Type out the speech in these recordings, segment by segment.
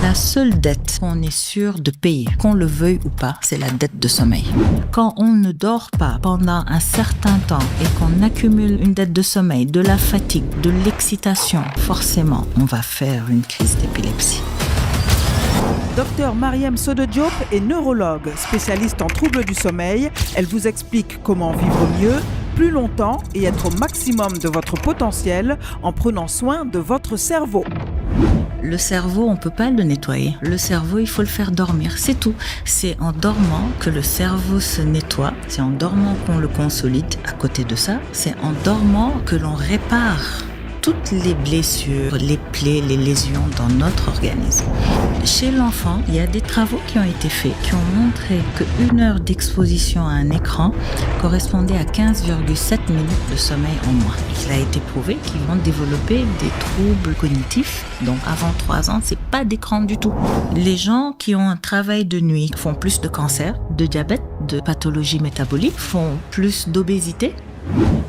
La seule dette qu'on est sûr de payer, qu'on le veuille ou pas, c'est la dette de sommeil. Quand on ne dort pas pendant un certain temps et qu'on accumule une dette de sommeil, de la fatigue, de l'excitation, forcément, on va faire une crise d'épilepsie. Docteur Mariam Sodo Diop est neurologue, spécialiste en troubles du sommeil. Elle vous explique comment vivre mieux, plus longtemps et être au maximum de votre potentiel en prenant soin de votre cerveau. Le cerveau, on ne peut pas le nettoyer. Le cerveau, il faut le faire dormir, c'est tout. C'est en dormant que le cerveau se nettoie. C'est en dormant qu'on le consolide. À côté de ça, c'est en dormant que l'on répare toutes les blessures, les plaies, les lésions dans notre organisme. Chez l'enfant, il y a des travaux qui ont été faits qui ont montré qu'une heure d'exposition à un écran correspondait à 15,7 minutes de sommeil en moins. Il a été prouvé qu'ils vont développer des troubles cognitifs. Donc avant 3 ans, c'est pas d'écran du tout. Les gens qui ont un travail de nuit font plus de cancer, de diabète, de pathologies métaboliques, font plus d'obésité.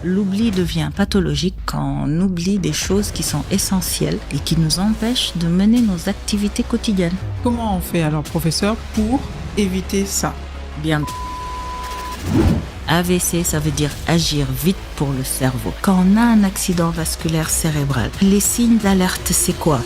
L'oubli devient pathologique quand on oublie des choses qui sont essentielles et qui nous empêchent de mener nos activités quotidiennes. Comment on fait alors, professeur, pour éviter ça ? Bien. AVC, ça veut dire agir vite pour le cerveau. Quand on a un accident vasculaire cérébral, les signes d'alerte, c'est quoi ?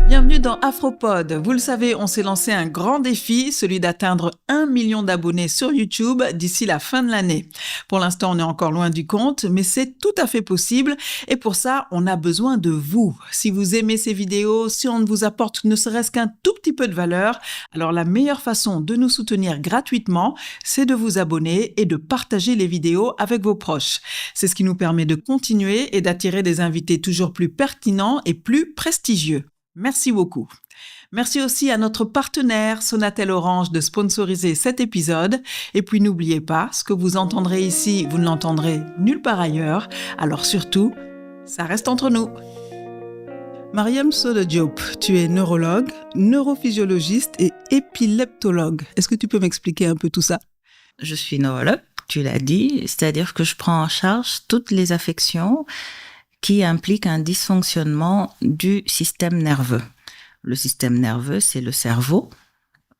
Bienvenue dans Afropod. Vous le savez, on s'est lancé un grand défi, celui d'atteindre 1 million d'abonnés sur YouTube d'ici la fin de l'année. Pour l'instant, on est encore loin du compte, mais c'est tout à fait possible. Et pour ça, on a besoin de vous. Si vous aimez ces vidéos, si on vous apporte ne serait-ce qu'un tout petit peu de valeur, alors la meilleure façon de nous soutenir gratuitement, c'est de vous abonner et de partager les vidéos avec vos proches. C'est ce qui nous permet de continuer et d'attirer des invités toujours plus pertinents et plus prestigieux. Merci beaucoup. Merci aussi à notre partenaire Sonatel Orange de sponsoriser cet épisode. Et puis n'oubliez pas, ce que vous entendrez ici, vous ne l'entendrez nulle part ailleurs. Alors surtout, ça reste entre nous. Mariam Sodo Diop, tu es neurologue, neurophysiologiste et épileptologue. Est-ce que tu peux m'expliquer un peu tout ça ? Je suis neurologue, tu l'as dit, c'est-à-dire que je prends en charge toutes les affections qui implique un dysfonctionnement du système nerveux. Le système nerveux, c'est le cerveau,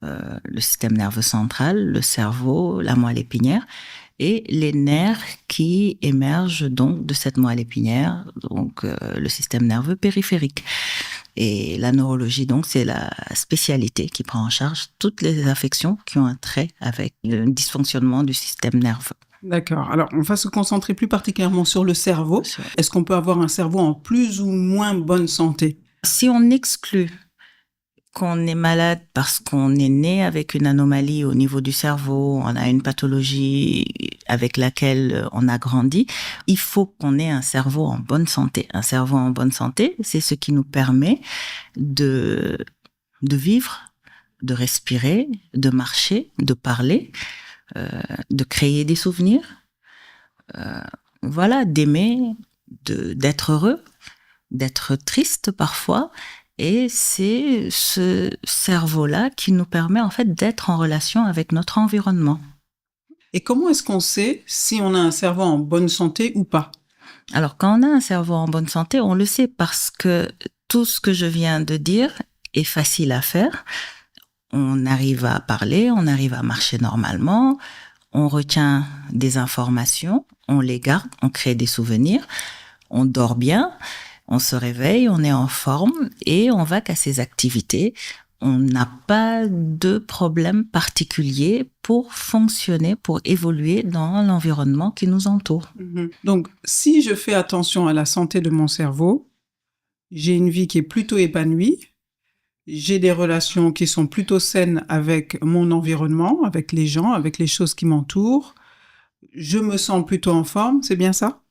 le système nerveux central, le cerveau, la moelle épinière, et les nerfs qui émergent donc de cette moelle épinière, donc le système nerveux périphérique. Et la neurologie, donc, c'est la spécialité qui prend en charge toutes les affections qui ont un trait avec le dysfonctionnement du système nerveux. D'accord. Alors, on va se concentrer plus particulièrement sur le cerveau. Est-ce qu'on peut avoir un cerveau en plus ou moins bonne santé ? Si on exclut qu'on est malade parce qu'on est né avec une anomalie au niveau du cerveau, on a une pathologie avec laquelle on a grandi, il faut qu'on ait un cerveau en bonne santé. Un cerveau en bonne santé, c'est ce qui nous permet de vivre, de respirer, de marcher, de parler, de créer des souvenirs, d'aimer, d'être heureux, d'être triste parfois. Et c'est ce cerveau-là qui nous permet en fait d'être en relation avec notre environnement. Et comment est-ce qu'on sait si on a un cerveau en bonne santé ou pas ? Alors, quand on a un cerveau en bonne santé, on le sait parce que tout ce que je viens de dire est facile à faire. On arrive à parler, on arrive à marcher normalement, on retient des informations, on les garde, on crée des souvenirs, on dort bien, on se réveille, on est en forme et on va qu'à ses activités. On n'a pas de problème particulier pour fonctionner, pour évoluer dans l'environnement qui nous entoure. Donc, si je fais attention à la santé de mon cerveau, j'ai une vie qui est plutôt épanouie, j'ai des relations qui sont plutôt saines avec mon environnement, avec les gens, avec les choses qui m'entourent. Je me sens plutôt en forme, c'est bien ça ?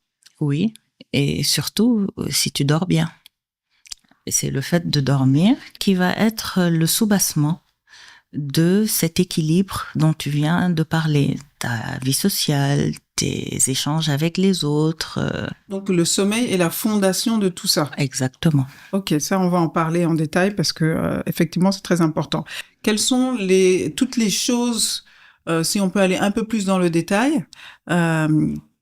Oui, et surtout si tu dors bien. C'est le fait de dormir qui va être le soubassement de cet équilibre dont tu viens de parler. Ta vie sociale, tes échanges avec les autres. Donc le sommeil est la fondation de tout ça. Exactement. Ok, ça on va en parler en détail parce que effectivement c'est très important. Quelles sont toutes les choses, si on peut aller un peu plus dans le détail,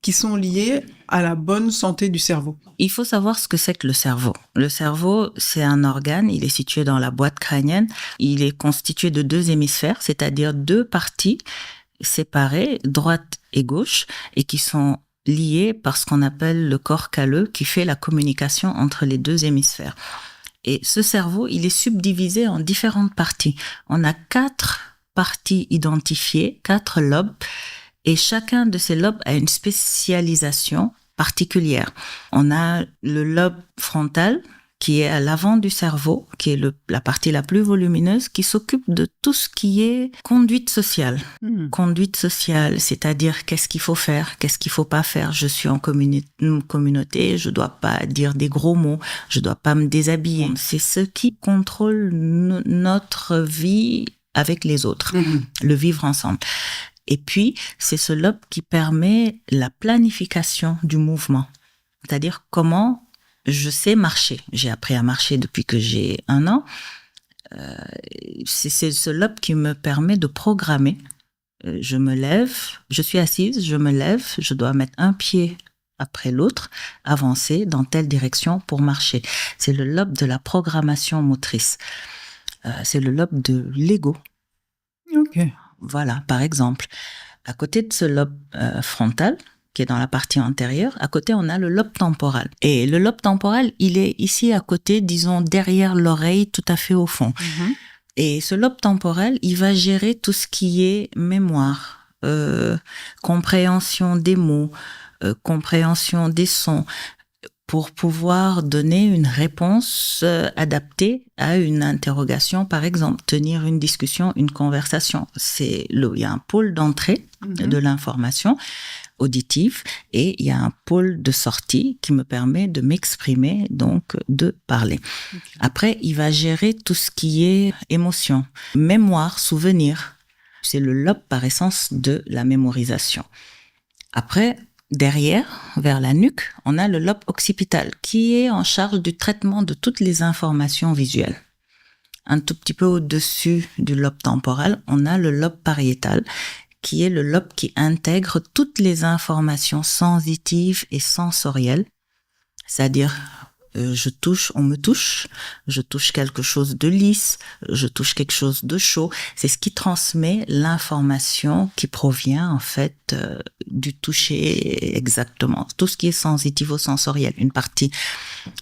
qui sont liées à la bonne santé du cerveau? Il faut savoir ce que c'est que le cerveau. Le cerveau, c'est un organe, il est situé dans la boîte crânienne. Il est constitué de 2 hémisphères, c'est-à-dire 2 parties séparées, droite et gauche, et qui sont liées par ce qu'on appelle le corps calleux, qui fait la communication entre les 2 hémisphères. Et ce cerveau, il est subdivisé en différentes parties. On a 4 parties identifiées, 4 lobes, et chacun de ces lobes a une spécialisation particulière. On a le lobe frontal, qui est à l'avant du cerveau, qui est la partie la plus volumineuse, qui s'occupe de tout ce qui est conduite sociale. Conduite sociale, c'est-à-dire qu'est-ce qu'il faut faire, qu'est-ce qu'il faut pas faire. Je suis en communauté, je dois pas dire des gros mots, je dois pas me déshabiller. C'est ce qui contrôle notre vie avec les autres, le vivre ensemble. Et puis, c'est ce lobe qui permet la planification du mouvement. C'est-à-dire comment je sais marcher. J'ai appris à marcher depuis que j'ai 1 an. C'est ce lobe qui me permet de programmer. Je me lève, je suis assise, je me lève, je dois mettre un pied après l'autre, avancer dans telle direction pour marcher. C'est le lobe de la programmation motrice. C'est le lobe de l'ego. Ok. Voilà, par exemple. À côté de ce lobe frontal, qui est dans la partie antérieure, à côté, on a le lobe temporal. Et le lobe temporal, il est ici à côté, disons, derrière l'oreille, tout à fait au fond. Et ce lobe temporal, il va gérer tout ce qui est mémoire, compréhension des mots, compréhension des sons, pour pouvoir donner une réponse adaptée à une interrogation, par exemple, tenir une discussion, une conversation. Il y a un pôle d'entrée de l'information auditive et il y a un pôle de sortie qui me permet de m'exprimer, donc de parler. Après, il va gérer tout ce qui est émotion, mémoire, souvenir. C'est le lobe par essence de la mémorisation. Après, derrière, vers la nuque, on a le lobe occipital qui est en charge du traitement de toutes les informations visuelles. Un tout petit peu au-dessus du lobe temporal, on a le lobe pariétal qui est le lobe qui intègre toutes les informations sensitives et sensorielles. C'est-à-dire, je touche, on me touche, je touche quelque chose de lisse, je touche quelque chose de chaud. C'est ce qui transmet l'information qui provient en fait du toucher exactement. Tout ce qui est sensitivo-sensoriel, une partie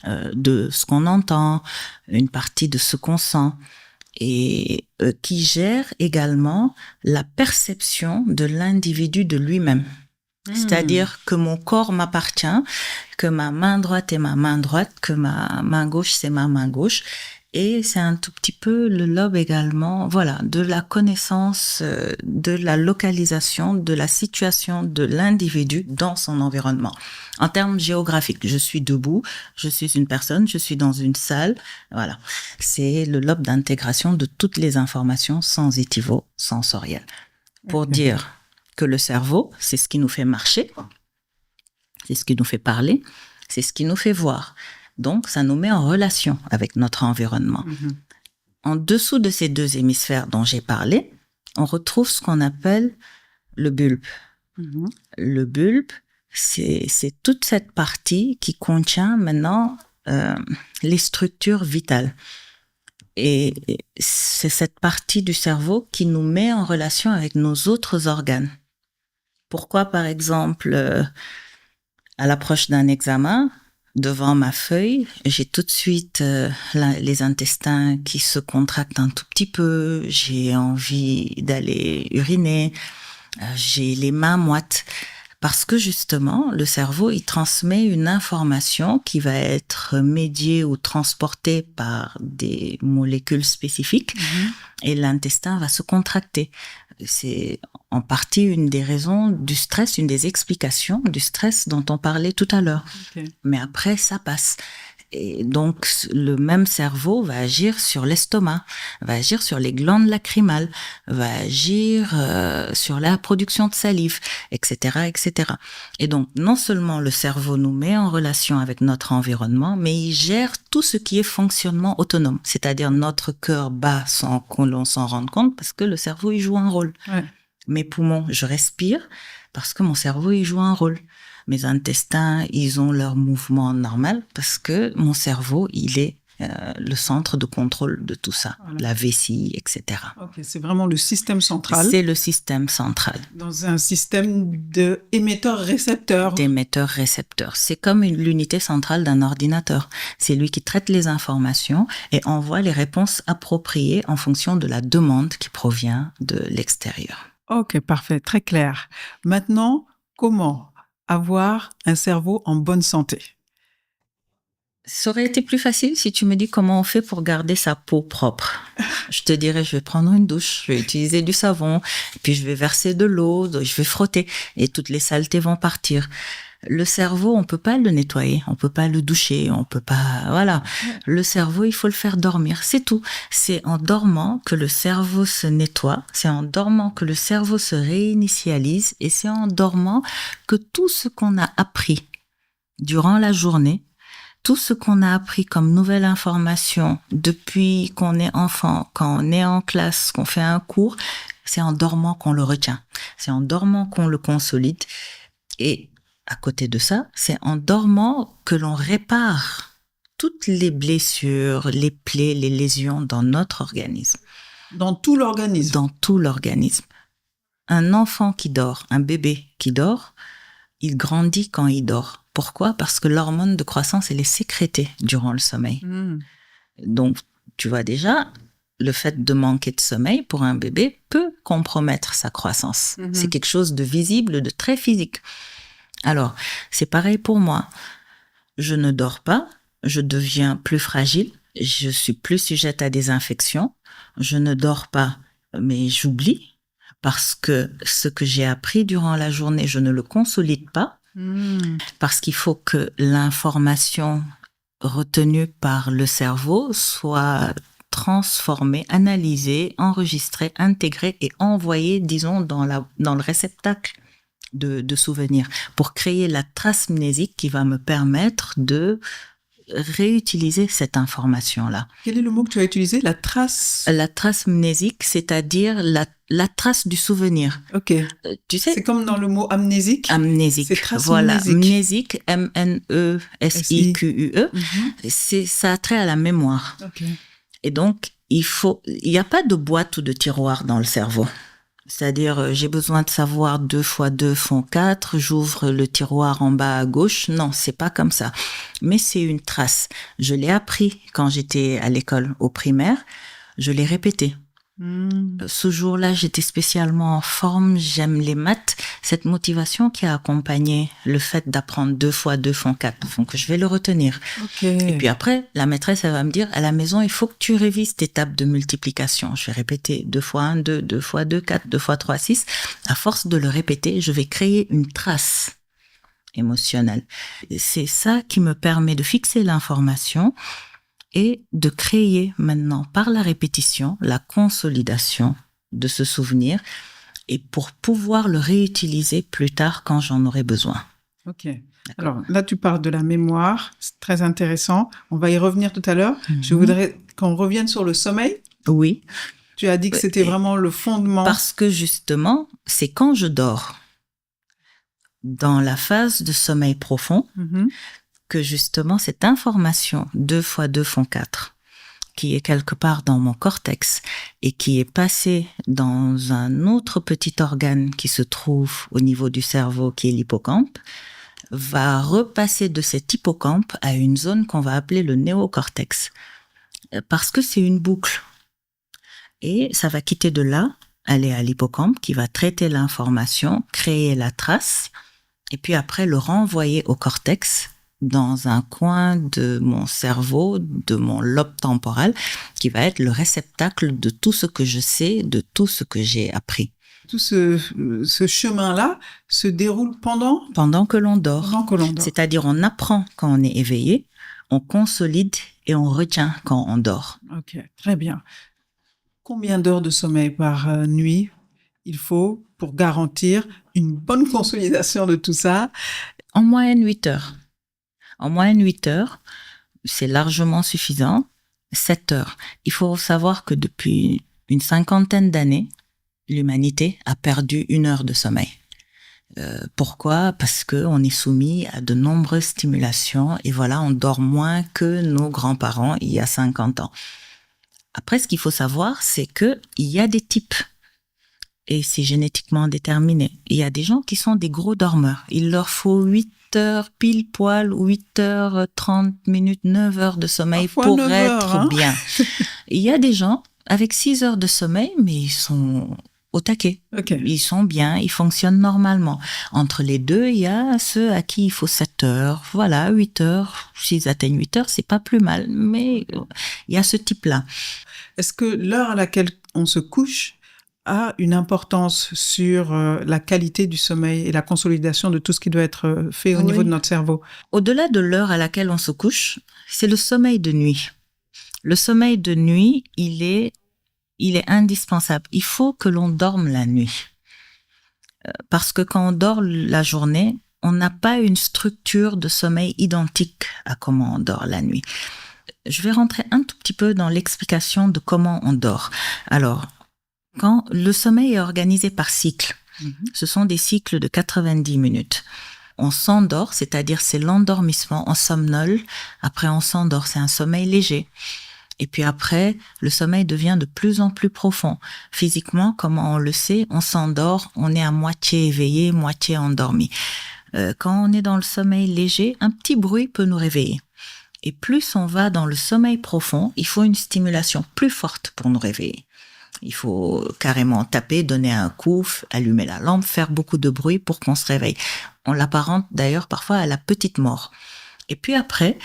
de ce qu'on entend, une partie de ce qu'on sent, et qui gère également la perception de l'individu de lui-même. C'est-à-dire que mon corps m'appartient, que ma main droite est ma main droite, que ma main gauche c'est ma main gauche. Et c'est un tout petit peu le lobe également, voilà, de la connaissance, de la localisation, de la situation de l'individu dans son environnement. En termes géographiques, je suis debout, je suis une personne, je suis dans une salle, voilà. C'est le lobe d'intégration de toutes les informations sensitivo-sensorielles. Pour dire que le cerveau, c'est ce qui nous fait marcher, c'est ce qui nous fait parler, c'est ce qui nous fait voir. Donc, ça nous met en relation avec notre environnement. En dessous de ces 2 hémisphères dont j'ai parlé, on retrouve ce qu'on appelle le bulbe. Le bulbe, c'est toute cette partie qui contient maintenant les structures vitales. Et c'est cette partie du cerveau qui nous met en relation avec nos autres organes. Pourquoi, par exemple, à l'approche d'un examen, devant ma feuille, j'ai tout de suite les intestins qui se contractent un tout petit peu, j'ai envie d'aller uriner, j'ai les mains moites. Parce que justement, le cerveau, il transmet une information qui va être médiée ou transportée par des molécules spécifiques et l'intestin va se contracter. C'est en partie une des raisons du stress, une des explications du stress dont on parlait tout à l'heure. Mais après, ça passe. Et donc, le même cerveau va agir sur l'estomac, va agir sur les glandes lacrymales, va agir sur la production de salive, etc., etc. Et donc, non seulement le cerveau nous met en relation avec notre environnement, mais il gère tout ce qui est fonctionnement autonome. C'est-à-dire, notre cœur bat sans qu'on l'on s'en rende compte parce que le cerveau, il joue un rôle. Mes poumons, je respire parce que mon cerveau, il joue un rôle. Mes intestins, ils ont leur mouvement normal parce que mon cerveau, il est le centre de contrôle de tout ça, Voilà. la vessie, etc. Ok, c'est vraiment le système central. C'est le système central. Dans un système d'émetteur-récepteur. D'émetteur-récepteur. C'est comme l'unité centrale d'un ordinateur. C'est lui qui traite les informations et envoie les réponses appropriées en fonction de la demande qui provient de l'extérieur. Ok, parfait, très clair. Maintenant, comment avoir un cerveau en bonne santé? Ça aurait été plus facile si tu me dis comment on fait pour garder sa peau propre. Je te dirais, je vais prendre une douche, je vais utiliser du savon, puis je vais verser de l'eau, je vais frotter et toutes les saletés vont partir. Le cerveau, on peut pas le nettoyer, on peut pas le doucher, on peut pas, voilà. Le cerveau, il faut le faire dormir, c'est tout. C'est en dormant que le cerveau se nettoie, c'est en dormant que le cerveau se réinitialise et c'est en dormant que tout ce qu'on a appris durant la journée, tout ce qu'on a appris comme nouvelle information depuis qu'on est enfant, quand on est en classe, qu'on fait un cours, c'est en dormant qu'on le retient. C'est en dormant qu'on le consolide. Et à côté de ça, c'est en dormant que l'on répare toutes les blessures, les plaies, les lésions dans notre organisme. Dans tout l'organisme? Dans tout l'organisme. Un enfant qui dort, un bébé qui dort, il grandit quand il dort. Pourquoi? Parce que l'hormone de croissance, elle est sécrétée durant le sommeil. Donc, tu vois déjà, le fait de manquer de sommeil pour un bébé peut compromettre sa croissance. C'est quelque chose de visible, de très physique. Alors, c'est pareil pour moi. Je ne dors pas, je deviens plus fragile, je suis plus sujette à des infections. Je ne dors pas, mais j'oublie parce que ce que j'ai appris durant la journée, je ne le consolide pas. Parce qu'il faut que l'information retenue par le cerveau soit transformée, analysée, enregistrée, intégrée et envoyée, disons, dans le réceptacle de souvenirs pour créer la trace mnésique qui va me permettre de réutiliser cette information-là. Quel est le mot que tu as utilisé? La trace? La trace mnésique, c'est-à-dire la trace du souvenir. Ok. Tu sais, c'est comme dans le mot amnésique. Amnésique. C'est trace voilà, mnésique. Mnésique, M-N-E-S-I-Q-U-E. Ça a trait à la mémoire. Ok. Et donc, il n'y a pas de boîte ou de tiroir dans le cerveau. C'est-à-dire, j'ai besoin de savoir 2 x 2 font 4, j'ouvre le tiroir en bas à gauche. Non, c'est pas comme ça. Mais c'est une trace. Je l'ai appris quand j'étais à l'école au primaire. Je l'ai répété. Ce jour-là, j'étais spécialement en forme, j'aime les maths. Cette motivation qui a accompagné le fait d'apprendre 2 x 2 font 4, donc je vais le retenir. Et puis après, la maîtresse, elle va me dire, à la maison, il faut que tu révises tes tables de multiplication. Je vais répéter 2 x 1, 2, 2 x 2, 4, 2 x 3, 6. À force de le répéter, je vais créer une trace émotionnelle. C'est ça qui me permet de fixer l'information et de créer maintenant par la répétition la consolidation de ce souvenir et pour pouvoir le réutiliser plus tard quand j'en aurai besoin. Ok. Alors là, tu parles de la mémoire, c'est très intéressant. On va y revenir tout à l'heure. Je voudrais qu'on revienne sur le sommeil. Oui. Tu as dit que c'était vraiment le fondement. Parce que justement, c'est quand je dors, dans la phase de sommeil profond, que justement cette information 2 x 2 font 4, qui est quelque part dans mon cortex et qui est passée dans un autre petit organe qui se trouve au niveau du cerveau, qui est l'hippocampe, va repasser de cet hippocampe à une zone qu'on va appeler le néocortex. Parce que c'est une boucle. Et ça va quitter de là, aller à l'hippocampe qui va traiter l'information, créer la trace, et puis après le renvoyer au cortex dans un coin de mon cerveau, de mon lobe temporal, qui va être le réceptacle de tout ce que je sais, de tout ce que j'ai appris. Tout ce chemin-là se déroule pendant que l'on dort. Pendant que l'on dort. C'est-à-dire on apprend quand on est éveillé, on consolide et on retient quand on dort. Ok, très bien. Combien d'heures de sommeil par nuit il faut pour garantir une bonne consolidation de tout ça? En moyenne 8 heures. En moyenne 8 heures, c'est largement suffisant. 7 heures. Il faut savoir que depuis une 50aine d'années, l'humanité a perdu 1 heure de sommeil. Pourquoi? Parce que on est soumis à de nombreuses stimulations et voilà, on dort moins que nos grands-parents il y a 50 ans. Après, ce qu'il faut savoir, c'est que il y a des types et c'est génétiquement déterminé. Il y a des gens qui sont des gros dormeurs. Il leur faut 8 heures pile poil ou 8 heures 30 minutes, 9 heures de sommeil Parfois pour 9 heures, être bien. Il y a des gens avec 6 heures de sommeil, mais ils sont au taquet. Ok. Ils sont bien, ils fonctionnent normalement. Entre les deux, il y a ceux à qui il faut 7 heures. Voilà, 8 heures. S'ils atteignent 8 heures, c'est pas plus mal. Mais il y a ce type-là. Est-ce que l'heure à laquelle on se couche a une importance sur la qualité du sommeil et la consolidation de tout ce qui doit être fait au niveau de notre cerveau? Au-delà de l'heure à laquelle on se couche, c'est le sommeil de nuit. Le sommeil de nuit, il est indispensable. Il faut que l'on dorme la nuit. Parce que quand on dort la journée, on n'a pas une structure de sommeil identique à comment on dort la nuit. Je vais rentrer un tout petit peu dans l'explication de comment on dort. Alors, quand le sommeil est organisé par cycle, ce sont des cycles de 90 minutes. On s'endort, c'est-à-dire c'est l'endormissement, on somnole. Après, on s'endort, c'est un sommeil léger. Et puis après, le sommeil devient de plus en plus profond. Physiquement, comme on le sait, on s'endort, on est à moitié éveillé, moitié endormi. Quand on est dans le sommeil léger, un petit bruit peut nous réveiller. Et plus on va dans le sommeil profond, il faut une stimulation plus forte pour nous réveiller. Il faut carrément taper, donner un coup, allumer la lampe, faire beaucoup de bruit pour qu'on se réveille. On l'apparente d'ailleurs parfois à la petite mort. Et puis après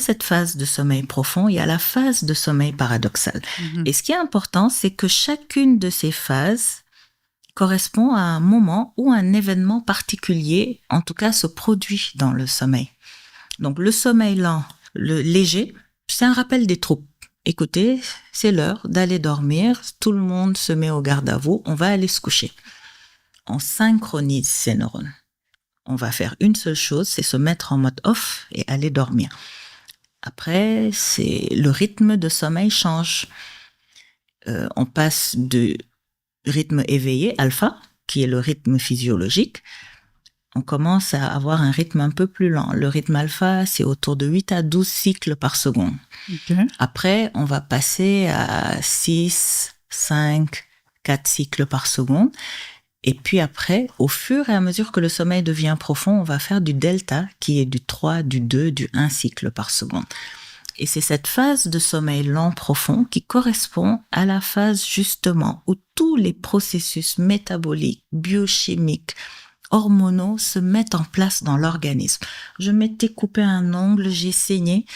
cette phase de sommeil profond, il y a la phase de sommeil paradoxal. Et ce qui est important, c'est que chacune de ces phases correspond à un moment ou un événement particulier, en tout cas se produit dans le sommeil. Donc le sommeil lent, le léger, c'est un rappel des troupes. Écoutez, c'est l'heure d'aller dormir, tout le monde se met au garde à vous, on va aller se coucher. On synchronise ces neurones. On va faire une seule chose, c'est se mettre en mode off et aller dormir. Après, le rythme de sommeil change. On passe de rythme éveillé, alpha, qui est le rythme physiologique. On commence à avoir un rythme un peu plus lent. Le rythme alpha, c'est autour de 8 à 12 cycles par seconde. Okay. Après, on va passer à 6, 5, 4 cycles par seconde. Et puis après, au fur et à mesure que le sommeil devient profond, on va faire du delta, qui est du 3, du 2, du 1 cycle par seconde. Et c'est cette phase de sommeil lent profond qui correspond à la phase justement où tous les processus métaboliques, biochimiques, hormonaux se mettent en place dans l'organisme. Je m'étais coupé un ongle, j'ai saigné,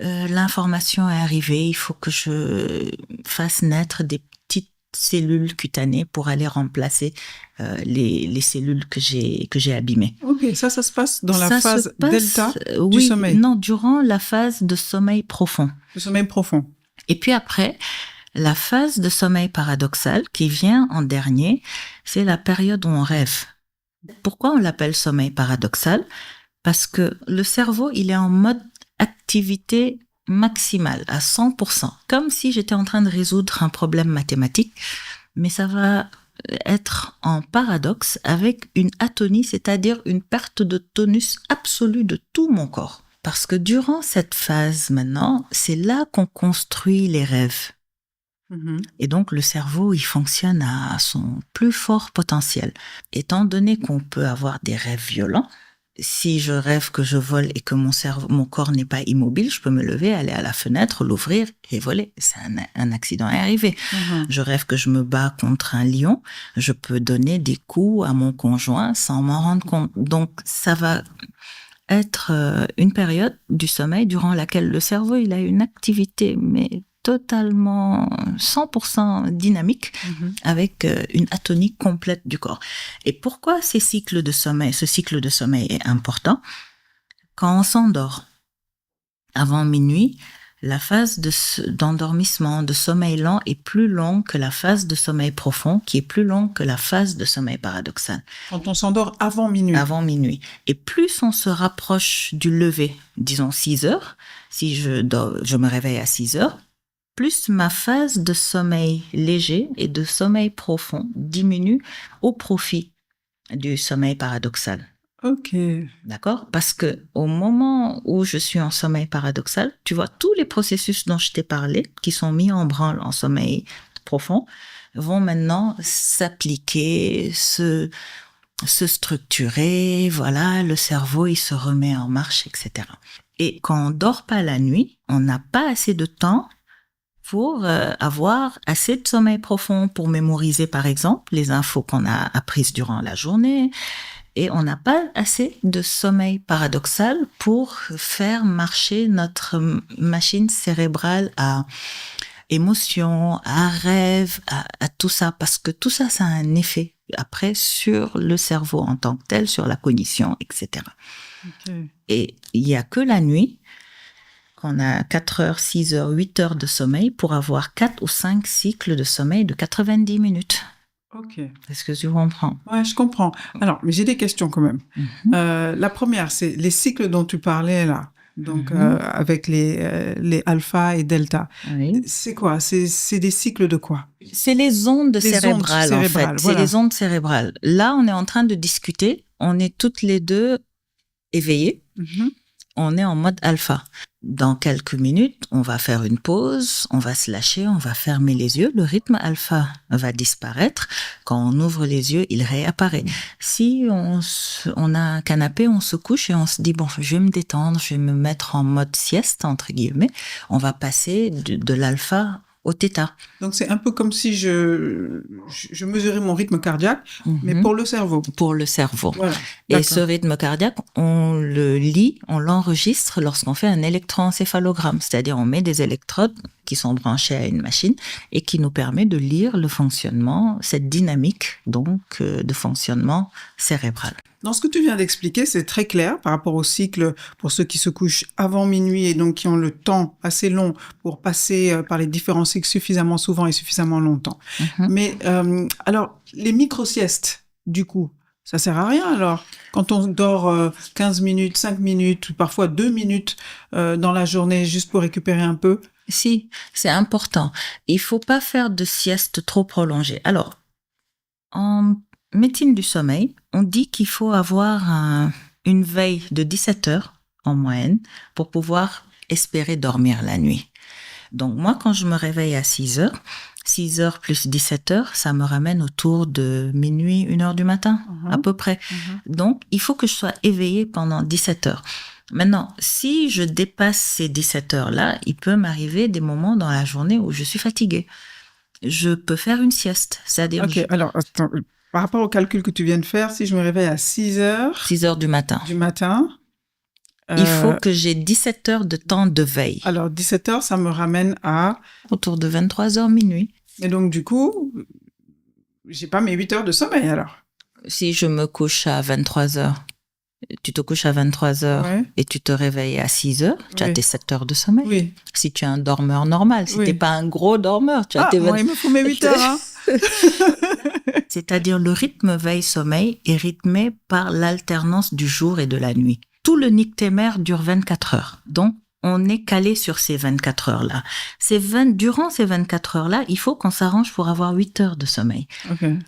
l'information est arrivée, il faut que je fasse naître des petites cellules cutanées pour aller remplacer les cellules que j'ai abîmées. Ok, ça se passe dans la phase delta du sommeil. Non, durant la phase de sommeil profond. Le sommeil profond. Et puis après, la phase de sommeil paradoxal qui vient en dernier, c'est la période où on rêve. Pourquoi on l'appelle sommeil paradoxal? Parce que le cerveau, il est en mode activité maximale, à 100%. Comme si j'étais en train de résoudre un problème mathématique, mais ça va être en paradoxe avec une atonie, c'est-à-dire une perte de tonus absolue de tout mon corps. Parce que durant cette phase maintenant, c'est là qu'on construit les rêves. Et donc, le cerveau, il fonctionne à son plus fort potentiel. Étant donné qu'on peut avoir des rêves violents, si je rêve que je vole et que mon corps n'est pas immobile, je peux me lever, aller à la fenêtre, l'ouvrir et voler. C'est un accident est arrivé. Je rêve que je me bats contre un lion, je peux donner des coups à mon conjoint sans m'en rendre compte. Donc, ça va être une période du sommeil durant laquelle le cerveau, il a une activité, mais totalement 100% dynamique avec une atonie complète du corps. Et pourquoi ce cycle de sommeil est important? Quand on s'endort avant minuit, la phase d'endormissement, de sommeil lent est plus longue que la phase de sommeil profond, qui est plus longue que la phase de sommeil paradoxal. Quand on s'endort avant minuit. Avant minuit. Et plus on se rapproche du lever, disons 6 heures, si je me réveille à 6 heures, plus ma phase de sommeil léger et de sommeil profond diminue au profit du sommeil paradoxal. Ok. D'accord? Parce que au moment où je suis en sommeil paradoxal, tu vois, tous les processus dont je t'ai parlé, qui sont mis en branle en sommeil profond, vont maintenant s'appliquer, se structurer, voilà, le cerveau, il se remet en marche, etc. Et quand on dort pas la nuit, on n'a pas assez de temps pour avoir assez de sommeil profond pour mémoriser, par exemple, les infos qu'on a apprises durant la journée. Et on n'a pas assez de sommeil paradoxal pour faire marcher notre machine cérébrale à émotions, à rêves, à tout ça. Parce que tout ça, ça a un effet après sur le cerveau en tant que tel, sur la cognition, etc. Okay. Et il n'y a que la nuit qu'on a 4 heures, 6 heures, 8 heures de sommeil pour avoir 4 ou 5 cycles de sommeil de 90 minutes. Ok. Est-ce que tu comprends? Ouais, je comprends. Alors, mais j'ai des questions quand même. La première, c'est les cycles dont tu parlais là. Donc, avec les alpha et delta. Oui. C'est quoi? C'est des cycles de quoi? C'est les ondes cérébrales, en fait. Voilà. C'est les ondes cérébrales. Là, on est en train de discuter. On est toutes les deux éveillées. On est en mode alpha. Dans quelques minutes, on va faire une pause, on va se lâcher, on va fermer les yeux. Le rythme alpha va disparaître. Quand on ouvre les yeux, il réapparaît. Si on a un canapé, on se couche et on se dit, bon, je vais me détendre, je vais me mettre en mode sieste, entre guillemets. On va passer de l'alpha au θ. Donc, c'est un peu comme si je mesurais mon rythme cardiaque, mais pour le cerveau. Pour le cerveau. Voilà. Et ce rythme cardiaque, on le lit, on l'enregistre lorsqu'on fait un électroencéphalogramme. C'est-à-dire, on met des électrodes qui sont branchées à une machine et qui nous permet de lire le fonctionnement, cette dynamique, donc, de fonctionnement cérébral. Dans ce que tu viens d'expliquer, c'est très clair par rapport au cycle pour ceux qui se couchent avant minuit et donc qui ont le temps assez long pour passer par les différents cycles suffisamment souvent et suffisamment longtemps. Mais alors, les micro-siestes, du coup, ça sert à rien alors? Quand on dort 15 minutes, 5 minutes, ou parfois 2 minutes dans la journée juste pour récupérer un peu? Si, c'est important. Il faut pas faire de sieste trop prolongée. Alors, en médecine du sommeil, on dit qu'il faut avoir une veille de 17 heures en moyenne pour pouvoir espérer dormir la nuit. Donc moi, quand je me réveille à 6 heures plus 17 heures, ça me ramène autour de minuit, 1 heure du matin, à peu près. Donc, il faut que je sois éveillée pendant 17 heures. Maintenant, si je dépasse ces 17 heures-là, il peut m'arriver des moments dans la journée où je suis fatiguée. Je peux faire une sieste, c'est-à-dire... Ok, alors, attends, par rapport au calcul que tu viens de faire, si je me réveille à 6 heures... 6 heures du matin. Il faut que j'ai 17 heures de temps de veille. Alors, 17 heures, ça me ramène à... Autour de 23 heures minuit. Et donc, du coup, j'ai pas mes 8 heures de sommeil, alors. Si je me couche à 23 heures, tu te couches à 23 heures et tu te réveilles à 6 heures, tu as tes 7 heures de sommeil. Oui. Si tu es un dormeur normal, si t'es pas un gros dormeur, tu as tes 20... moi, il me faut mes 8 heures, hein. C'est-à-dire, le rythme veille-sommeil est rythmé par l'alternance du jour et de la nuit. Tout le nictémère dure 24 heures. Donc, on est calé sur ces 24 heures-là. Durant ces 24 heures-là, il faut qu'on s'arrange pour avoir 8 heures de sommeil. Okay.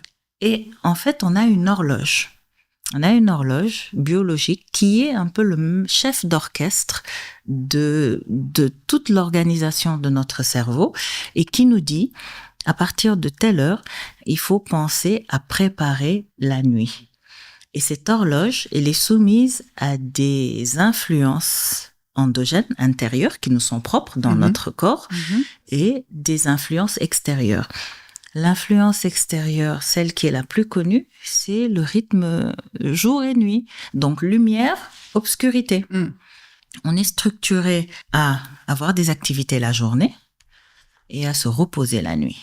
Et en fait, on a une horloge. On a une horloge biologique qui est un peu le chef d'orchestre de toute l'organisation de notre cerveau et qui nous dit, à partir de telle heure, il faut penser à préparer la nuit. Et cette horloge, elle est soumise à des influences endogènes, intérieures, qui nous sont propres dans notre corps, et des influences extérieures. L'influence extérieure, celle qui est la plus connue, c'est le rythme jour et nuit. Donc, lumière, obscurité. On est structuré à avoir des activités la journée et à se reposer la nuit.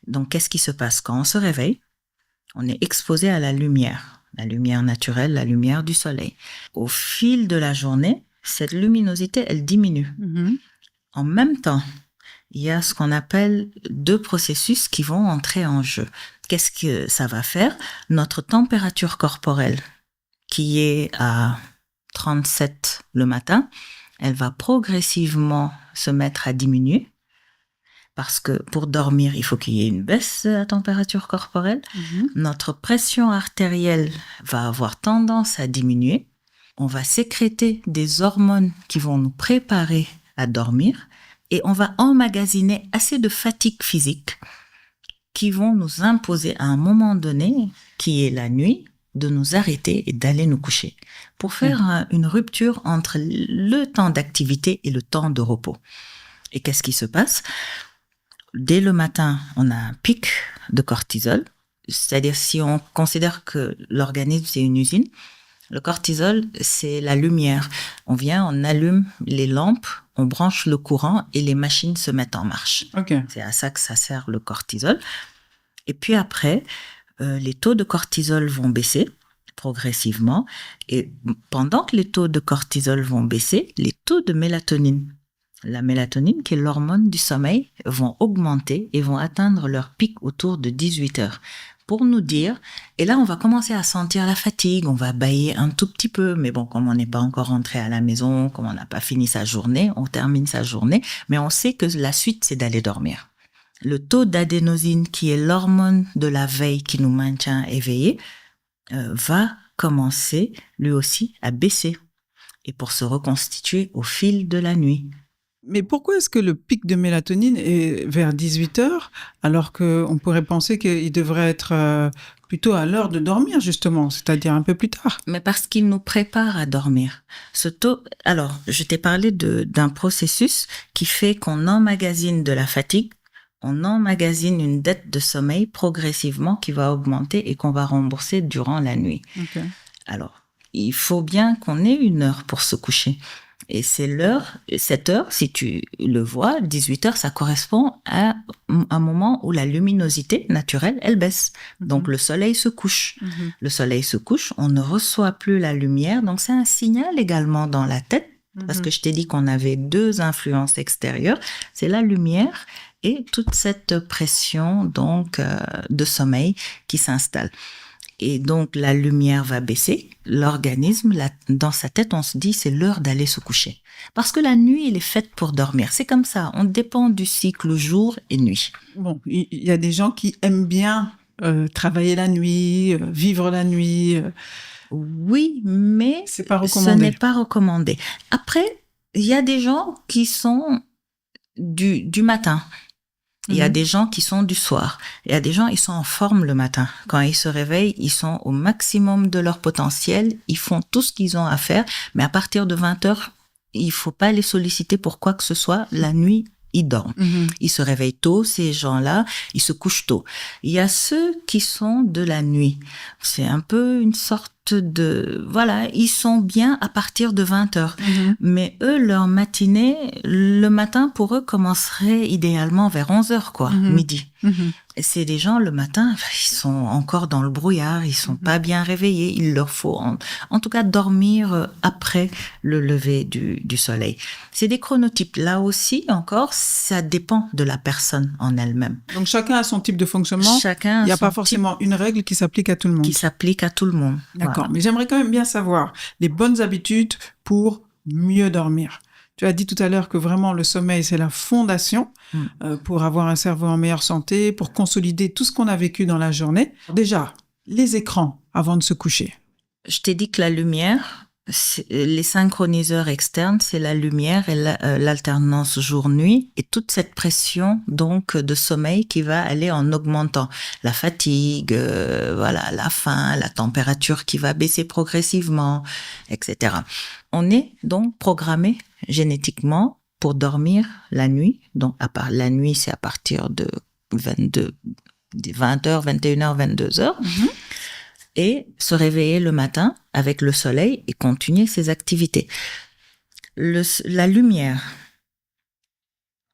Donc, qu'est-ce qui se passe quand on se réveille? On est exposé à la lumière naturelle, la lumière du soleil. Au fil de la journée, cette luminosité, elle diminue. En même temps, il y a ce qu'on appelle 2 processus qui vont entrer en jeu. Qu'est-ce que ça va faire? Notre température corporelle, qui est à 37 le matin, elle va progressivement se mettre à diminuer parce que pour dormir, il faut qu'il y ait une baisse de la température corporelle. Notre pression artérielle va avoir tendance à diminuer. On va sécréter des hormones qui vont nous préparer à dormir et on va emmagasiner assez de fatigue physique qui vont nous imposer à un moment donné, qui est la nuit, de nous arrêter et d'aller nous coucher pour faire une rupture entre le temps d'activité et le temps de repos. Et qu'est-ce qui se passe? Dès le matin, on a un pic de cortisol, c'est-à-dire si on considère que l'organisme c'est une usine, le cortisol c'est la lumière. On vient, on allume les lampes, on branche le courant et les machines se mettent en marche. Okay. C'est à ça que ça sert le cortisol. Et puis après, les taux de cortisol vont baisser progressivement. Et pendant que les taux de cortisol vont baisser, les taux de mélatonine, la mélatonine qui est l'hormone du sommeil, vont augmenter et vont atteindre leur pic autour de 18 heures. Pour nous dire, et là on va commencer à sentir la fatigue, on va bâiller un tout petit peu, mais bon, comme on n'est pas encore rentré à la maison, comme on n'a pas fini sa journée, on termine sa journée, mais on sait que la suite c'est d'aller dormir. Le taux d'adénosine, qui est l'hormone de la veille qui nous maintient éveillés, va commencer lui aussi à baisser et pour se reconstituer au fil de la nuit. Mais pourquoi est-ce que le pic de mélatonine est vers 18 heures alors qu'on pourrait penser qu'il devrait être plutôt à l'heure de dormir justement, c'est-à-dire un peu plus tard? Mais parce qu'il nous prépare à dormir. Ce taux, alors je t'ai parlé d'un processus qui fait qu'on emmagasine de la fatigue, on emmagasine une dette de sommeil progressivement qui va augmenter et qu'on va rembourser durant la nuit. Okay. Alors, il faut bien qu'on ait une heure pour se coucher. Et c'est l'heure, cette heure, si tu le vois, 18 heures, ça correspond à un moment où la luminosité naturelle, elle baisse. Donc, le soleil se couche. Le soleil se couche, on ne reçoit plus la lumière. Donc, c'est un signal également dans la tête, parce que je t'ai dit qu'on avait 2 influences extérieures. C'est la lumière et toute cette pression donc de sommeil qui s'installe. Et donc la lumière va baisser, l'organisme dans sa tête on se dit c'est l'heure d'aller se coucher. Parce que la nuit elle est faite pour dormir, c'est comme ça, on dépend du cycle jour et nuit. Bon, il y a des gens qui aiment bien travailler la nuit, vivre la nuit. Oui, mais c'est pas recommandé. Ce n'est pas recommandé. Après, il y a des gens qui sont du matin. Il y a des gens qui sont du soir. Il y a des gens, ils sont en forme le matin. Quand ils se réveillent, ils sont au maximum de leur potentiel. Ils font tout ce qu'ils ont à faire. Mais à partir de 20 heures, il faut pas les solliciter pour quoi que ce soit. La nuit, ils dorment. Ils se réveillent tôt, ces gens-là. Ils se couchent tôt. Il y a ceux qui sont de la nuit. C'est un peu une sorte de... Voilà, ils sont bien à partir de 20 heures. Mais eux, leur matinée, le matin, pour eux, commencerait idéalement vers 11 heures, quoi, midi. Et c'est des gens, le matin, ils sont encore dans le brouillard, ils sont pas bien réveillés. Il leur faut, en tout cas, dormir après le lever du soleil. C'est des chronotypes. Là aussi, encore, ça dépend de la personne en elle-même. Donc, chacun a son type de fonctionnement. Chacun il n'y a pas forcément une règle qui s'applique à tout le monde. Qui s'applique à tout le monde. D'accord. Voilà. Mais j'aimerais quand même bien savoir les bonnes habitudes pour mieux dormir. Tu as dit tout à l'heure que vraiment le sommeil, c'est la fondation pour avoir un cerveau en meilleure santé, pour consolider tout ce qu'on a vécu dans la journée. Déjà, les écrans avant de se coucher. Je t'ai dit que la lumière, les synchroniseurs externes, c'est la lumière et l'alternance jour-nuit et toute cette pression donc de sommeil qui va aller en augmentant la fatigue, voilà, la faim, la température qui va baisser progressivement, etc. On est donc programmé génétiquement pour dormir la nuit. Donc la nuit, c'est à partir de 20h, 21h, 22h. Et se réveiller le matin avec le soleil et continuer ses activités. La lumière.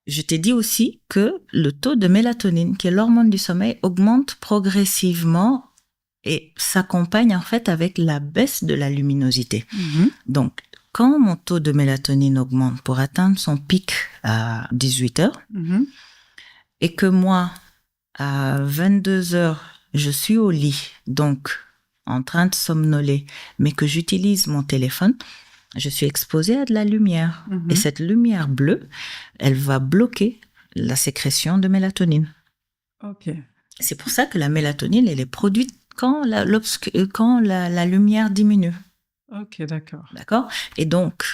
Je t'ai dit aussi que le taux de mélatonine, qui est l'hormone du sommeil, augmente progressivement et s'accompagne en fait avec la baisse de la luminosité. Donc, quand mon taux de mélatonine augmente pour atteindre son pic à 18 heures et que moi, à 22 heures, je suis au lit, donc en train de somnoler, mais que j'utilise mon téléphone, je suis exposée à de la lumière. Et cette lumière bleue, elle va bloquer la sécrétion de mélatonine. Ok. C'est pour ça que la mélatonine, elle est produite quand la lumière diminue. Ok, d'accord. D'accord? Et donc,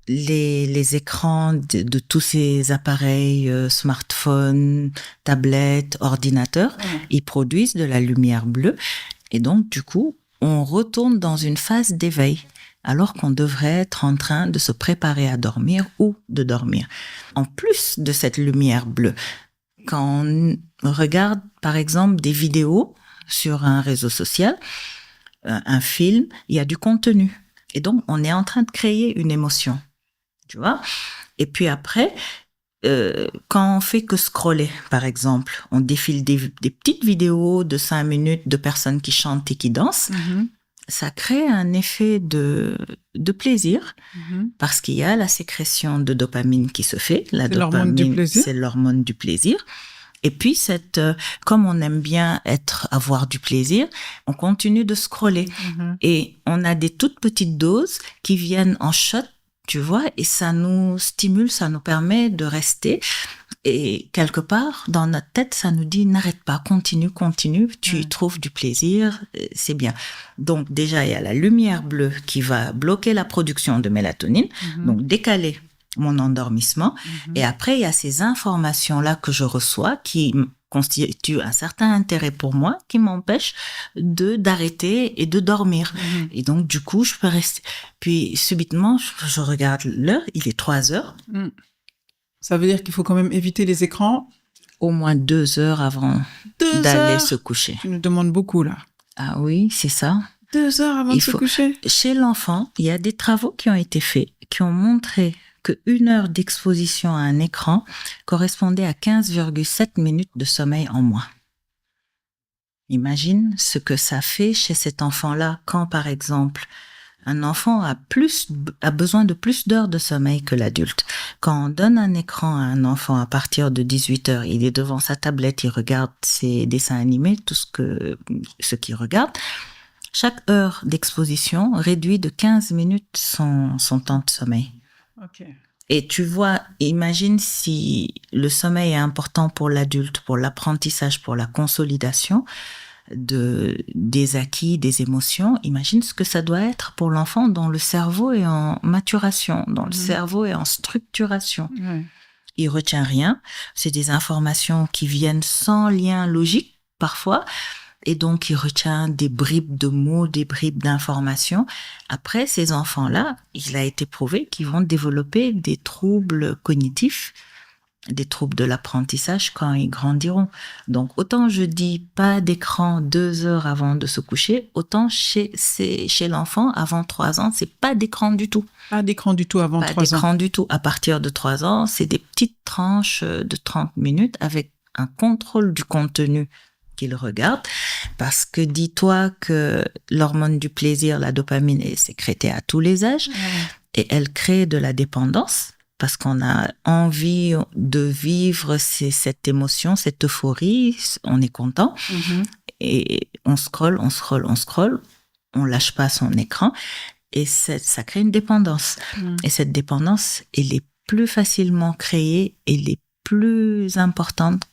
les écrans de tous ces appareils, smartphones, tablettes, ordinateurs, ils produisent de la lumière bleue. Et donc, du coup, on retourne dans une phase d'éveil, alors qu'on devrait être en train de se préparer à dormir ou de dormir. En plus de cette lumière bleue, quand on regarde, par exemple, des vidéos sur un réseau social, un film, il y a du contenu. Et donc, on est en train de créer une émotion. Tu vois? Et puis après, quand on fait que scroller, par exemple, on défile des petites vidéos de 5 minutes de personnes qui chantent et qui dansent, ça crée un effet de plaisir parce qu'il y a la sécrétion de dopamine qui se fait. La dopamine, c'est l'hormone du plaisir. Et puis, comme on aime bien avoir du plaisir, on continue de scroller. Et on a des toutes petites doses qui viennent en shot, tu vois, et ça nous stimule, ça nous permet de rester. Et quelque part, dans notre tête, ça nous dit, n'arrête pas, continue, tu y trouves du plaisir, c'est bien. Donc déjà, il y a la lumière bleue qui va bloquer la production de mélatonine, donc décaler mon endormissement. Et après, il y a ces informations-là que je reçois qui constituent un certain intérêt pour moi, qui m'empêchent d'arrêter et de dormir. Et donc, du coup, je peux rester. Puis, subitement, je regarde l'heure, il est 3 heures. Ça veut dire qu'il faut quand même éviter les écrans? Au moins 2 heures avant d'aller se coucher. Tu nous demandes beaucoup, là. Ah oui, c'est ça. 2 heures avant de se coucher? Chez l'enfant, il y a des travaux qui ont été faits, qui ont montré que 1 heure d'exposition à un écran correspondait à 15,7 minutes de sommeil en moins. Imagine ce que ça fait chez cet enfant-là quand, par exemple, un enfant a besoin de plus d'heures de sommeil que l'adulte. Quand on donne un écran à un enfant à partir de 18 heures, il est devant sa tablette, il regarde ses dessins animés, tout ce qu'il regarde. Chaque heure d'exposition réduit de 15 minutes son temps de sommeil. Ok. Et tu vois, imagine si le sommeil est important pour l'adulte, pour l'apprentissage, pour la consolidation des acquis, des émotions. Imagine ce que ça doit être pour l'enfant dont le cerveau est en maturation, dont le cerveau est en structuration. Il retient rien. C'est des informations qui viennent sans lien logique, parfois. Et donc, il retient des bribes de mots, des bribes d'informations. Après, ces enfants-là, il a été prouvé qu'ils vont développer des troubles cognitifs, des troubles de l'apprentissage quand ils grandiront. Donc, autant je dis pas d'écran 2 heures avant de se coucher, autant chez l'enfant, avant 3 ans, c'est pas d'écran du tout. Pas d'écran du tout avant 3 ans. Pas d'écran du tout. À partir de 3 ans, c'est des petites tranches de 30 minutes avec un contrôle du contenu qu'il regarde, parce que dis-toi que l'hormone du plaisir, la dopamine, est sécrétée à tous les âges et elle crée de la dépendance parce qu'on a envie de vivre cette émotion, cette euphorie, on est content et on scrolle, on lâche pas son écran et ça crée une dépendance. Et cette dépendance, elle est plus facilement créée, elle est plus importante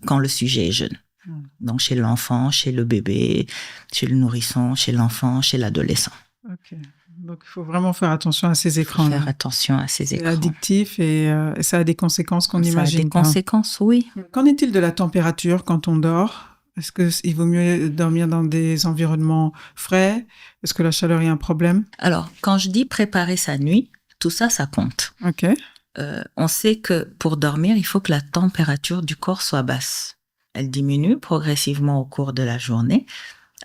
quand le sujet est jeune. Donc, chez l'enfant, chez le bébé, chez le nourrisson, chez l'enfant, chez l'adolescent. Ok. Donc, il faut vraiment faire attention à ces écrans. Faire attention à ces écrans. C'est addictif et ça a des conséquences qu'on imagine. Ça a des conséquences, oui. Qu'en est-il de la température quand on dort? Est-ce qu'il vaut mieux dormir dans des environnements frais? Est-ce que la chaleur est un problème? Alors, quand je dis préparer sa nuit, tout ça, ça compte. Ok. On sait que pour dormir, il faut que la température du corps soit basse. Elle diminue progressivement au cours de la journée.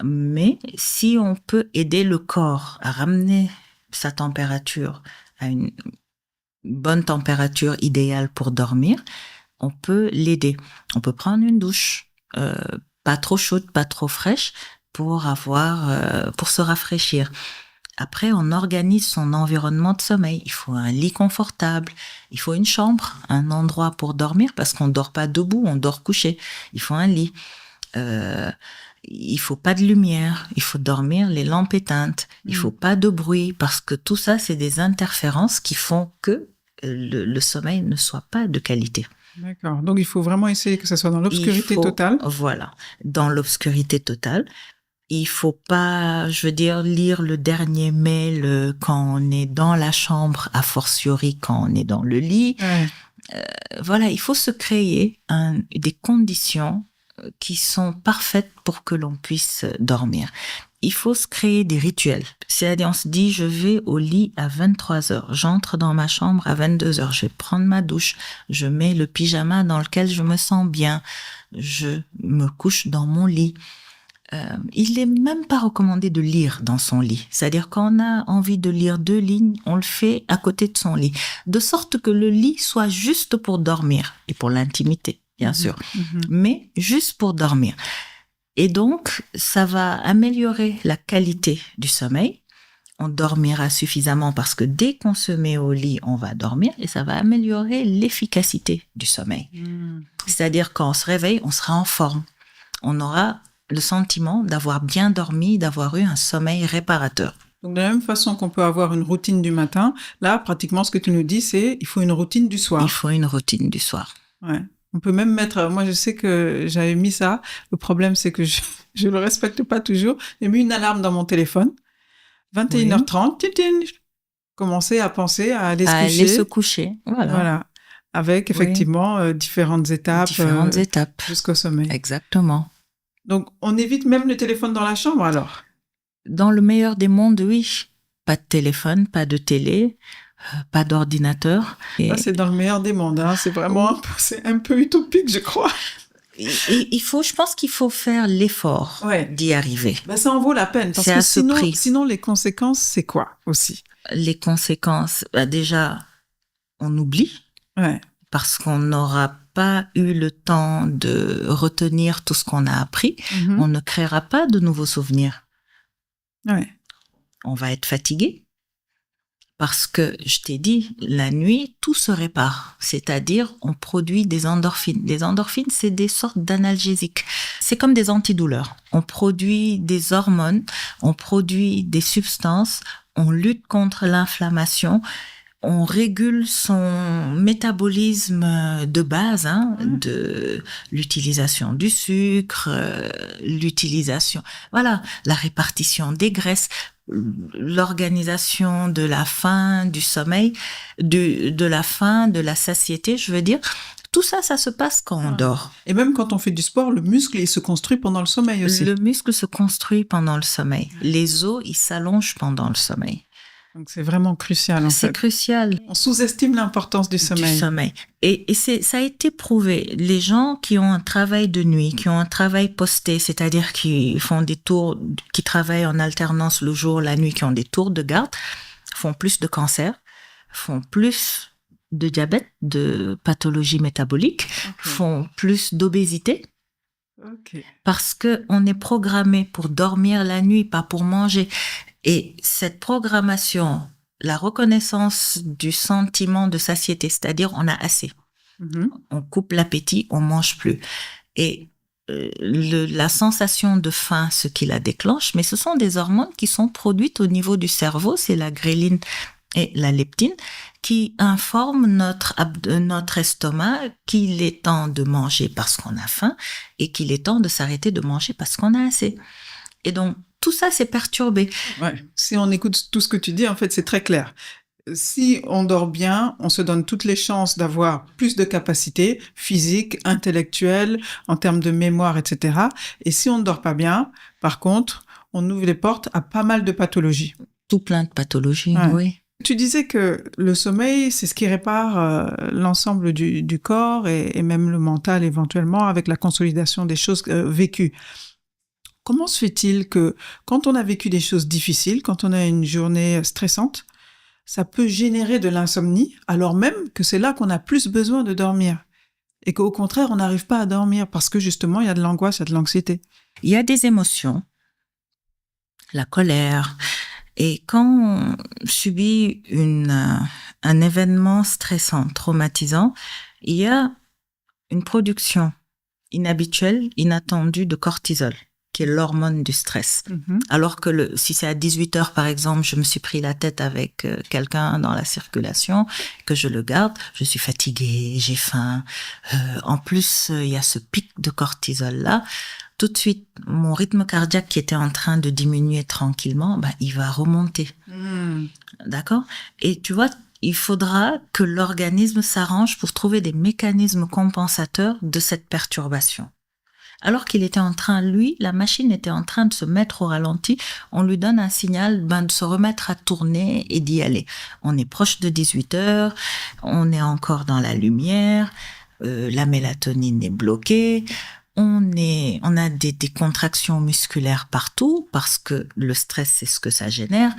Mais si on peut aider le corps à ramener sa température à une bonne température idéale pour dormir, on peut l'aider. On peut prendre une douche, pas trop chaude, pas trop fraîche, pour se rafraîchir. Après, on organise son environnement de sommeil. Il faut un lit confortable, il faut une chambre, un endroit pour dormir, parce qu'on dort pas debout, on dort couché. Il faut un lit. Il faut pas de lumière, il faut dormir les lampes éteintes. Il faut pas de bruit, parce que tout ça, c'est des interférences qui font que le sommeil ne soit pas de qualité. D'accord. Donc, il faut vraiment essayer que ça soit dans l'obscurité totale. Voilà, dans l'obscurité totale. Il faut pas, je veux dire, lire le dernier mail quand on est dans la chambre, a fortiori quand on est dans le lit. Ouais. Voilà, il faut se créer des conditions qui sont parfaites pour que l'on puisse dormir. Il faut se créer des rituels. C'est-à-dire, on se dit, je vais au lit à 23 heures. J'entre dans ma chambre à 22 heures. Je vais prendre ma douche. Je mets le pyjama dans lequel je me sens bien. Je me couche dans mon lit. Il est même pas recommandé de lire dans son lit. C'est-à-dire quand on a envie de lire 2 lignes, on le fait à côté de son lit. De sorte que le lit soit juste pour dormir et pour l'intimité, bien sûr. Mais juste pour dormir. Et donc, ça va améliorer la qualité du sommeil. On dormira suffisamment parce que dès qu'on se met au lit, on va dormir et ça va améliorer l'efficacité du sommeil. C'est-à-dire quand on se réveille, on sera en forme. On aura le sentiment d'avoir bien dormi, d'avoir eu un sommeil réparateur. Donc, de la même façon qu'on peut avoir une routine du matin, là, pratiquement, ce que tu nous dis, c'est il faut une routine du soir. Il faut une routine du soir. Ouais. On peut même mettre, moi je sais que j'avais mis ça, le problème c'est que je le respecte pas toujours, j'ai mis une alarme dans mon téléphone, 21h30, commencer à penser à aller se coucher. Aller se coucher, voilà. Avec effectivement différentes étapes. Jusqu'au sommeil. Exactement. Donc on évite même le téléphone dans la chambre alors? Dans le meilleur des mondes, oui. Pas de téléphone, pas de télé. Pas d'ordinateur. Ça, c'est dans le meilleur des mondes. Hein. C'est vraiment c'est un peu utopique, je crois. Je pense qu'il faut faire l'effort d'y arriver. Ben, ça en vaut la peine. Parce que sinon, les conséquences, c'est quoi aussi? Les conséquences, déjà, on oublie. Ouais. Parce qu'on n'aura pas eu le temps de retenir tout ce qu'on a appris. On ne créera pas de nouveaux souvenirs. Ouais. On va être fatigué. Parce que, je t'ai dit, la nuit, tout se répare. C'est-à-dire, on produit des endorphines. Les endorphines, c'est des sortes d'analgésiques. C'est comme des antidouleurs. On produit des hormones, on produit des substances, on lutte contre l'inflammation, on régule son métabolisme de base, de l'utilisation du sucre, la répartition des graisses, l'organisation de la faim, du sommeil, de la faim, de la satiété, je veux dire. Tout ça, ça se passe quand on dort. Et même quand on fait du sport, le muscle, il se construit pendant le sommeil aussi. Le muscle se construit pendant le sommeil. Les os, ils s'allongent pendant le sommeil. Donc, c'est vraiment crucial, en fait. C'est crucial. On sous-estime l'importance du sommeil. Et ça a été prouvé. Les gens qui ont un travail de nuit, qui ont un travail posté, c'est-à-dire qui font des tours, qui travaillent en alternance le jour, la nuit, qui ont des tours de garde, font plus de cancer, font plus de diabète, de pathologie métabolique, font plus d'obésité. Parce que on est programmé pour dormir la nuit, pas pour manger. Et cette programmation, la reconnaissance du sentiment de satiété, c'est-à-dire on a assez. On coupe l'appétit, on mange plus. Et la sensation de faim, ce qui la déclenche, mais ce sont des hormones qui sont produites au niveau du cerveau, c'est la gréline et la leptine, qui informent notre estomac qu'il est temps de manger parce qu'on a faim et qu'il est temps de s'arrêter de manger parce qu'on a assez. Et donc, tout ça, c'est perturbé. Ouais. Si on écoute tout ce que tu dis, en fait, c'est très clair. Si on dort bien, on se donne toutes les chances d'avoir plus de capacités physiques, intellectuelles, en termes de mémoire, etc. Et si on ne dort pas bien, par contre, on ouvre les portes à pas mal de pathologies. Tout plein de pathologies, oui. Tu disais que le sommeil, c'est ce qui répare l'ensemble du corps et même le mental éventuellement avec la consolidation des choses vécues. Comment se fait-il que quand on a vécu des choses difficiles, quand on a une journée stressante, ça peut générer de l'insomnie, alors même que c'est là qu'on a plus besoin de dormir et qu'au contraire, on n'arrive pas à dormir parce que justement, il y a de l'angoisse, il y a de l'anxiété. Il y a des émotions, la colère. Et quand on subit un événement stressant, traumatisant, il y a une production inhabituelle, inattendue de cortisol qui est l'hormone du stress. Alors que si c'est à 18h, par exemple, je me suis pris la tête avec quelqu'un dans la circulation, que je le garde, je suis fatiguée, j'ai faim. En plus, il y a ce pic de cortisol-là. Tout de suite, mon rythme cardiaque qui était en train de diminuer tranquillement, il va remonter. D'accord ? Et tu vois, il faudra que l'organisme s'arrange pour trouver des mécanismes compensateurs de cette perturbation. Alors qu'il était en train, la machine était en train de se mettre au ralenti, on lui donne un signal de se remettre à tourner et d'y aller. On est proche de 18h, on est encore dans la lumière, la mélatonine est bloquée, on a des contractions musculaires partout parce que le stress, c'est ce que ça génère.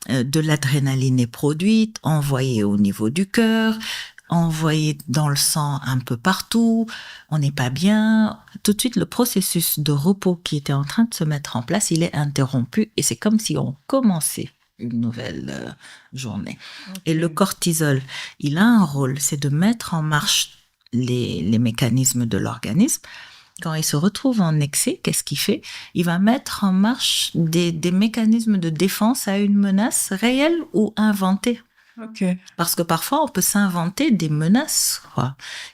De l'adrénaline est produite, envoyée au niveau du cœur, envoyé dans le sang un peu partout, on n'est pas bien. Tout de suite, le processus de repos qui était en train de se mettre en place, il est interrompu et c'est comme si on commençait une nouvelle journée. Okay. Et le cortisol, il a un rôle, c'est de mettre en marche les mécanismes de l'organisme. Quand il se retrouve en excès, qu'est-ce qu'il fait ? Il va mettre en marche des mécanismes de défense à une menace réelle ou inventée. Okay. Parce que parfois, on peut s'inventer des menaces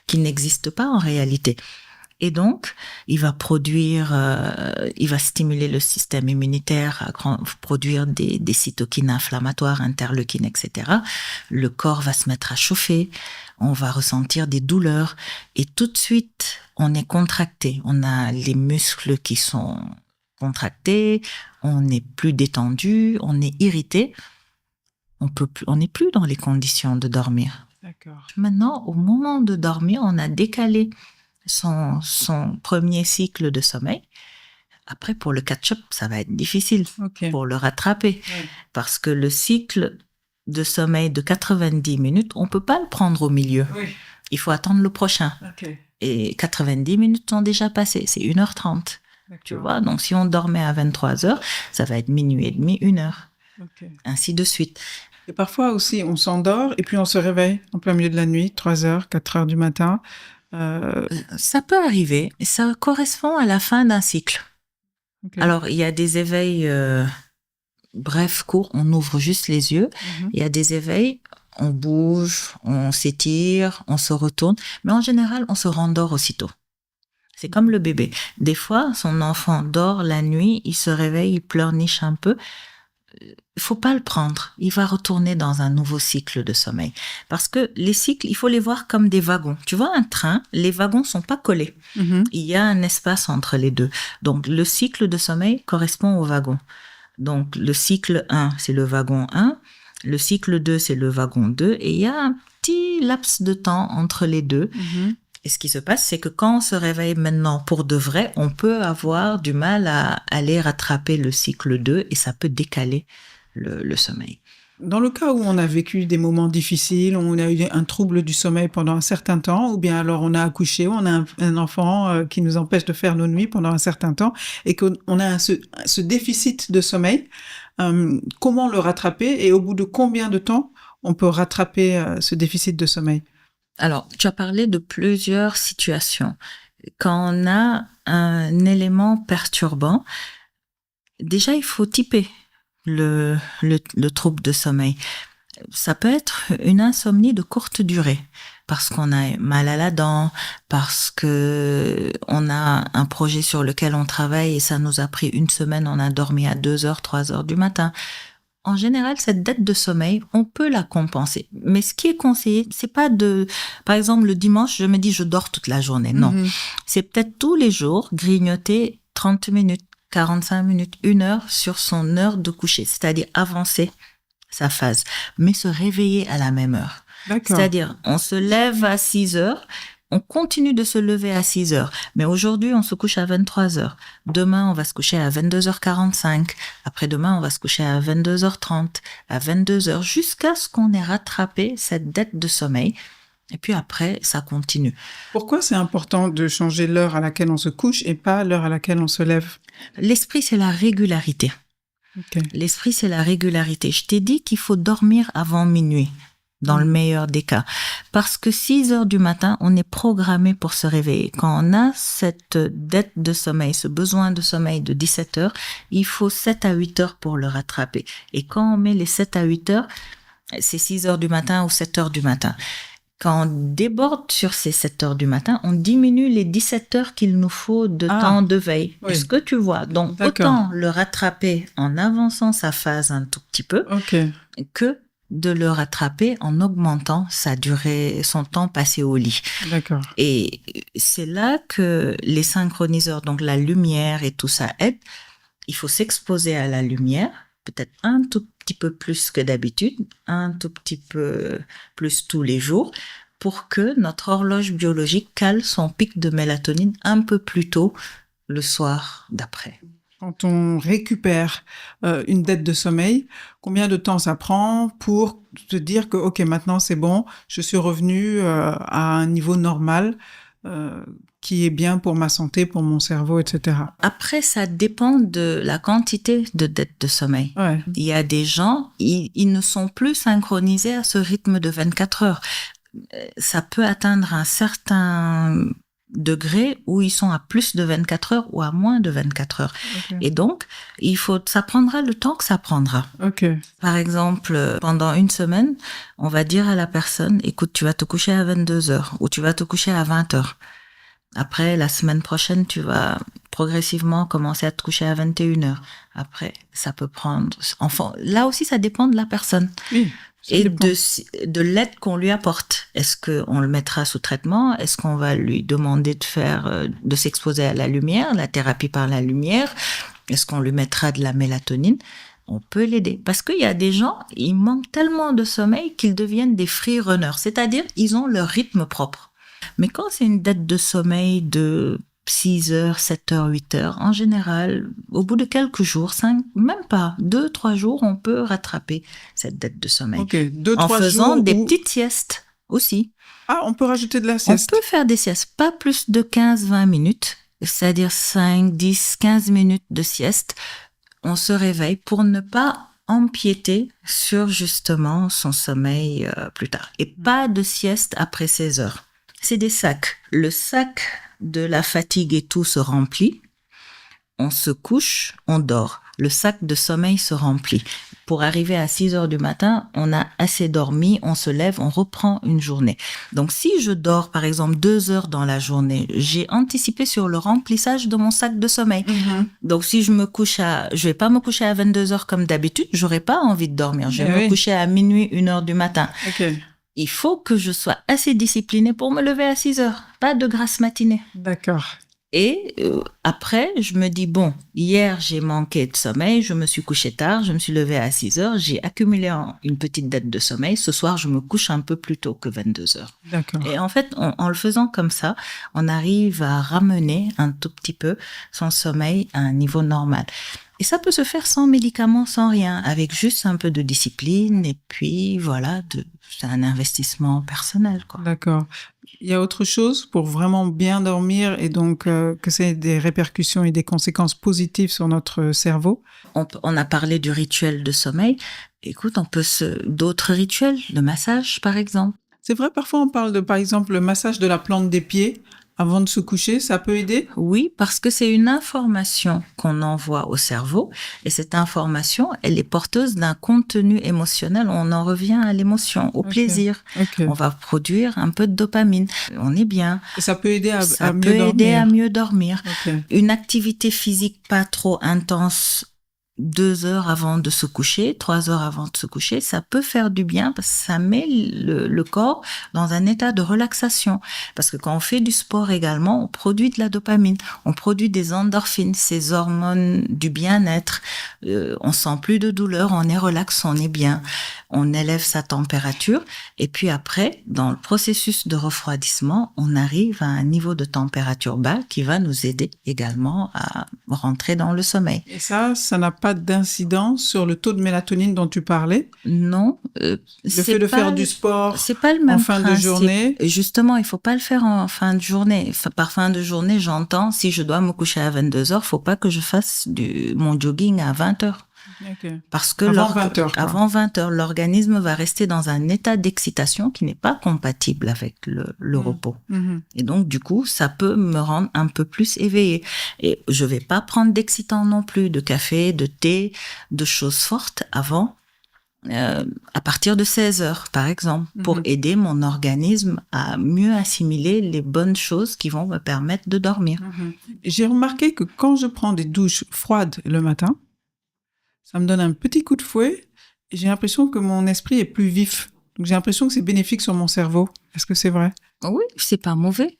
qui n'existent pas en réalité. Et donc, il va stimuler le système immunitaire à produire des cytokines inflammatoires, interleukines, etc. Le corps va se mettre à chauffer, on va ressentir des douleurs et tout de suite, on est contracté. On a les muscles qui sont contractés, on n'est plus détendu, on est irrité. On n'est plus dans les conditions de dormir. D'accord. Maintenant, au moment de dormir, on a décalé son premier cycle de sommeil. Après, pour le catch-up, ça va être difficile pour le rattraper. Oui. Parce que le cycle de sommeil de 90 minutes, on ne peut pas le prendre au milieu. Oui. Il faut attendre le prochain. Et 90 minutes sont déjà passées. C'est 1h30. Tu vois ? Donc, si on dormait à 23h, ça va être minuit et demi, 1h. Ainsi de suite. Et parfois aussi, on s'endort et puis on se réveille en plein milieu de la nuit, 3h, 4h du matin. Ça peut arriver. Ça correspond à la fin d'un cycle. Alors, il y a des éveils brefs, courts, on ouvre juste les yeux. Il y a des éveils, on bouge, on s'étire, on se retourne. Mais en général, on se rendort aussitôt. C'est comme le bébé. Des fois, son enfant dort la nuit, il se réveille, il pleurniche un peu. Il faut pas le prendre. Il va retourner dans un nouveau cycle de sommeil. Parce que les cycles, il faut les voir comme des wagons. Tu vois, un train, les wagons sont pas collés. Il y a un espace entre les deux. Donc, le cycle de sommeil correspond au wagon. Donc, le cycle 1, c'est le wagon 1. Le cycle 2, c'est le wagon 2. Et il y a un petit laps de temps entre les deux. Et ce qui se passe, c'est que quand on se réveille maintenant pour de vrai, on peut avoir du mal à aller rattraper le cycle 2 et ça peut décaler le sommeil. Dans le cas où on a vécu des moments difficiles, où on a eu un trouble du sommeil pendant un certain temps, ou bien alors on a accouché, on a un enfant qui nous empêche de faire nos nuits pendant un certain temps, et qu'on a ce déficit de sommeil, comment le rattraper et au bout de combien de temps on peut rattraper ce déficit de sommeil ? Alors, tu as parlé de plusieurs situations. Quand on a un élément perturbant, déjà, il faut typer le trouble de sommeil. Ça peut être une insomnie de courte durée, parce qu'on a mal à la dent, parce que on a un projet sur lequel on travaille et ça nous a pris 1 semaine, on a dormi à 2h, 3h du matin. En général, cette dette de sommeil, on peut la compenser. Mais ce qui est conseillé, c'est pas par exemple, le dimanche, je me dis, je dors toute la journée. Non. C'est peut-être tous les jours grignoter 30 minutes, 45 minutes, 1 heure sur son heure de coucher. C'est-à-dire avancer sa phase. Mais se réveiller à la même heure. D'accord. C'est-à-dire, on se lève à 6 heures. On continue de se lever à 6 heures. Mais aujourd'hui, on se couche à 23 heures. Demain, on va se coucher à 22h45. Après-demain, on va se coucher à 22h30, à 22h, jusqu'à ce qu'on ait rattrapé cette dette de sommeil. Et puis après, ça continue. Pourquoi c'est important de changer l'heure à laquelle on se couche et pas l'heure à laquelle on se lève ? L'esprit, c'est la régularité. L'esprit, c'est la régularité. Je t'ai dit qu'il faut dormir avant minuit. dans le meilleur des cas. Parce que 6 heures du matin, on est programmé pour se réveiller. Quand on a cette dette de sommeil, ce besoin de sommeil de 17 heures, il faut 7 à 8 heures pour le rattraper. Et quand on met les 7 à 8 heures, c'est 6 heures du matin ou 7 heures du matin. Quand on déborde sur ces 7 heures du matin, on diminue les 17 heures qu'il nous faut de temps de veille. Oui. Est-ce que tu vois? Donc, autant le rattraper en avançant sa phase un tout petit peu que de le rattraper en augmentant sa durée, son temps passé au lit. D'accord. Et c'est là que les synchroniseurs, donc la lumière et tout ça aide. Il faut s'exposer à la lumière, peut-être un tout petit peu plus que d'habitude, un tout petit peu plus tous les jours, pour que notre horloge biologique cale son pic de mélatonine un peu plus tôt le soir d'après. Quand on récupère une dette de sommeil, combien de temps ça prend pour te dire que ok, maintenant c'est bon, je suis revenu à un niveau normal qui est bien pour ma santé, pour mon cerveau, etc. Après, ça dépend de la quantité de dette de sommeil. Ouais. Il y a des gens, ils ne sont plus synchronisés à ce rythme de 24 heures. Ça peut atteindre un certain degré où ils sont à plus de 24 heures ou à moins de 24 heures. Okay. Et donc, ça prendra le temps que ça prendra. Okay. Par exemple, pendant une semaine, on va dire à la personne, écoute, tu vas te coucher à 22 heures ou tu vas te coucher à 20 heures. Après, la semaine prochaine, tu vas progressivement commencer à te coucher à 21 heures. Après, ça peut prendre... Enfin, là aussi, ça dépend de la personne. Oui. Et de l'aide qu'on lui apporte. Est-ce qu'on le mettra sous traitement? Est-ce qu'on va lui demander de s'exposer à la lumière, la thérapie par la lumière? Est-ce qu'on lui mettra de la mélatonine? On peut l'aider. Parce qu'il y a des gens, ils manquent tellement de sommeil qu'ils deviennent des free runners. C'est-à-dire, ils ont leur rythme propre. Mais quand c'est une dette de sommeil de 6 heures, 7 heures, 8 heures, en général, au bout de quelques jours, 5, même pas, 2-3 jours, on peut rattraper cette dette de sommeil. Okay. 2-3 en faisant jours des petites siestes aussi. Ah, on peut rajouter de la sieste. On peut faire des siestes, pas plus de 15-20 minutes, c'est-à-dire 5, 10, 15 minutes de sieste. On se réveille pour ne pas empiéter sur justement son sommeil plus tard. Et pas de sieste après 16 heures. C'est des sacs. Le sac de la fatigue et tout se remplit. On se couche, on dort. Le sac de sommeil se remplit. Pour arriver à 6 heures du matin, on a assez dormi, on se lève, on reprend une journée. Donc, si je dors, par exemple, 2 heures dans la journée, j'ai anticipé sur le remplissage de mon sac de sommeil. Mm-hmm. Donc, si je vais pas me coucher à 22 heures comme d'habitude, j'aurai pas envie de dormir. Je vais me coucher à minuit, 1 heure du matin. Okay. Il faut que je sois assez disciplinée pour me lever à 6 heures. Pas de grasse matinée. D'accord. Et après, je me dis, bon, hier, j'ai manqué de sommeil, je me suis couchée tard, je me suis levée à 6 heures, j'ai accumulé une petite dette de sommeil. Ce soir, je me couche un peu plus tôt que 22 heures. D'accord. Et en fait, en le faisant comme ça, on arrive à ramener un tout petit peu son sommeil à un niveau normal. Et ça peut se faire sans médicaments, sans rien, avec juste un peu de discipline. Et puis, voilà, c'est un investissement personnel, quoi. D'accord. Il y a autre chose pour vraiment bien dormir et donc que c'est des répercussions et des conséquences positives sur notre cerveau? On a parlé du rituel de sommeil. Écoute, d'autres rituels, le massage, par exemple. C'est vrai, parfois on parle de, par exemple, le massage de la plante des pieds avant de se coucher, ça peut aider? Oui, parce que c'est une information qu'on envoie au cerveau et cette information, elle est porteuse d'un contenu émotionnel. On en revient à l'émotion, au plaisir. Okay. On va produire un peu de dopamine. On est bien. Et ça peut aider à ça mieux peut dormir. aider à mieux dormir. Okay. Une activité physique pas trop intense 2 heures avant de se coucher, 3 heures avant de se coucher, ça peut faire du bien parce que ça met le corps dans un état de relaxation. Parce que quand on fait du sport également, on produit de la dopamine, on produit des endorphines, ces hormones du bien-être. On sent plus de douleur, on est relax, on est bien. On élève sa température et puis après, dans le processus de refroidissement, on arrive à un niveau de température bas qui va nous aider également à rentrer dans le sommeil. Et ça n'a pas d'incidence sur le taux de mélatonine dont tu parlais? Non. Le fait de faire du sport c'est pas le même en fin de journée? Justement, il faut pas le faire en fin de journée. Par fin de journée, j'entends, si je dois me coucher à 22 heures, faut pas que je fasse mon jogging à 20 heures. Okay. Parce que avant 20 heures. Avant 20 heures, l'organisme va rester dans un état d'excitation qui n'est pas compatible avec le repos. Et donc, du coup, ça peut me rendre un peu plus éveillée. Et je vais pas prendre d'excitant non plus, de café, de thé, de choses fortes avant, à partir de 16 heures, par exemple, pour aider mon organisme à mieux assimiler les bonnes choses qui vont me permettre de dormir. J'ai remarqué que quand je prends des douches froides le matin, ça me donne un petit coup de fouet et j'ai l'impression que mon esprit est plus vif. Donc j'ai l'impression que c'est bénéfique sur mon cerveau. Est-ce que c'est vrai? Oui, c'est pas mauvais.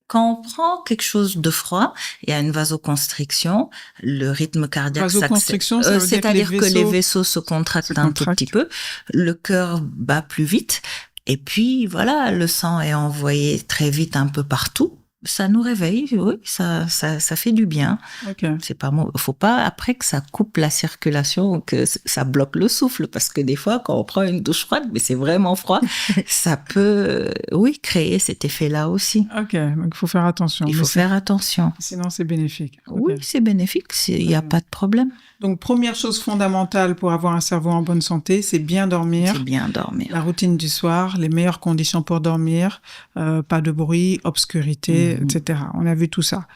Quand on prend quelque chose de froid, il y a une vasoconstriction, le rythme cardiaque vasoconstriction, ça veut c'est-à-dire dire que les vaisseaux se contractent un tout petit peu, le cœur bat plus vite, et puis voilà, le sang est envoyé très vite un peu partout. Ça nous réveille, oui, ça fait du bien. Okay. C'est pas faut pas après que ça coupe la circulation, que ça bloque le souffle, parce que des fois, quand on prend une douche froide, mais c'est vraiment froid, ça peut, oui, créer cet effet-là aussi. Ok, donc il faut faire attention. Il faut faire attention. Sinon, c'est bénéfique. Oui, c'est bénéfique, il n'y a pas de problème. Donc, première chose fondamentale pour avoir un cerveau en bonne santé, c'est bien dormir. C'est bien dormir. La routine du soir, les meilleures conditions pour dormir, pas de bruit, obscurité, etc. On a vu tout ça.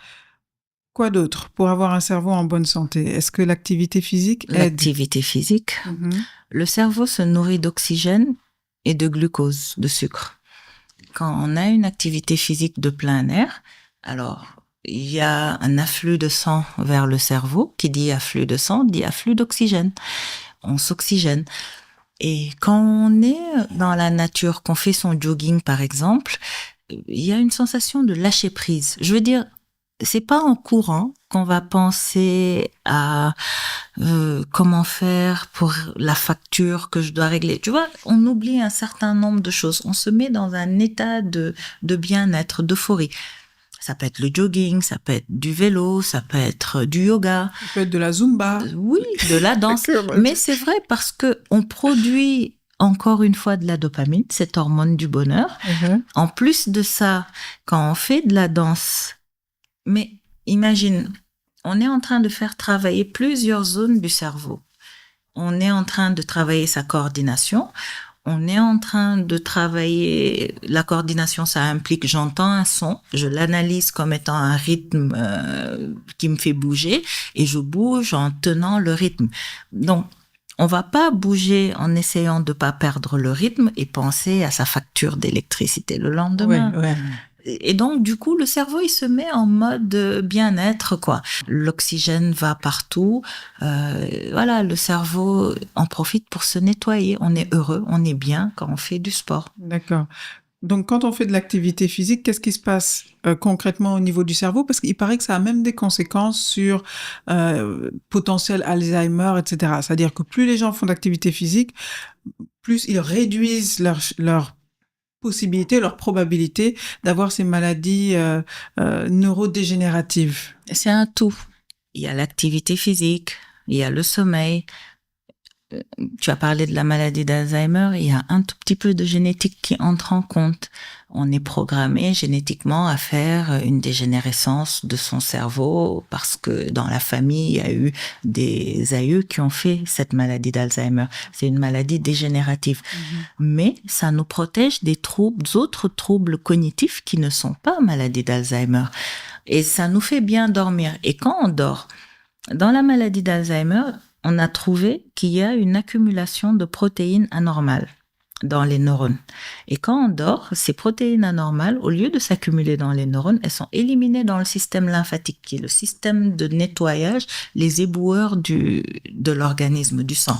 Quoi d'autre pour avoir un cerveau en bonne santé? Est-ce que l'activité physique aide? L'activité physique. Le cerveau se nourrit d'oxygène et de glucose, de sucre. Quand on a une activité physique de plein air, alors il y a un afflux de sang vers le cerveau. Qui dit afflux de sang, dit afflux d'oxygène. On s'oxygène. Et quand on est dans la nature, qu'on fait son jogging par exemple, il y a une sensation de lâcher prise. Je veux dire, c'est pas en courant qu'on va penser à comment faire pour la facture que je dois régler. Tu vois, on oublie un certain nombre de choses. On se met dans un état de bien-être, d'euphorie. Ça peut être le jogging, ça peut être du vélo, ça peut être du yoga. Ça peut être de la zumba. Oui, de la danse. Mais c'est vrai parce que on produit encore une fois de la dopamine, cette hormone du bonheur. En plus de ça, quand on fait de la danse, mais imagine, on est en train de faire travailler plusieurs zones du cerveau. On est en train de travailler sa coordination. On est en train de travailler la coordination, ça implique j'entends un son, je l'analyse comme étant un rythme qui me fait bouger et je bouge en tenant le rythme. Donc, on va pas bouger en essayant de pas perdre le rythme et penser à sa facture d'électricité le lendemain. Ouais. Et donc, du coup, le cerveau, il se met en mode bien-être, quoi. L'oxygène va partout. Voilà, le cerveau en profite pour se nettoyer. On est heureux, on est bien quand on fait du sport. D'accord. Donc, quand on fait de l'activité physique, qu'est-ce qui se passe concrètement au niveau du cerveau? Parce qu'il paraît que ça a même des conséquences sur potentiel Alzheimer, etc. C'est-à-dire que plus les gens font d'activité physique, plus ils réduisent leur possibilité, leur probabilité d'avoir ces maladies neurodégénératives. C'est un tout. Il y a l'activité physique, il y a le sommeil. Tu as parlé de la maladie d'Alzheimer, il y a un tout petit peu de génétique qui entre en compte. On est programmé génétiquement à faire une dégénérescence de son cerveau parce que dans la famille, il y a eu des aïeux qui ont fait cette maladie d'Alzheimer. C'est une maladie dégénérative. Mais ça nous protège des autres troubles cognitifs qui ne sont pas maladie d'Alzheimer. Et ça nous fait bien dormir. Et quand on dort, dans la maladie d'Alzheimer, on a trouvé qu'il y a une accumulation de protéines anormales dans les neurones. Et quand on dort, ces protéines anormales, au lieu de s'accumuler dans les neurones, elles sont éliminées dans le système lymphatique, qui est le système de nettoyage, les éboueurs de l'organisme, du sang.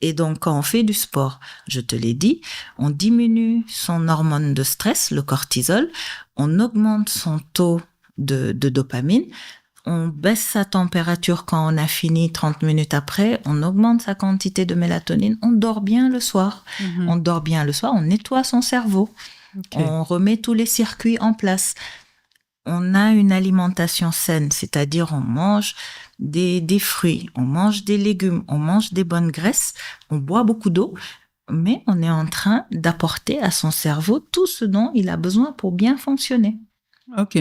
Et donc, quand on fait du sport, je te l'ai dit, on diminue son hormone de stress, le cortisol, on augmente son taux de dopamine, on baisse sa température quand on a fini 30 minutes après, on augmente sa quantité de mélatonine, on dort bien le soir. On dort bien le soir, on nettoie son cerveau. On remet tous les circuits en place. On a une alimentation saine, c'est-à-dire on mange des fruits, on mange des légumes, on mange des bonnes graisses, on boit beaucoup d'eau, mais on est en train d'apporter à son cerveau tout ce dont il a besoin pour bien fonctionner. Ok.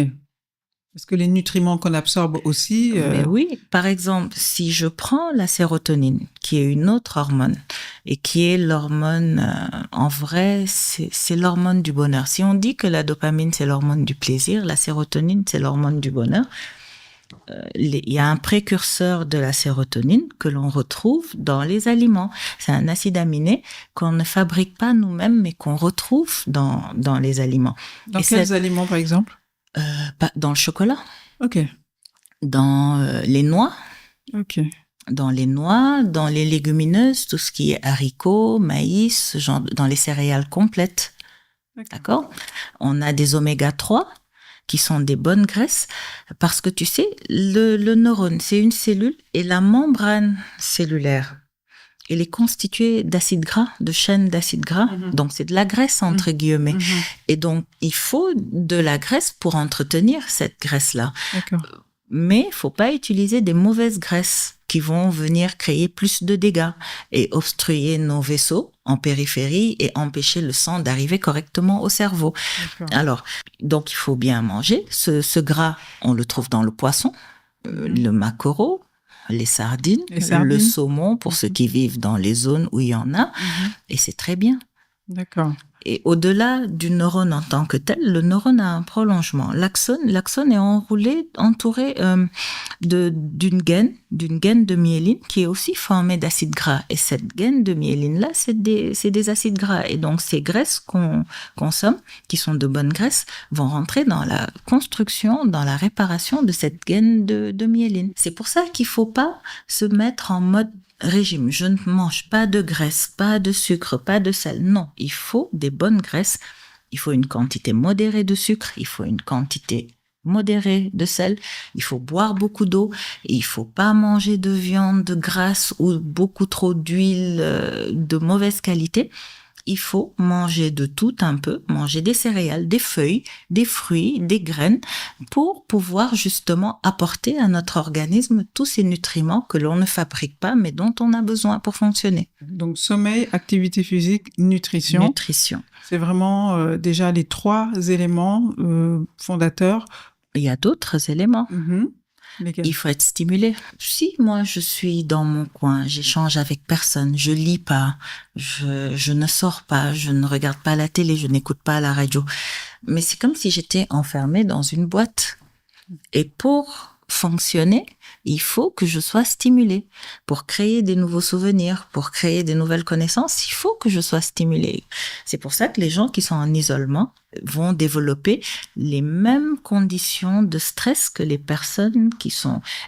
Est-ce que les nutriments qu'on absorbe aussi... Mais oui, par exemple, si je prends la sérotonine, qui est une autre hormone, et qui est l'hormone, en vrai, c'est l'hormone du bonheur. Si on dit que la dopamine, c'est l'hormone du plaisir, la sérotonine, c'est l'hormone du bonheur. Il y a un précurseur de la sérotonine que l'on retrouve dans les aliments. C'est un acide aminé qu'on ne fabrique pas nous-mêmes, mais qu'on retrouve dans les aliments. Dans quels aliments, par exemple? Dans le chocolat. Ok. Dans les noix. Ok. Dans les noix, dans les légumineuses, tout ce qui est haricots, maïs, genre dans les céréales complètes. D'accord? On a des oméga 3 qui sont des bonnes graisses, parce que tu sais, le neurone, c'est une cellule, et la membrane cellulaire, elle est constituée d'acides gras, de chaînes d'acides gras, donc c'est de la graisse entre guillemets, et donc il faut de la graisse pour entretenir cette graisse-là. D'accord. Mais il faut pas utiliser des mauvaises graisses qui vont venir créer plus de dégâts et obstruer nos vaisseaux en périphérie et empêcher le sang d'arriver correctement au cerveau. D'accord. Alors, donc il faut bien manger. Ce gras, on le trouve dans le poisson, le maquereau, les sardines, le saumon pour ceux qui vivent dans les zones où il y en a, et c'est très bien. D'accord. Et au-delà du neurone en tant que tel, le neurone a un prolongement. L'axone est entouré d'une gaine de myéline qui est aussi formée d'acides gras. Et cette gaine de myéline-là, c'est des acides gras. Et donc, ces graisses qu'on consomme, qui sont de bonnes graisses, vont rentrer dans la construction, dans la réparation de cette gaine de myéline. C'est pour ça qu'il faut pas se mettre en mode régime. Je ne mange pas de graisse, pas de sucre, pas de sel. Non, il faut des bonnes graisses. Il faut une quantité modérée de sucre. Il faut une quantité modérée de sel. Il faut boire beaucoup d'eau. Et il faut pas manger de viande grasse ou beaucoup trop d'huile de mauvaise qualité. Il faut manger de tout un peu, manger des céréales, des feuilles, des fruits, des graines, pour pouvoir justement apporter à notre organisme tous ces nutriments que l'on ne fabrique pas, mais dont on a besoin pour fonctionner. Donc, sommeil, activité physique, nutrition. Nutrition. C'est vraiment déjà les 3 éléments fondateurs. Il y a d'autres éléments. Lesquels? Il faut être stimulé. Si moi je suis dans mon coin, j'échange avec personne, je lis pas, je ne sors pas, je ne regarde pas la télé, je n'écoute pas la radio. Mais c'est comme si j'étais enfermée dans une boîte. Et pour fonctionner, il faut que je sois stimulée. Pour créer des nouveaux souvenirs, pour créer des nouvelles connaissances, il faut que je sois stimulée. C'est pour ça que les gens qui sont en isolement vont développer les mêmes conditions de stress que les personnes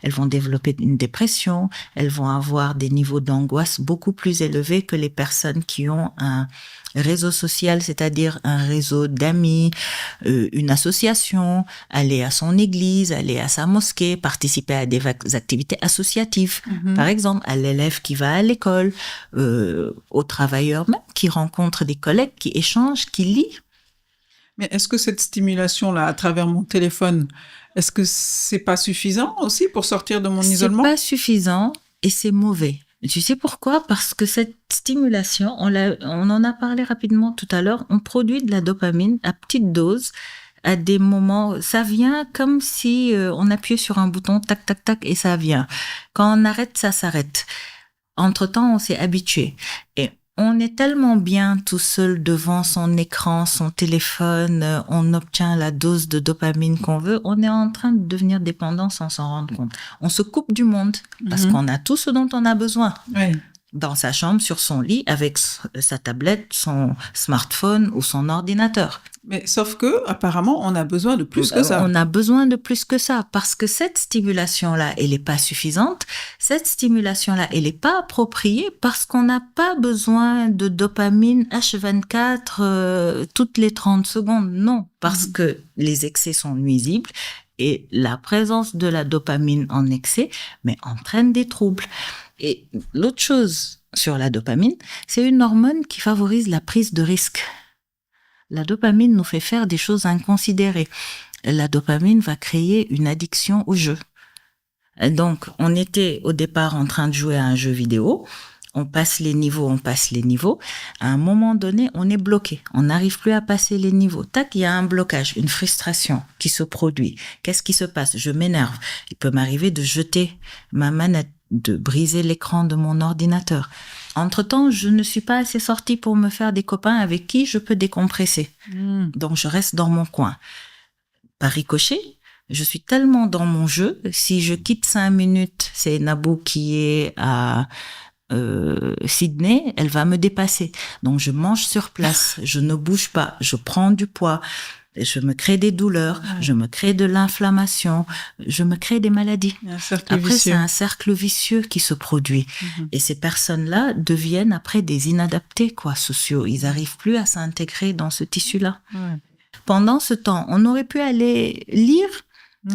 elles vont développer une dépression, elles vont avoir des niveaux d'angoisse beaucoup plus élevés que les personnes qui ont un réseau social, c'est-à-dire un réseau d'amis, une association, aller à son église, aller à sa mosquée, participer à des activités associatives. Par exemple, à l'élève qui va à l'école, au travailleur même, qui rencontre des collègues, qui échange, qui lit. Mais est-ce que cette stimulation-là, à travers mon téléphone, est-ce que c'est pas suffisant aussi pour sortir de mon isolement? C'est pas suffisant et c'est mauvais. Tu sais pourquoi? Parce que cette stimulation, on en a parlé rapidement tout à l'heure, on produit de la dopamine à petite dose, à des moments, ça vient comme si on appuyait sur un bouton, tac, tac, tac, et ça vient. Quand on arrête, ça s'arrête. Entre-temps, on s'est habitué. Et on est tellement bien tout seul devant son écran, son téléphone, on obtient la dose de dopamine qu'on veut, on est en train de devenir dépendant sans s'en rendre compte. On se coupe du monde parce qu'on a tout ce dont on a besoin. Oui. Dans sa chambre, sur son lit, avec sa tablette, son smartphone ou son ordinateur. Mais sauf que, apparemment, on a besoin de plus que ça. On a besoin de plus que ça parce que cette stimulation-là, elle n'est pas suffisante. Cette stimulation-là, elle n'est pas appropriée parce qu'on n'a pas besoin de dopamine H24 toutes les 30 secondes. Non, parce que les excès sont nuisibles et la présence de la dopamine en excès, mais entraîne des troubles. Et l'autre chose sur la dopamine, c'est une hormone qui favorise la prise de risque. La dopamine nous fait faire des choses inconsidérées. La dopamine va créer une addiction au jeu. Donc, on était au départ en train de jouer à un jeu vidéo. On passe les niveaux. À un moment donné, on est bloqué. On n'arrive plus à passer les niveaux. Tac, il y a un blocage, une frustration qui se produit. Qu'est-ce qui se passe? Je m'énerve. Il peut m'arriver de jeter ma manette, de briser l'écran de mon ordinateur. Entre-temps, je ne suis pas assez sortie pour me faire des copains avec qui je peux décompresser. Donc, je reste dans mon coin. Par ricochet, je suis tellement dans mon jeu. Si je quitte 5 minutes, c'est Nabou qui est à Sydney, elle va me dépasser. Donc, je mange sur place. Je ne bouge pas. Je prends du poids. Je me crée des douleurs, je me crée de l'inflammation, je me crée des maladies. Après, c'est un cercle vicieux qui se produit. Et ces personnes-là deviennent après des inadaptés, sociaux. Ils n'arrivent plus à s'intégrer dans ce tissu-là. Pendant ce temps, on aurait pu aller lire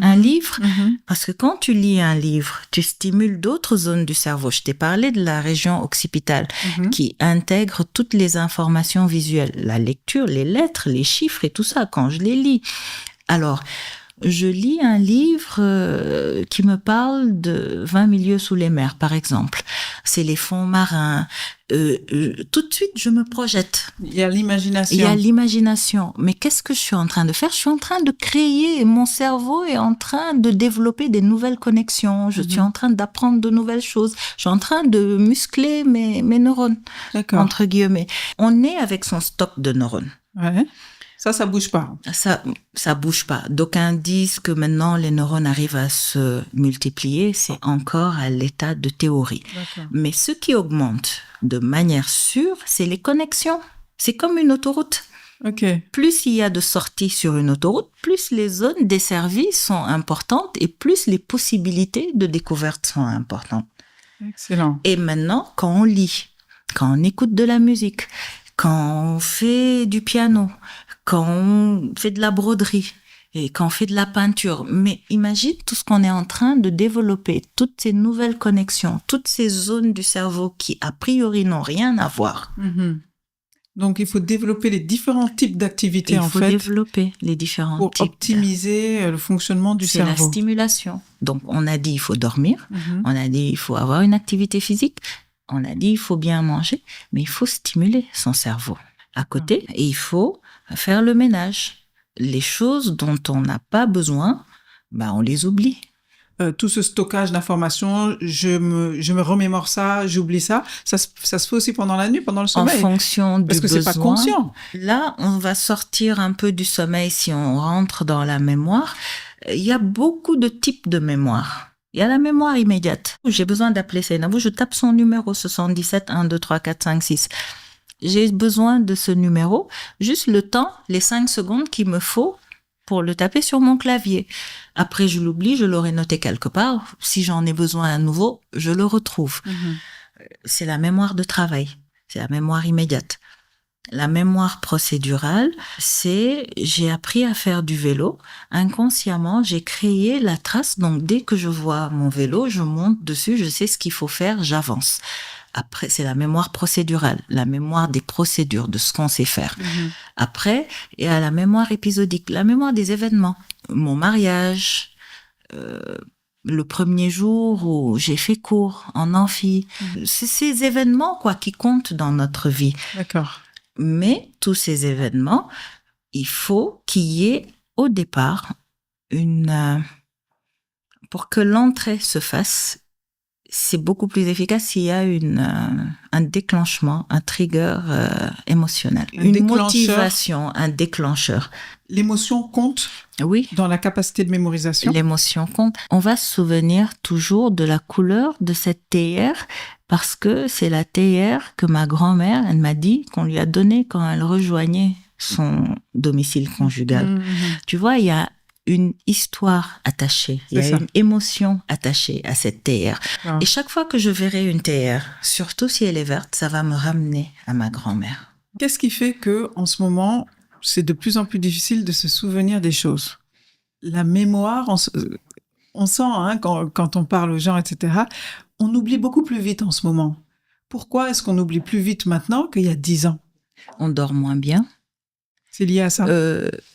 un livre, parce que quand tu lis un livre, tu stimules d'autres zones du cerveau. Je t'ai parlé de la région occipitale qui intègre toutes les informations visuelles, la lecture, les lettres, les chiffres et tout ça, quand je les lis. Alors, je lis un livre qui me parle de 20 milieux sous les mers, par exemple. C'est les fonds marins. Tout de suite, je me projette. Il y a l'imagination. Mais qu'est-ce que je suis en train de faire? Je suis en train de créer. Mon cerveau est en train de développer des nouvelles connexions. Je suis en train d'apprendre de nouvelles choses. Je suis en train de muscler mes neurones, entre guillemets. On est avec son stock de neurones. Ouais. Ça bouge pas. Ça bouge pas. D'aucuns disent que maintenant les neurones arrivent à se multiplier. C'est encore à l'état de théorie. Mais ce qui augmente de manière sûre, c'est les connexions. C'est comme une autoroute. Plus il y a de sorties sur une autoroute, plus les zones desservies sont importantes et plus les possibilités de découverte sont importantes. Excellent. Et maintenant, quand on lit, quand on écoute de la musique, quand on fait du piano, quand on fait de la broderie et quand on fait de la peinture. Mais imagine tout ce qu'on est en train de développer, toutes ces nouvelles connexions, toutes ces zones du cerveau qui, a priori, n'ont rien à voir. Donc, il faut développer les différents types d'activités, Il faut développer les différents pour types. optimiser le fonctionnement du cerveau. C'est la stimulation. Donc, on a dit il faut dormir, on a dit il faut avoir une activité physique, on a dit il faut bien manger, mais il faut stimuler son cerveau à côté et il faut faire le ménage. Les choses dont on n'a pas besoin, on les oublie. Tout ce stockage d'informations, je me remémore ça, j'oublie ça. Ça se fait aussi pendant la nuit, pendant le sommeil. En fonction du besoin. Parce que c'est pas conscient. Là, on va sortir un peu du sommeil si on rentre dans la mémoire. Il y a beaucoup de types de mémoire. Il y a la mémoire immédiate. J'ai besoin d'appeler Seynabou, je tape son numéro 77 1 2 3 4 5 6. J'ai besoin de ce numéro, juste le temps, les 5 secondes qu'il me faut pour le taper sur mon clavier. Après, je l'oublie, je l'aurai noté quelque part. Si j'en ai besoin à nouveau, je le retrouve. C'est la mémoire de travail, c'est la mémoire immédiate. La mémoire procédurale, c'est j'ai appris à faire du vélo. Inconsciemment, j'ai créé la trace. Donc, dès que je vois mon vélo, je monte dessus, je sais ce qu'il faut faire, j'avance. Après, c'est la mémoire procédurale, la mémoire des procédures, de ce qu'on sait faire. Après, il y a la mémoire épisodique, la mémoire des événements. Mon mariage, le premier jour où j'ai fait cours en amphi. C'est ces événements, qui comptent dans notre vie. D'accord. Mais tous ces événements, il faut qu'il y ait au départ pour que l'entrée se fasse, c'est beaucoup plus efficace s'il y a un déclenchement, un trigger émotionnel, motivation, un déclencheur. L'émotion compte dans la capacité de mémorisation. L'émotion compte. On va se souvenir toujours de la couleur de cette théière parce que c'est la théière que ma grand-mère, elle m'a dit qu'on lui a donnée quand elle rejoignait son domicile conjugal. Tu vois, il y a une histoire attachée, il y a une émotion attachée à cette théière. Et chaque fois que je verrai une théière, surtout si elle est verte, ça va me ramener à ma grand-mère. Qu'est-ce qui fait que, en ce moment, c'est de plus en plus difficile de se souvenir des choses? La mémoire, on sent, quand on parle aux gens, etc., on oublie beaucoup plus vite en ce moment. Pourquoi est-ce qu'on oublie plus vite maintenant qu'il y a 10 ans? On dort moins bien. C'est lié à ça.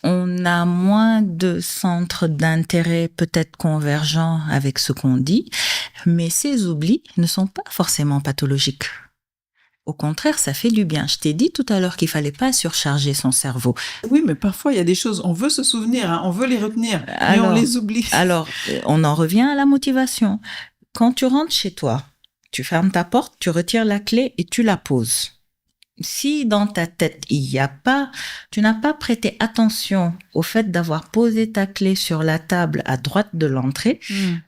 On a moins de centres d'intérêt peut-être convergents avec ce qu'on dit, mais ces oublis ne sont pas forcément pathologiques. Au contraire, ça fait du bien. Je t'ai dit tout à l'heure qu'il fallait pas surcharger son cerveau. Oui, mais parfois, il y a des choses, on veut se souvenir, hein, on veut les retenir, mais on les oublie. Alors, on en revient à la motivation. Quand tu rentres chez toi, tu fermes ta porte, tu retires la clé et tu la poses. Si dans ta tête, tu n'as pas prêté attention au fait d'avoir posé ta clé sur la table à droite de l'entrée,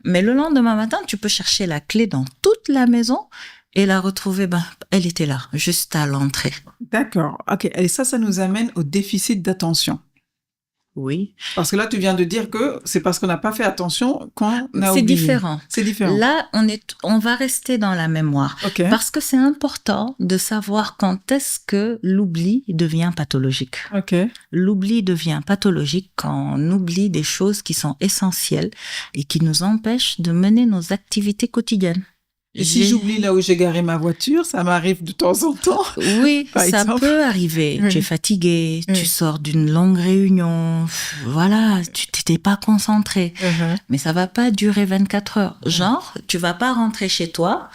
mais le lendemain matin, tu peux chercher la clé dans toute la maison et la retrouver, elle était là, juste à l'entrée. D'accord. OK. Et ça nous amène au déficit d'attention. Oui. Parce que là, tu viens de dire que c'est parce qu'on n'a pas fait attention qu'on a oublié. C'est différent. Là, on va rester dans la mémoire. Okay. Parce que c'est important de savoir quand est-ce que l'oubli devient pathologique. Okay. L'oubli devient pathologique quand on oublie des choses qui sont essentielles et qui nous empêchent de mener nos activités quotidiennes. Et si j'oublie là où j'ai garé ma voiture, ça m'arrive de temps en temps. Oui, ça peut arriver. Oui. Tu es fatigué, tu sors d'une longue réunion, voilà, tu t'étais pas concentré. Mais ça va pas durer 24 heures. Genre, tu vas pas rentrer chez toi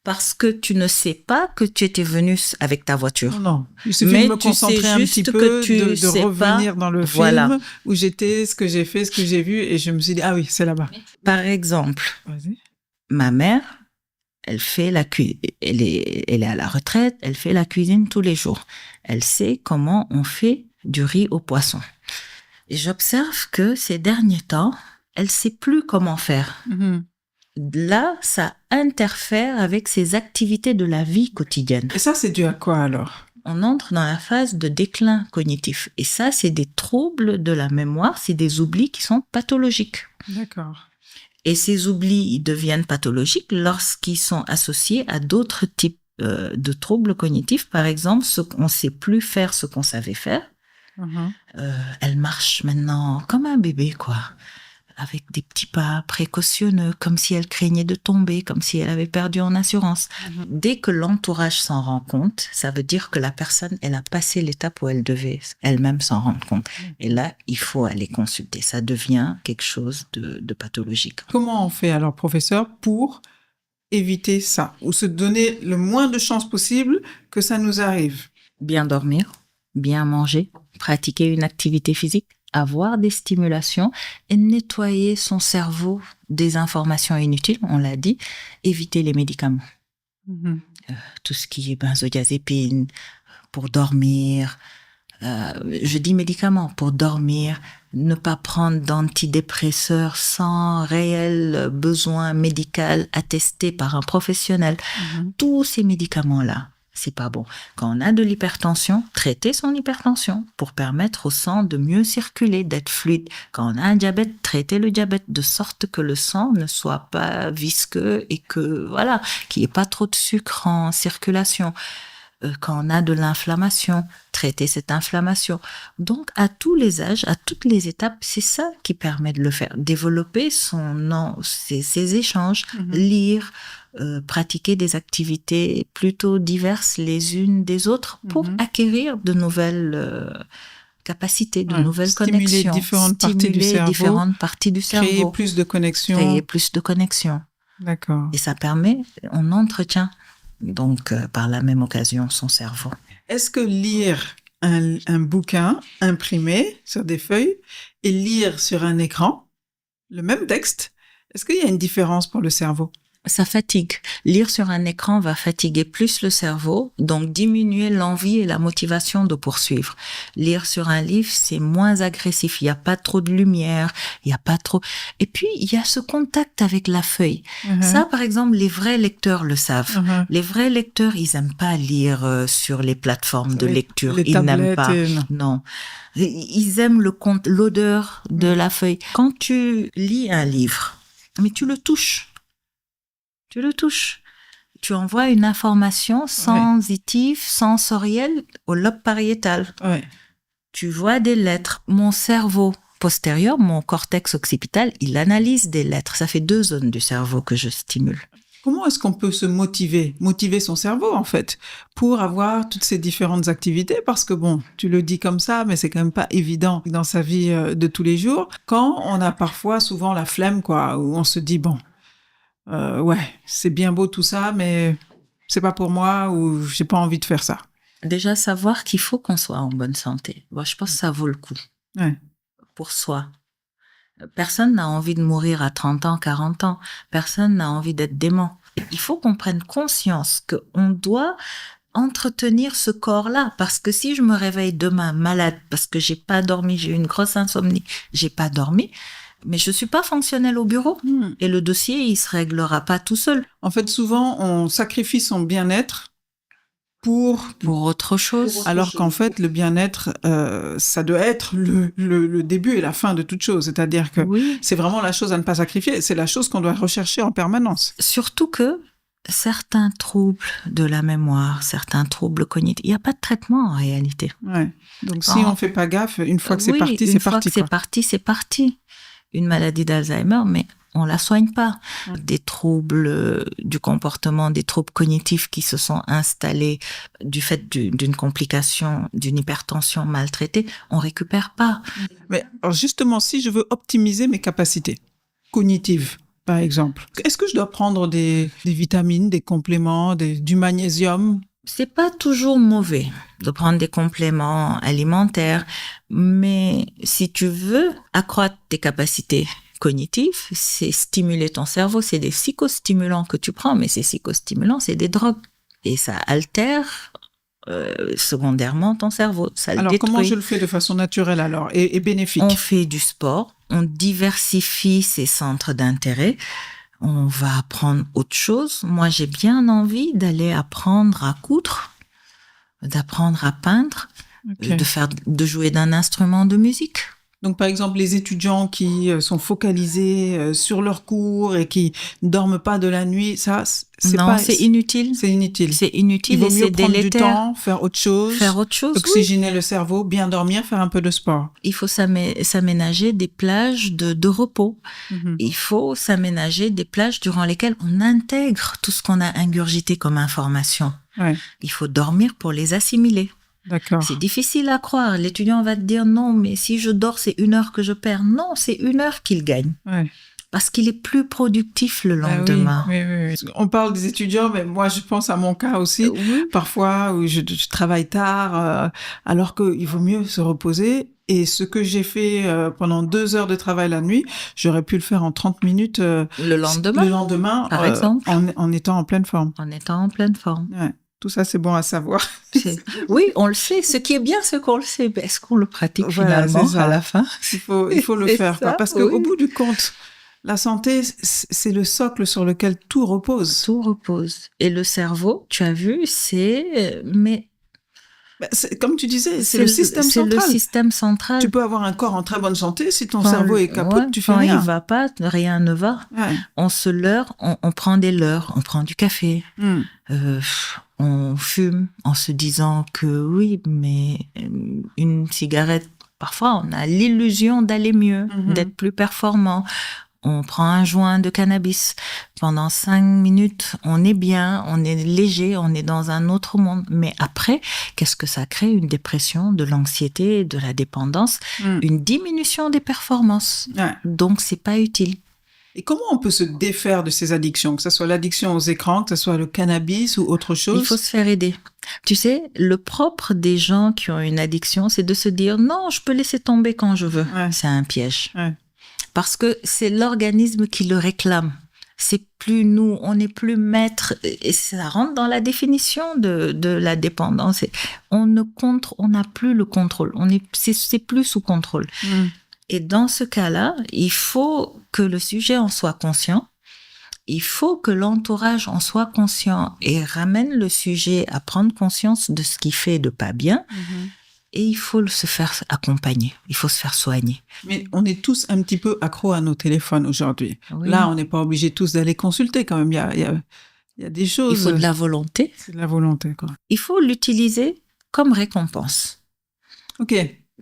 parce que tu ne sais pas que tu étais venu avec ta voiture. Non, il suffit de me concentrer un petit peu, de revenir dans le film où j'étais, ce que j'ai fait, ce que j'ai vu, et je me suis dit, ah oui, c'est là-bas. Par exemple, ma mère, elle fait elle est à la retraite, elle fait la cuisine tous les jours. Elle sait comment on fait du riz au poisson. Et j'observe que ces derniers temps, elle sait plus comment faire. Là, ça interfère avec ses activités de la vie quotidienne. Et ça, c'est dû à quoi alors ? On entre dans la phase de déclin cognitif. Et ça, c'est des troubles de la mémoire, c'est des oublis qui sont pathologiques. D'accord. Et ces oublis, ils deviennent pathologiques lorsqu'ils sont associés à d'autres types de troubles cognitifs. Par exemple, on ne sait plus faire ce qu'on savait faire. Elle marche maintenant comme un bébé, quoi. Avec des petits pas précautionneux, comme si elle craignait de tomber, comme si elle avait perdu en assurance. Dès que l'entourage s'en rend compte, ça veut dire que la personne, elle a passé l'étape où elle devait elle-même s'en rendre compte. Et là, il faut aller consulter. Ça devient quelque chose de pathologique. Comment on fait alors, professeur, pour éviter ça, ou se donner le moins de chances possible que ça nous arrive? Bien dormir, bien manger, pratiquer une activité physique, avoir des stimulations et nettoyer son cerveau des informations inutiles, on l'a dit, éviter les médicaments. Tout ce qui est benzodiazépine pour dormir, je dis médicaments pour dormir, ne pas prendre d'antidépresseurs sans réel besoin médical attesté par un professionnel. Tous ces médicaments-là, c'est pas bon. Quand on a de l'hypertension, traiter son hypertension pour permettre au sang de mieux circuler, d'être fluide. Quand on a un diabète, traiter le diabète de sorte que le sang ne soit pas visqueux et que, voilà, qu'il n'y ait pas trop de sucre en circulation. Quand on a de l'inflammation, traiter cette inflammation. Donc, à tous les âges, à toutes les étapes, c'est ça qui permet de le faire. Développer ses échanges, lire, pratiquer des activités plutôt diverses les unes des autres pour acquérir de nouvelles capacités, de nouvelles connexions. Stimuler différentes parties du cerveau. Créer plus de connexions. D'accord. Et ça permet, on entretient donc par la même occasion son cerveau. Est-ce que lire un bouquin imprimé sur des feuilles et lire sur un écran le même texte, est-ce qu'il y a une différence pour le cerveau ? Ça fatigue. Lire sur un écran va fatiguer plus le cerveau, donc diminuer l'envie et la motivation de poursuivre. Lire sur un livre, c'est moins agressif. Il n'y a pas trop de lumière, il n'y a pas trop... Et puis, il y a ce contact avec la feuille. Ça, par exemple, les vrais lecteurs le savent. Les vrais lecteurs, ils n'aiment pas lire sur les plateformes de lecture. Ils n'aiment pas. Non. Ils aiment l'odeur de la feuille. Quand tu lis un livre, mais tu le touches. Tu envoies une information sensitive, sensorielle au lobe pariétal. Tu vois des lettres. Mon cerveau postérieur, mon cortex occipital, il analyse des lettres. Ça fait 2 zones du cerveau que je stimule. Comment est-ce qu'on peut se motiver son cerveau en fait, pour avoir toutes ces différentes activités? Parce que bon, tu le dis comme ça, mais c'est quand même pas évident dans sa vie de tous les jours. Quand on a souvent la flemme, quoi, où on se dit bon, ouais, c'est bien beau tout ça, mais c'est pas pour moi ou j'ai pas envie de faire ça. Déjà, savoir qu'il faut qu'on soit en bonne santé. Bon, je pense que ça vaut le coup. Ouais. Pour soi. Personne n'a envie de mourir à 30 ans, 40 ans. Personne n'a envie d'être dément. Il faut qu'on prenne conscience qu'on doit entretenir ce corps-là. Parce que si je me réveille demain malade, parce que j'ai pas dormi, j'ai eu une grosse insomnie, j'ai pas dormi, mais je suis pas fonctionnelle au bureau. Et le dossier, il se réglera pas tout seul. En fait, souvent, on sacrifie son bien-être pour autre chose. Alors qu'en fait, le bien-être, ça doit être le début et la fin de toute chose. C'est-à-dire que c'est vraiment la chose à ne pas sacrifier. C'est la chose qu'on doit rechercher en permanence. Surtout que certains troubles de la mémoire, certains troubles cognitifs, il n'y a pas de traitement en réalité. Ouais. Donc, si on ne fait pas gaffe, une fois que c'est parti, c'est parti. Une fois que c'est parti, c'est parti. Une maladie d'Alzheimer, mais on la soigne pas. Des troubles du comportement, des troubles cognitifs qui se sont installés du fait d'une complication, d'une hypertension maltraitée, on récupère pas. Mais alors justement, si je veux optimiser mes capacités cognitives, par exemple, est-ce que je dois prendre des vitamines, des compléments, du magnésium? C'est pas toujours mauvais de prendre des compléments alimentaires, mais si tu veux accroître tes capacités cognitif, c'est stimuler ton cerveau, c'est des psychostimulants que tu prends, mais ces psychostimulants, c'est des drogues. Et ça altère secondairement ton cerveau. Ça alors, le détruit. comment je le fais de façon naturelle alors et bénéfique? On fait du sport, on diversifie ses centres d'intérêt, on va apprendre autre chose. Moi, j'ai bien envie d'aller apprendre à coudre, d'apprendre à peindre, de jouer d'un instrument de musique. Donc, par exemple, les étudiants qui sont focalisés sur leurs cours et qui ne dorment pas de la nuit, ça, c'est inutile. C'est inutile. C'est inutile. Il vaut mieux prendre délétère. Du temps, faire autre chose. Oxygéner le cerveau, bien dormir, faire un peu de sport. Il faut s'aménager des plages de repos. Il faut s'aménager des plages durant lesquelles on intègre tout ce qu'on a ingurgité comme information. Ouais. Il faut dormir pour les assimiler. D'accord. C'est difficile à croire. L'étudiant va te dire non, mais si je dors, c'est 1 heure que je perds. Non, c'est 1 heure qu'il gagne. Ouais. Parce qu'il est plus productif le lendemain. Oui. On parle des étudiants, mais moi, je pense à mon cas aussi. Parfois, où je travaille tard, alors qu'il vaut mieux se reposer. Et ce que j'ai fait pendant 2 heures de travail la nuit, j'aurais pu le faire en 30 minutes le lendemain, par exemple, en étant en pleine forme. En étant en pleine forme. Ouais. Tout ça, c'est bon à savoir. Oui, on le sait. Ce qui est bien, c'est qu'on le sait. Mais est-ce qu'on le pratique finalement à la fin? Il faut le faire. Ça, parce qu'au bout du compte, la santé, c'est le socle sur lequel tout repose. Tout repose. Et le cerveau, tu as vu, comme tu disais, c'est le système central. C'est le système central. Tu peux avoir un corps en très bonne santé, si ton cerveau est capote, tu fais rien. Quand il va pas, rien ne va. Ouais. On se leurre, on prend des leurres, on prend du café, on fume en se disant que oui, mais une cigarette, parfois on a l'illusion d'aller mieux, d'être plus performant. On prend un joint de cannabis. Pendant 5 minutes, on est bien, on est léger, on est dans un autre monde. Mais après, qu'est-ce que ça crée? Une dépression, de l'anxiété, de la dépendance, une diminution des performances. Ouais. Donc, c'est pas utile. Et comment on peut se défaire de ces addictions, que ce soit l'addiction aux écrans, que ce soit le cannabis ou autre chose? Il faut se faire aider. Tu sais, le propre des gens qui ont une addiction, c'est de se dire « Non, je peux laisser tomber quand je veux. Ouais. » C'est un piège. Ouais. Parce que c'est l'organisme qui le réclame. C'est plus nous, on n'est plus maître. Et ça rentre dans la définition de la dépendance. On n'a plus le contrôle. C'est plus sous contrôle. Et dans ce cas-là, il faut que le sujet en soit conscient. Il faut que l'entourage en soit conscient et ramène le sujet à prendre conscience de ce qu'il fait de pas bien. Et il faut se faire accompagner, il faut se faire soigner. Mais on est tous un petit peu accros à nos téléphones aujourd'hui. Oui. Là, on n'est pas obligé tous d'aller consulter quand même. Il y a des choses... Il faut de la volonté. C'est de la volonté, quoi. Il faut l'utiliser comme récompense. Ok.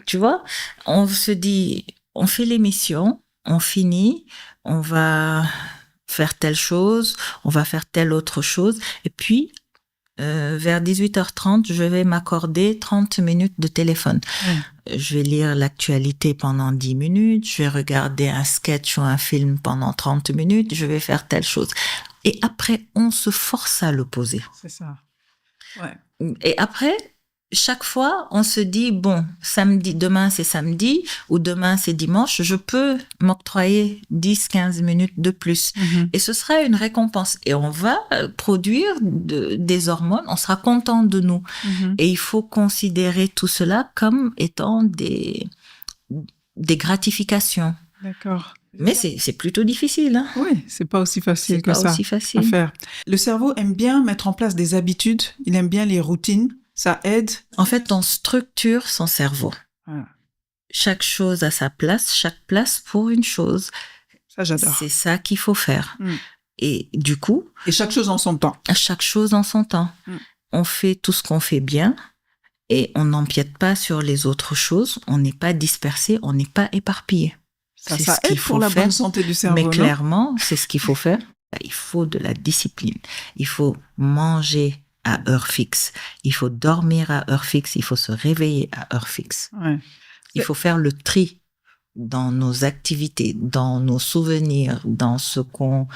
Tu vois, on se dit, on fait l'émission, on finit, on va faire telle chose, on va faire telle autre chose, et puis... vers 18h30, je vais m'accorder 30 minutes de téléphone. Je vais lire l'actualité pendant 10 minutes, je vais regarder un sketch ou un film pendant 30 minutes, je vais faire telle chose. et après, on se force à le poser. C'est ça. Ouais. Et après, chaque fois, on se dit, bon, samedi, demain c'est samedi ou demain c'est dimanche, je peux m'octroyer 10-15 minutes de plus. Et ce sera une récompense. Et on va produire des hormones, on sera content de nous. Et il faut considérer tout cela comme étant des gratifications. D'accord. Mais c'est plutôt difficile. Hein. Oui, c'est pas aussi facile que ça. C'est pas aussi facile à faire. Le cerveau aime bien mettre en place des habitudes, il aime bien les routines. Ça aide. En fait, on structure son cerveau. Voilà. Chaque chose a sa place, chaque place pour une chose. Ça, j'adore. C'est ça qu'il faut faire. Et du coup... Et chaque chose en son temps. Chaque chose en son temps. On fait tout ce qu'on fait bien et on n'empiète pas sur les autres choses. On n'est pas dispersé, on n'est pas éparpillé. Ça aide pour la bonne santé du cerveau, mais non? clairement, c'est ce qu'il faut faire. Il faut de la discipline. Il faut manger à heure fixe. Il faut dormir à heure fixe. Il faut se réveiller à heure fixe. Ouais. Il faut faire le tri dans nos activités, dans nos souvenirs, dans ce qu'on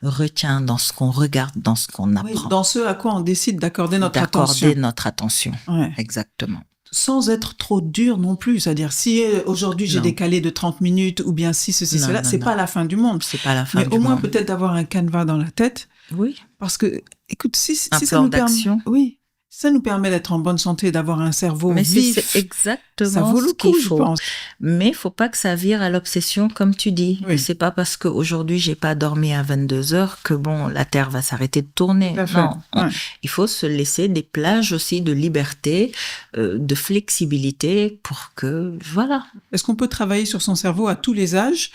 retient, dans ce qu'on regarde, dans ce qu'on apprend. Oui, dans ce à quoi on décide d'accorder notre attention. D'accorder notre attention, ouais. Exactement. Sans être trop dur non plus. C'est-à-dire, si aujourd'hui j'ai décalé de 30 minutes ou bien si ceci, cela, c'est pas la fin du monde. C'est pas la fin du monde. Mais au moins peut-être d'avoir un canevas dans la tête. Oui. Parce que, écoute, si un ça plan nous d'action. Oui. Ça nous permet d'être en bonne santé, d'avoir un cerveau mais vif. C'est exactement ça vaut le ce qu'il coup, faut. Je pense. Mais il faut pas que ça vire à l'obsession, comme tu dis. Oui. C'est pas parce qu'aujourd'hui j'ai pas dormi à 22 heures que bon, la Terre va s'arrêter de tourner. Non. Ouais. Il faut se laisser des plages aussi de liberté, de flexibilité pour que, voilà. Est-ce qu'on peut travailler sur son cerveau à tous les âges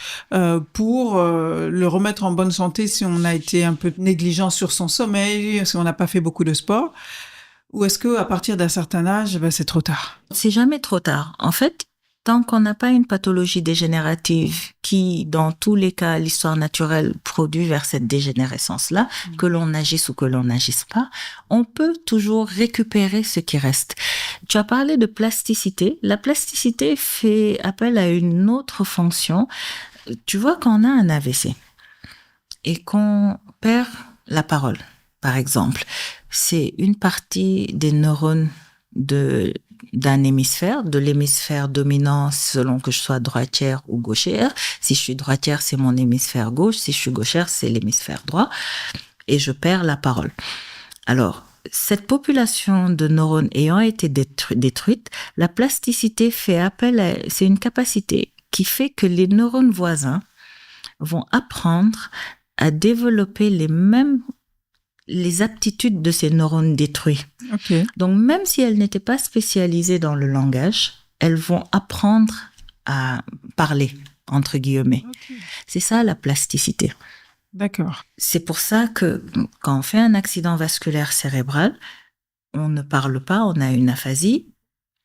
pour le remettre en bonne santé si on a été un peu négligent sur son sommeil, si on n'a pas fait beaucoup de sport? Ou est-ce que à partir d'un certain âge, c'est trop tard? C'est jamais trop tard. En fait, tant qu'on n'a pas une pathologie dégénérative qui, dans tous les cas, l'histoire naturelle produit vers cette dégénérescence-là, que l'on agisse ou que l'on n'agisse pas, on peut toujours récupérer ce qui reste. Tu as parlé de plasticité. La plasticité fait appel à une autre fonction. Tu vois, quand on a un AVC et qu'on perd la parole, par exemple, c'est une partie des neurones d'un hémisphère, de l'hémisphère dominant selon que je sois droitière ou gauchère. Si je suis droitière, c'est mon hémisphère gauche. Si je suis gauchère, c'est l'hémisphère droit. Et je perds la parole. Alors, cette population de neurones ayant été détruite, la plasticité fait appel c'est une capacité qui fait que les neurones voisins vont apprendre à développer les aptitudes de ces neurones détruits. Okay. Donc, même si elles n'étaient pas spécialisées dans le langage, elles vont apprendre à parler, entre guillemets. Okay. C'est ça, la plasticité. D'accord. C'est pour ça que quand on fait un accident vasculaire cérébral, on ne parle pas, on a une aphasie,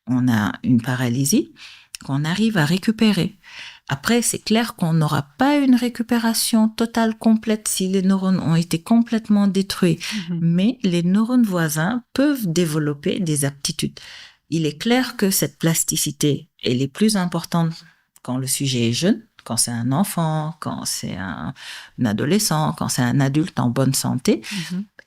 on a une paralysie, qu'on arrive à récupérer. Après, c'est clair qu'on n'aura pas une récupération totale complète si les neurones ont été complètement détruits. Mais les neurones voisins peuvent développer des aptitudes. Il est clair que cette plasticité, elle est plus importante quand le sujet est jeune, quand c'est un enfant, quand c'est un adolescent, quand c'est un adulte en bonne santé,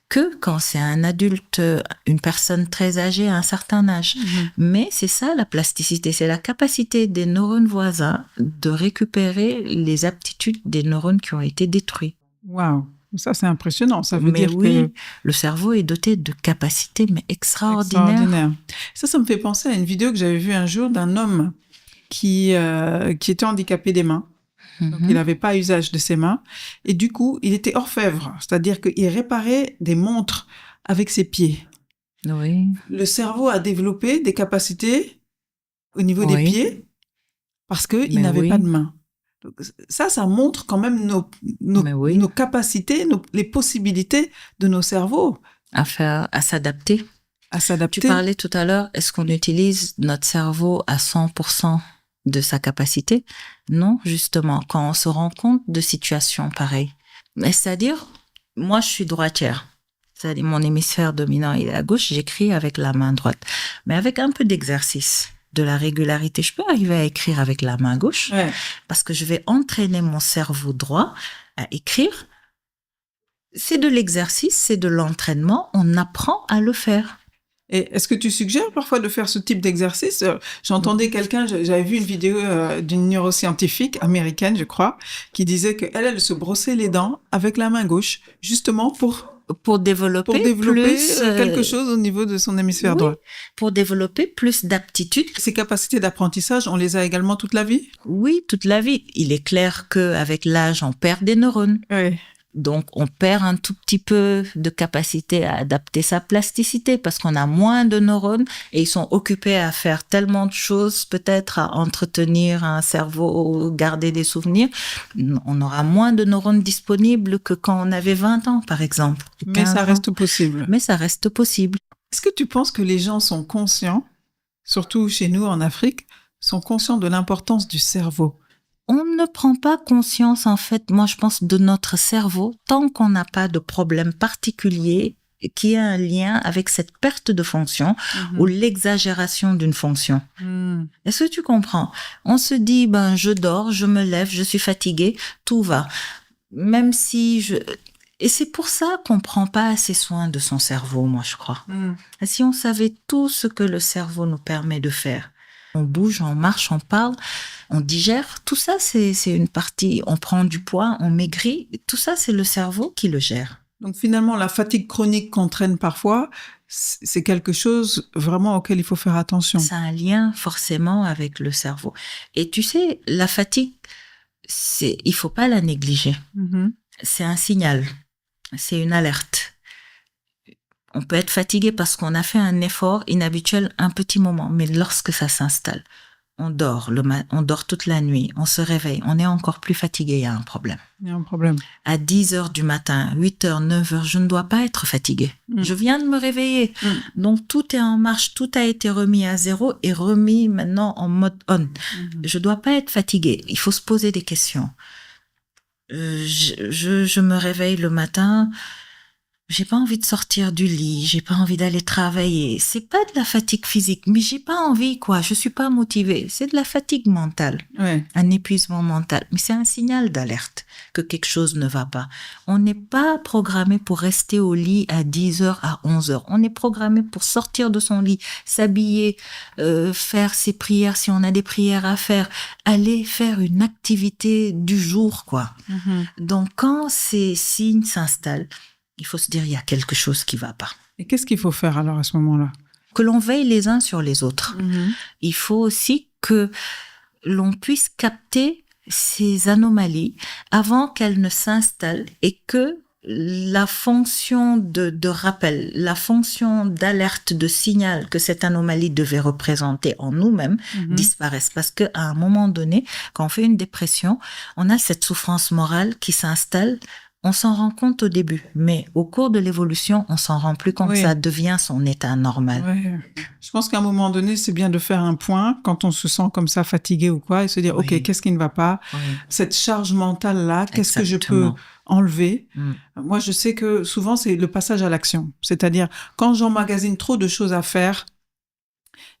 que quand c'est un adulte, une personne très âgée à un certain âge. Mais c'est ça la plasticité, c'est la capacité des neurones voisins de récupérer les aptitudes des neurones qui ont été détruits. Waouh, ça c'est impressionnant, ça veut dire oui, que... le cerveau est doté de capacités mais extraordinaires. Ça me fait penser à une vidéo que j'avais vue un jour d'un homme qui était handicapé des mains. Donc, il n'avait pas usage de ses mains. Et du coup, il était orfèvre. C'est-à-dire qu'il réparait des montres avec ses pieds. Oui. Le cerveau a développé des capacités au niveau des pieds parce qu'il n'avait pas de mains. Donc, ça montre quand même nos capacités, les possibilités de nos cerveaux. À s'adapter. À s'adapter. Tu parlais tout à l'heure, est-ce qu'on utilise notre cerveau à 100% de sa capacité? Non, justement, quand on se rend compte de situations pareilles. Mais c'est-à-dire, moi, je suis droitière. C'est-à-dire, mon hémisphère dominant, il est à gauche, j'écris avec la main droite. Mais avec un peu d'exercice, de la régularité, je peux arriver à écrire avec la main gauche parce que je vais entraîner mon cerveau droit à écrire C'est de l'exercice, c'est de l'entraînement, on apprend à le faire. Et est-ce que tu suggères parfois de faire ce type d'exercice? J'entendais quelqu'un, j'avais vu une vidéo d'une neuroscientifique américaine, je crois, qui disait elle se brossait les dents avec la main gauche, justement pour développer plus quelque chose au niveau de son hémisphère droit. Pour développer plus d'aptitudes. Ces capacités d'apprentissage, on les a également toute la vie? Oui, toute la vie. Il est clair qu'avec l'âge, on perd des neurones. Oui. Donc, on perd un tout petit peu de capacité à adapter sa plasticité parce qu'on a moins de neurones et ils sont occupés à faire tellement de choses, peut-être à entretenir un cerveau, garder des souvenirs. On aura moins de neurones disponibles que quand on avait 20 ans, par exemple. Mais ça reste possible. Mais ça reste possible. Est-ce que tu penses que les gens sont conscients, surtout chez nous en Afrique, sont conscients de l'importance du cerveau? On ne prend pas conscience, en fait, moi je pense, de notre cerveau tant qu'on n'a pas de problème particulier qui a un lien avec cette perte de fonction ou l'exagération d'une fonction. Est-ce que tu comprends? On se dit, je dors, je me lève, je suis fatiguée, tout va. Même si Et c'est pour ça qu'on prend pas assez soin de son cerveau, moi je crois. Et si on savait tout ce que le cerveau nous permet de faire, on bouge, on marche, on parle, on digère. Tout ça, c'est une partie. On prend du poids, on maigrit. Tout ça, c'est le cerveau qui le gère. Donc finalement, la fatigue chronique qu'on traîne parfois, c'est quelque chose vraiment auquel il faut faire attention. Ça a un lien forcément avec le cerveau. Et tu sais, la fatigue, il faut pas la négliger. C'est un signal. C'est une alerte. On peut être fatigué parce qu'on a fait un effort inhabituel un petit moment, mais lorsque ça s'installe, on dort on dort toute la nuit, on se réveille, on est encore plus fatigué, il y a un problème. Il y a un problème. À 10h du matin, 8h, 9h, je ne dois pas être fatiguée. Je viens de me réveiller. Donc tout est en marche, tout a été remis à zéro et remis maintenant en mode on. Je dois pas être fatiguée. Il faut se poser des questions. Je me réveille le matin, j'ai pas envie de sortir du lit, j'ai pas envie d'aller travailler. C'est pas de la fatigue physique, mais j'ai pas envie, quoi. Je suis pas motivée. C'est de la fatigue mentale. Ouais. Un épuisement mental. Mais c'est un signal d'alerte que quelque chose ne va pas. On n'est pas programmé pour rester au lit à 10h, à 11h. On est programmé pour sortir de son lit, s'habiller, faire ses prières si on a des prières à faire, aller faire une activité du jour, quoi. Donc, quand ces signes s'installent, il faut se dire, il y a quelque chose qui va pas. Et qu'est-ce qu'il faut faire alors à ce moment-là? Que l'on veille les uns sur les autres. Il faut aussi que l'on puisse capter ces anomalies avant qu'elles ne s'installent et que la fonction de rappel, la fonction d'alerte, de signal que cette anomalie devait représenter en nous-mêmes disparaisse. Parce qu'à un moment donné, quand on fait une dépression, on a cette souffrance morale qui s'installe. On s'en rend compte au début, mais au cours de l'évolution, on s'en rend plus compte. Ça devient son état normal. Oui. Je pense qu'à un moment donné, c'est bien de faire un point quand on se sent comme ça fatigué ou quoi et se dire, OK, qu'est-ce qui ne va pas? Cette charge mentale-là, qu'est-ce que je peux enlever? Moi, je sais que souvent, c'est le passage à l'action. C'est-à-dire, quand j'emmagasine trop de choses à faire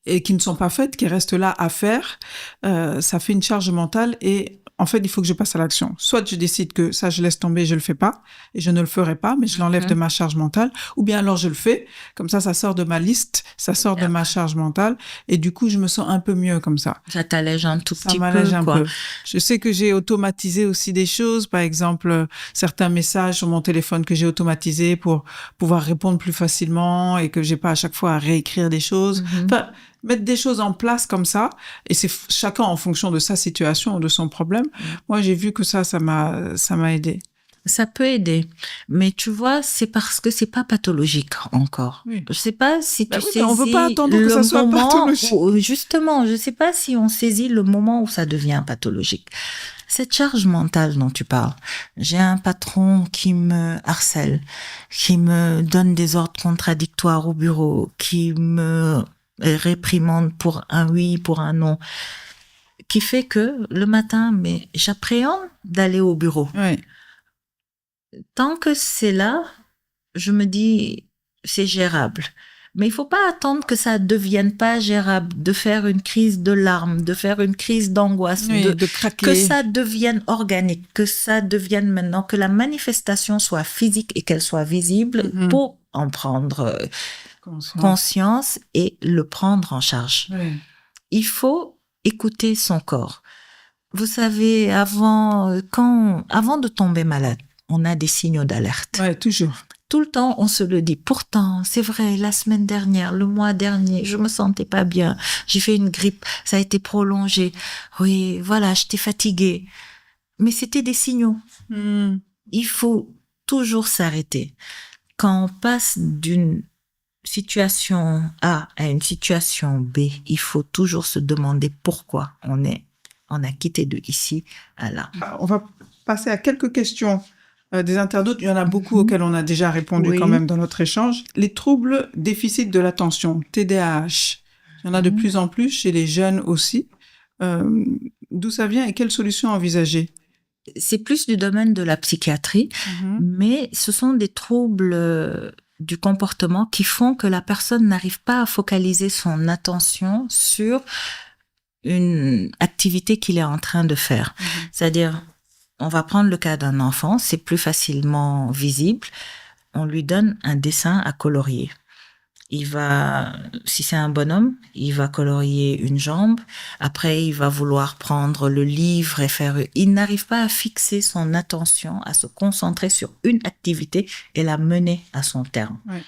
et qui ne sont pas faites, qui restent là à faire, ça fait une charge mentale et en fait, il faut que je passe à l'action. Soit je décide que ça, je laisse tomber, je le fais pas, et je ne le ferai pas, mais je l'enlève de ma charge mentale, ou bien alors je le fais, comme ça sort de ma liste, ça sort de ma charge mentale, et du coup, je me sens un peu mieux comme ça. Ça t'allège un tout petit peu, Ça m'allège un peu. Je sais que j'ai automatisé aussi des choses, par exemple, certains messages sur mon téléphone que j'ai automatisés pour pouvoir répondre plus facilement, et que j'ai pas à chaque fois à réécrire des choses. Enfin, mettre des choses en place comme ça, et c'est chacun en fonction de sa situation ou de son problème. Moi, j'ai vu que ça m'a aidé. Ça peut aider, mais tu vois, c'est parce que c'est pas pathologique encore. Je sais pas si tu saisis on veut pas attendre que ça soit pathologique. Justement, je sais pas si on saisit le moment où ça devient pathologique. Cette charge mentale dont tu parles, j'ai un patron qui me harcèle, qui me donne des ordres contradictoires au bureau, qui me réprimande pour un oui, pour un non, qui fait que le matin, mais j'appréhende d'aller au bureau. Tant que c'est là, je me dis, c'est gérable. Mais il faut pas attendre que ça devienne pas gérable, de faire une crise de larmes, de faire une crise d'angoisse, de craquer. Que ça devienne organique, que ça devienne maintenant, que la manifestation soit physique et qu'elle soit visible pour en prendre conscience et le prendre en charge. Oui. Il faut écouter son corps. Vous savez, avant de tomber malade, on a des signaux d'alerte. Ouais, toujours. Tout le temps, on se le dit. Pourtant, c'est vrai, la semaine dernière, le mois dernier, je me sentais pas bien. J'ai fait une grippe, ça a été prolongé. Oui, voilà, j'étais fatiguée. Mais c'était des signaux. Il faut toujours s'arrêter. Quand on passe d'une situation A à une situation B, il faut toujours se demander pourquoi on a quitté de ici à là. On va passer à quelques questions des internautes. Il y en a beaucoup auxquelles on a déjà répondu quand même dans notre échange. Les troubles déficit de l'attention, TDAH, il y en a de plus en plus chez les jeunes aussi. D'où ça vient et quelles solutions envisager? C'est plus du domaine de la psychiatrie, mais ce sont des troubles du comportement qui font que la personne n'arrive pas à focaliser son attention sur une activité qu'il est en train de faire. C'est-à-dire, on va prendre le cas d'un enfant, c'est plus facilement visible. On lui donne un dessin à colorier. Si c'est un bonhomme, il va colorier une jambe. Après, il va vouloir prendre le livre et il n'arrive pas à fixer son attention, à se concentrer sur une activité et la mener à son terme. Ouais.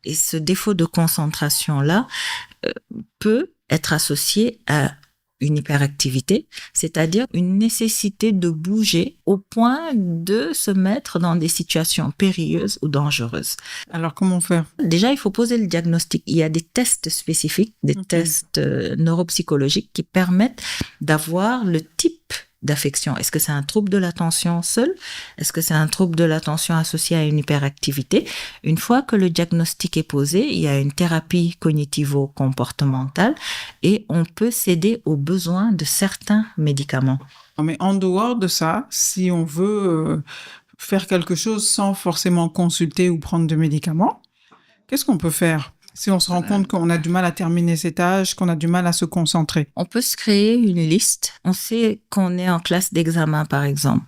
Et ce défaut de concentration-là peut être associé à une hyperactivité, c'est-à-dire une nécessité de bouger au point de se mettre dans des situations périlleuses ou dangereuses. Alors, comment faire? Déjà, il faut poser le diagnostic. Il y a des tests spécifiques, des tests neuropsychologiques qui permettent d'avoir le type d'affection. Est-ce que c'est un trouble de l'attention seul? Est-ce que c'est un trouble de l'attention associé à une hyperactivité? Une fois que le diagnostic est posé, il y a une thérapie cognitivo-comportementale et on peut céder aux besoins de certains médicaments. Mais en dehors de ça, si on veut faire quelque chose sans forcément consulter ou prendre de médicaments, qu'est-ce qu'on peut faire? Si on se rend compte qu'on a du mal à terminer ses tâches, qu'on a du mal à se concentrer. On peut se créer une liste. On sait qu'on est en classe d'examen, par exemple.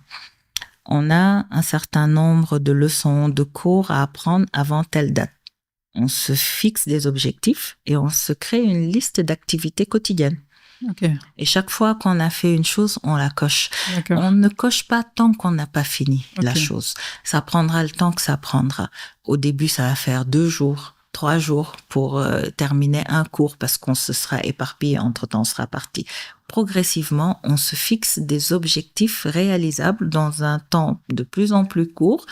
On a un certain nombre de leçons, de cours à apprendre avant telle date. On se fixe des objectifs et on se crée une liste d'activités quotidiennes. Okay. Et chaque fois qu'on a fait une chose, on la coche. D'accord. On ne coche pas tant qu'on n'a pas fini la chose. Ça prendra le temps que ça prendra. Au début, ça va faire 2 jours. 3 jours pour terminer un cours parce qu'on se sera éparpillé, entre-temps on sera parti. Progressivement, on se fixe des objectifs réalisables dans un temps de plus en plus court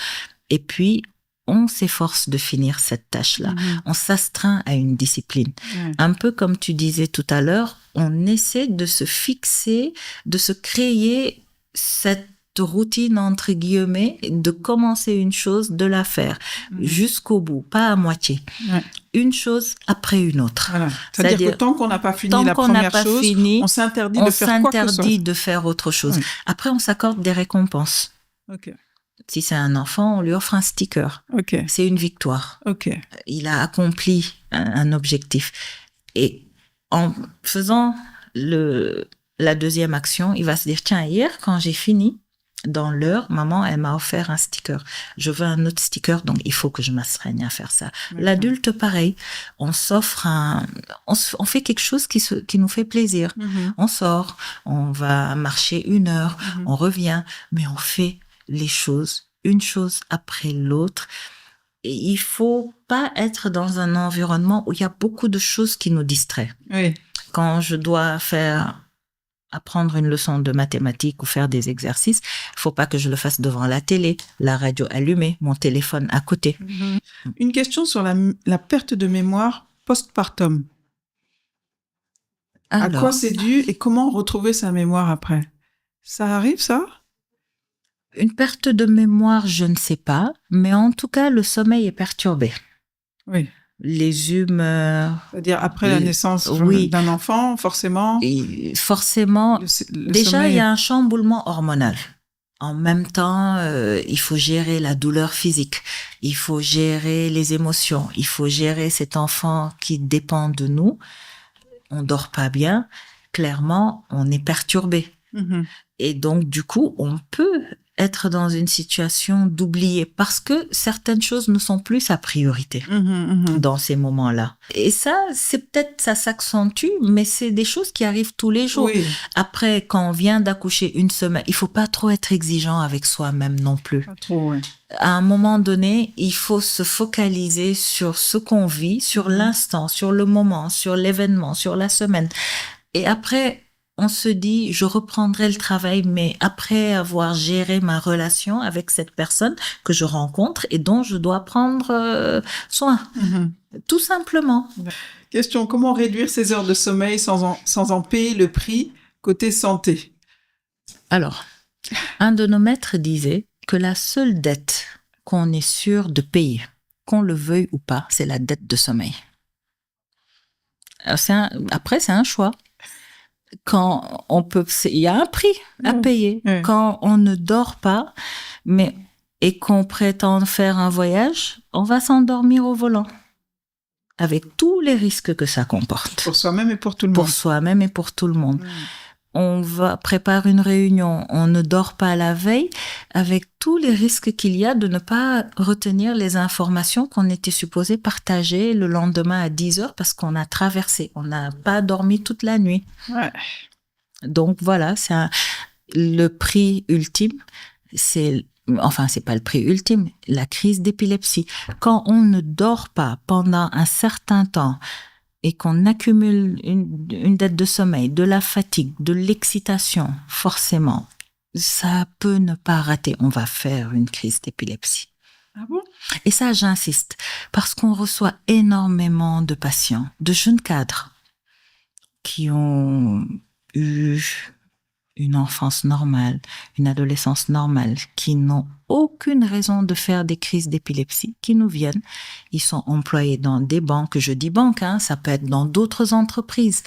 et puis on s'efforce de finir cette tâche-là. On s'astreint à une discipline. Un peu comme tu disais tout à l'heure, on essaie de se fixer, de se créer cette routine entre guillemets, de commencer une chose, de la faire jusqu'au bout, pas à moitié. Une chose après une autre. Voilà. C'est-à-dire que tant qu'on n'a pas fini la première chose, on s'interdit de faire quoi que ce soit. de faire autre chose. Après, on s'accorde des récompenses. Si c'est un enfant, on lui offre un sticker. C'est une victoire. Il a accompli un objectif. Et en faisant la deuxième action, il va se dire, tiens, hier, quand j'ai fini, dans l'heure, maman, elle m'a offert un sticker. Je veux un autre sticker, donc il faut que je m'astreigne à faire ça. L'adulte, pareil. On s'offre on fait quelque chose qui nous fait plaisir. On sort, on va marcher 1 heure, on revient, mais on fait les choses, une chose après l'autre. Et il faut pas être dans un environnement où il y a beaucoup de choses qui nous distraient. Quand je dois apprendre une leçon de mathématiques ou faire des exercices, il faut pas que je le fasse devant la télé, la radio allumée, mon téléphone à côté. Une question sur la perte de mémoire postpartum. À quoi c'est dû et comment retrouver sa mémoire après? Ça arrive, ça? Une perte de mémoire, je ne sais pas, mais en tout cas, le sommeil est perturbé. Les humeurs. C'est-à-dire après la naissance d'un enfant, forcément. Et forcément. Déjà, il y a un chamboulement hormonal. En même temps, il faut gérer la douleur physique. il faut gérer les émotions, il faut gérer cet enfant qui dépend de nous. On dort pas bien, clairement, on est perturbé. Et donc, du coup, on peut être dans une situation d'oublier parce que certaines choses ne sont plus sa priorité dans ces moments-là. Et ça, ça s'accentue, mais c'est des choses qui arrivent tous les jours. Oui. Après, quand on vient d'accoucher une semaine, il faut pas trop être exigeant avec soi-même non plus. Pas trop, oui. À un moment donné, il faut se focaliser sur ce qu'on vit, sur l'instant, sur le moment, sur l'événement, sur la semaine. Et après, on se dit, je reprendrai le travail, mais après avoir géré ma relation avec cette personne que je rencontre et dont je dois prendre soin. Tout simplement. Question, comment réduire ses heures de sommeil sans en payer le prix côté santé? Alors, un de nos maîtres disait que la seule dette qu'on est sûr de payer, qu'on le veuille ou pas, c'est la dette de sommeil. Alors, après, c'est un choix. Quand on peut, il y a un prix à payer. Quand on ne dort pas, et qu'on prétend faire un voyage, on va s'endormir au volant. Avec tous les risques que ça comporte. Pour soi-même et pour tout le monde. Pour soi-même et pour tout le monde. On va préparer une réunion, on ne dort pas la veille, avec tous les risques qu'il y a de ne pas retenir les informations qu'on était supposé partager le lendemain à 10h parce qu'on a traversé, on n'a pas dormi toute la nuit. Ouais. Donc voilà, le prix ultime, c'est pas le prix ultime, la crise d'épilepsie. Quand on ne dort pas pendant un certain temps, et qu'on accumule une dette de sommeil, de la fatigue, de l'excitation, forcément, ça peut ne pas rater. On va faire une crise d'épilepsie. Ah bon? Et ça, j'insiste, parce qu'on reçoit énormément de patients, de jeunes cadres, qui ont eu une enfance normale, une adolescence normale, qui n'ont aucune raison de faire des crises d'épilepsie, qui nous viennent. Ils sont employés dans des banques, je dis banques, ça peut être dans d'autres entreprises,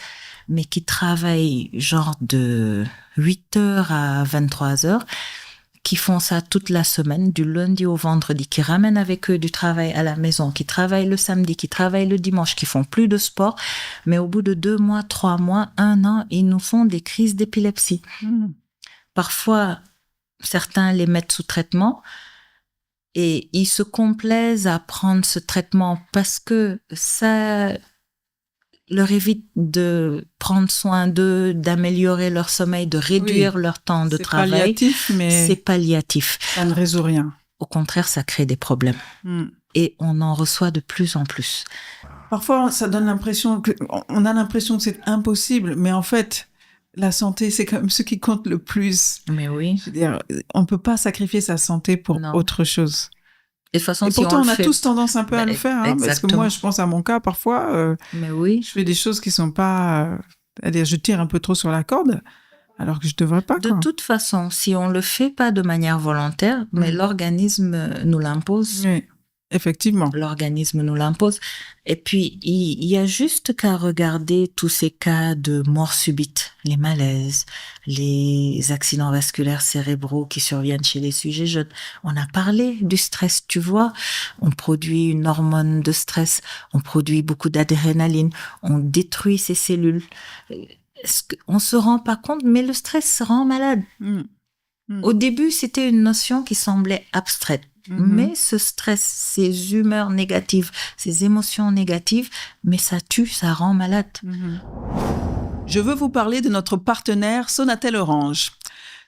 mais qui travaillent genre de 8h à 23h, qui font ça toute la semaine, du lundi au vendredi, qui ramènent avec eux du travail à la maison, qui travaillent le samedi, qui travaillent le dimanche, qui font plus de sport, mais au bout de 2 mois, 3 mois, 1 an, ils nous font des crises d'épilepsie. Parfois, certains les mettent sous traitement et ils se complaisent à prendre ce traitement parce que ça leur évite de prendre soin d'eux, d'améliorer leur sommeil, de réduire leur temps de travail. C'est palliatif, mais c'est palliatif. Ça ne résout rien. Au contraire, ça crée des problèmes. Et on en reçoit de plus en plus. Parfois, ça donne l'impression on a l'impression que c'est impossible, mais en fait, la santé, c'est quand même ce qui compte le plus. Mais oui. Je veux dire, on peut pas sacrifier sa santé pour autre chose. Et, de toute façon, et pourtant, on a tous tendance un peu à le faire. Parce que moi, je pense à mon cas, parfois, mais oui. Je fais des choses qui sont pas... je tire un peu trop sur la corde, alors que je devrais pas. De toute façon, si on le fait pas de manière volontaire, mais l'organisme nous l'impose. Oui. Effectivement. L'organisme nous l'impose. Et puis, il y a juste qu'à regarder tous ces cas de mort subite, les malaises, les accidents vasculaires cérébraux qui surviennent chez les sujets jeunes. On a parlé du stress, tu vois. On produit une hormone de stress, on produit beaucoup d'adrénaline, on détruit ces cellules. On se rend pas compte, mais le stress rend malade. Au début, c'était une notion qui semblait abstraite. Mais ce stress, ces humeurs négatives, ces émotions négatives, mais ça tue, ça rend malade. Je veux vous parler de notre partenaire Sonatel Orange.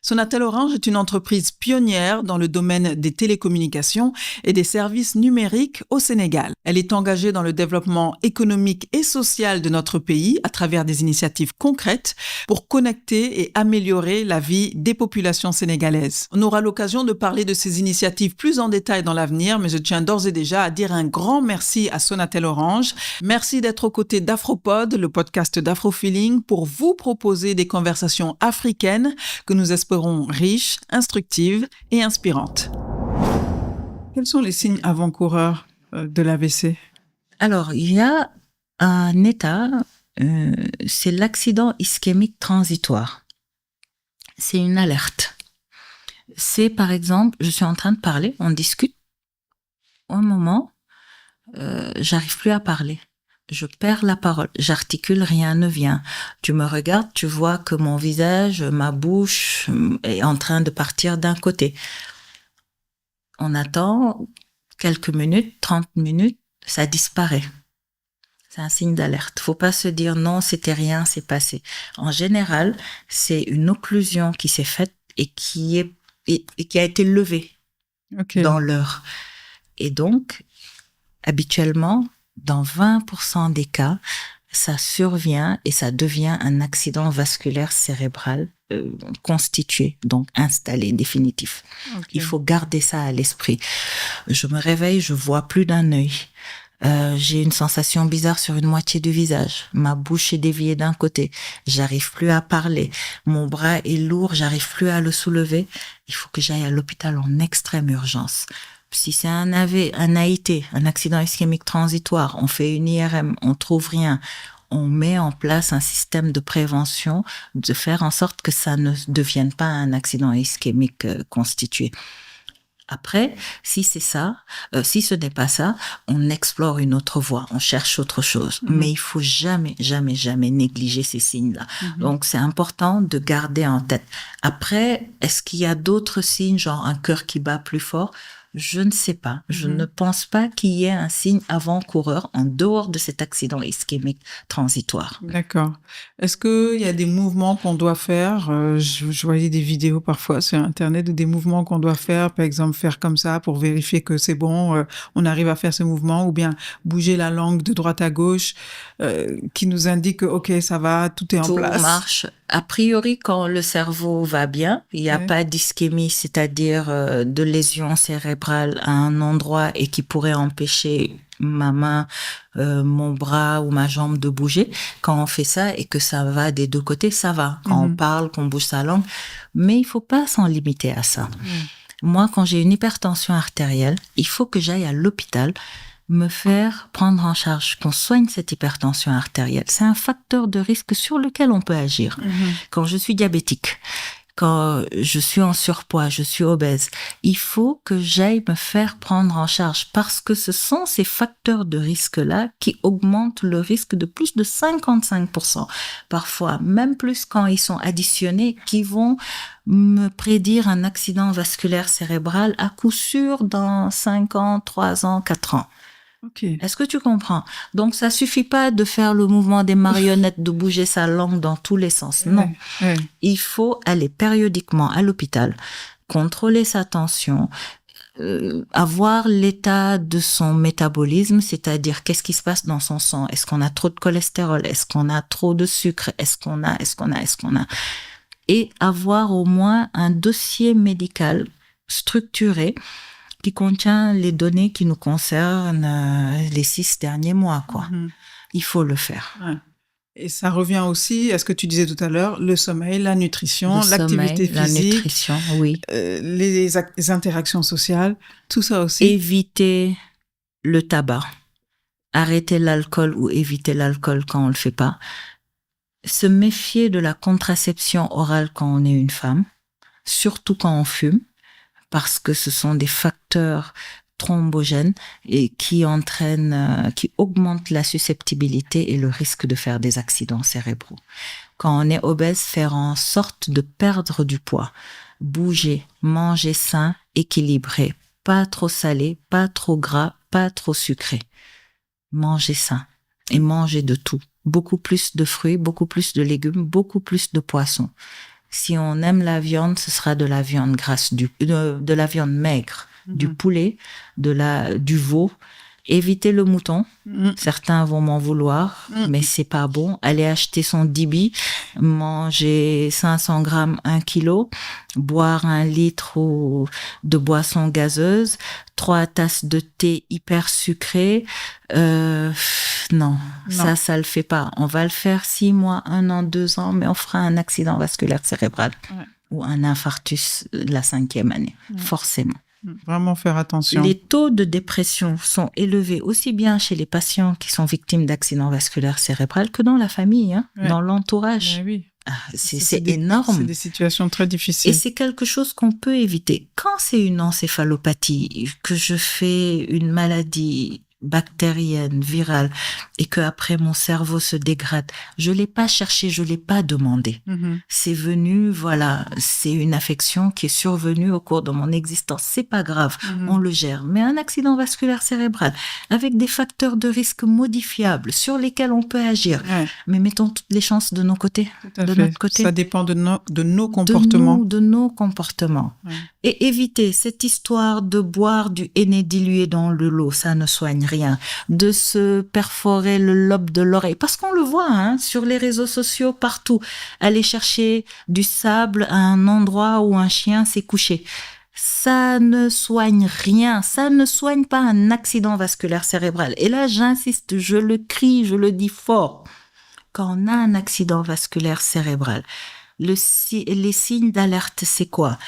Sonatel Orange est une entreprise pionnière dans le domaine des télécommunications et des services numériques au Sénégal. Elle est engagée dans le développement économique et social de notre pays à travers des initiatives concrètes pour connecter et améliorer la vie des populations sénégalaises. On aura l'occasion de parler de ces initiatives plus en détail dans l'avenir, mais je tiens d'ores et déjà à dire un grand merci à Sonatel Orange. Merci d'être aux côtés d'Afropod, le podcast d'Afrofeeling, pour vous proposer des conversations africaines que nous espérons riches, instructives et inspirantes. Quels sont les signes avant-coureurs de l'AVC? Alors, il y a un état, c'est l'accident ischémique transitoire. C'est une alerte. C'est par exemple, je suis en train de parler, on discute, un moment, j'arrive plus à parler. Je perds la parole, j'articule, rien ne vient. Tu me regardes, tu vois que mon visage, ma bouche est en train de partir d'un côté. On attend quelques minutes, 30 minutes, ça disparaît. C'est un signe d'alerte. Faut pas se dire non, c'était rien, c'est passé. En général, c'est une occlusion qui s'est faite et qui a été levée dans l'heure. Et donc, habituellement, dans 20% des cas, ça survient et ça devient un accident vasculaire cérébral constitué, donc installé, définitif. Il faut garder ça à l'esprit. Je me réveille, je vois plus d'un œil. J'ai une sensation bizarre sur une moitié du visage. Ma bouche est déviée d'un côté. J'arrive plus à parler. Mon bras est lourd, j'arrive plus à le soulever. Il faut que j'aille à l'hôpital en extrême urgence. Si c'est un AIT, un accident ischémique transitoire, on fait une IRM, on trouve rien, on met en place un système de prévention, de faire en sorte que ça ne devienne pas un accident ischémique constitué. Après, si c'est ça, si ce n'est pas ça, on explore une autre voie, on cherche autre chose. Mais il faut jamais, jamais, jamais négliger ces signes-là. Donc, c'est important de garder en tête. Après, est-ce qu'il y a d'autres signes, genre un cœur qui bat plus fort? Je ne sais pas. Je ne pense pas qu'il y ait un signe avant-coureur en dehors de cet accident ischémique transitoire. D'accord. Est-ce qu'il y a des mouvements qu'on doit faire? Je voyais des vidéos parfois sur Internet ou des mouvements qu'on doit faire, par exemple faire comme ça pour vérifier que c'est bon, on arrive à faire ce mouvement, ou bien bouger la langue de droite à gauche qui nous indique que OK, ça va, tout est en place. Tout marche. A priori, quand le cerveau va bien, il n'y a pas d'ischémie, c'est-à-dire de lésion cérébrale à un endroit et qui pourrait empêcher ma main, mon bras ou ma jambe de bouger. Quand on fait ça et que ça va des deux côtés, ça va. Quand on parle, qu'on bouge sa langue. Mais il faut pas s'en limiter à ça. Moi, quand j'ai une hypertension artérielle, il faut que j'aille à l'hôpital me faire prendre en charge, qu'on soigne cette hypertension artérielle. C'est un facteur de risque sur lequel on peut agir. Quand je suis diabétique, quand je suis en surpoids, je suis obèse, il faut que j'aille me faire prendre en charge parce que ce sont ces facteurs de risque-là qui augmentent le risque de plus de 55%. Parfois, même plus quand ils sont additionnés, qui vont me prédire un accident vasculaire cérébral à coup sûr dans 5 ans, 3 ans, 4 ans. Okay. Est-ce que tu comprends? Donc, ça suffit pas de faire le mouvement des marionnettes, de bouger sa langue dans tous les sens. Non. Il faut aller périodiquement à l'hôpital, contrôler sa tension, avoir l'état de son métabolisme, c'est-à-dire qu'est-ce qui se passe dans son sang? Est-ce qu'on a trop de cholestérol? Est-ce qu'on a trop de sucre? Est-ce qu'on a? Et avoir au moins un dossier médical structuré qui contient les données qui nous concernent les 6 derniers mois, quoi. Il faut le faire. Ouais. Et ça revient aussi à ce que tu disais tout à l'heure, le sommeil, la nutrition, l'activité physique, la nutrition, oui. Les interactions sociales, tout ça aussi. Éviter le tabac. Arrêter l'alcool ou éviter l'alcool quand on le fait pas. Se méfier de la contraception orale quand on est une femme, surtout quand on fume, parce que ce sont des facteurs thrombogènes et qui augmentent la susceptibilité et le risque de faire des accidents cérébraux. Quand on est obèse, faire en sorte de perdre du poids, bouger, manger sain, équilibré, pas trop salé, pas trop gras, pas trop sucré. Manger sain et manger de tout. Beaucoup plus de fruits, beaucoup plus de légumes, beaucoup plus de poissons. Si on aime la viande, ce sera de la viande grasse, de la viande maigre, du poulet, du veau. Éviter le mouton. Certains vont m'en vouloir, mais c'est pas bon. Aller acheter son dibi, manger 500 grammes, 1 kilo, boire 1 litre de boisson gazeuse, 3 tasses de thé hyper sucré. Non, ça le fait pas. On va le faire 6 mois, 1 an, 2 ans, mais on fera un accident vasculaire cérébral ou un infarctus la 5e année, forcément. Vraiment faire attention. Les taux de dépression sont élevés aussi bien chez les patients qui sont victimes d'accidents vasculaires cérébrales que dans la famille, dans l'entourage. Oui. C'est C'est énorme. des situations très Et difficiles. c'est quelque chose qu'on peut éviter. Quand c'est une encéphalopathie, que je fais une maladie bactérienne, virale, et que après mon cerveau se dégrade, je l'ai pas cherché, je l'ai pas demandé. Mhm. C'est venu, voilà, c'est une affection qui est survenue au cours de mon existence. C'est pas grave, Mhm. on le gère. Mais un accident vasculaire cérébral, avec des facteurs de risque modifiables sur lesquels on peut agir, Ouais, mais mettons toutes les chances de nos côtés, tout à de fait. notre côté. Ça dépend de nos comportements. De nos comportements. Ouais. Et éviter cette histoire de boire du henné dilué dans le lot, ça ne soigne rien. De se perforer le lobe de l'oreille, parce qu'on le voit hein, sur les réseaux sociaux partout. Aller chercher du sable à un endroit où un chien s'est couché. Ça ne soigne rien, ça ne soigne pas un accident vasculaire cérébral. Et là, j'insiste, je le crie, je le dis fort. Quand on a un accident vasculaire cérébral, les signes d'alerte, c'est quoi?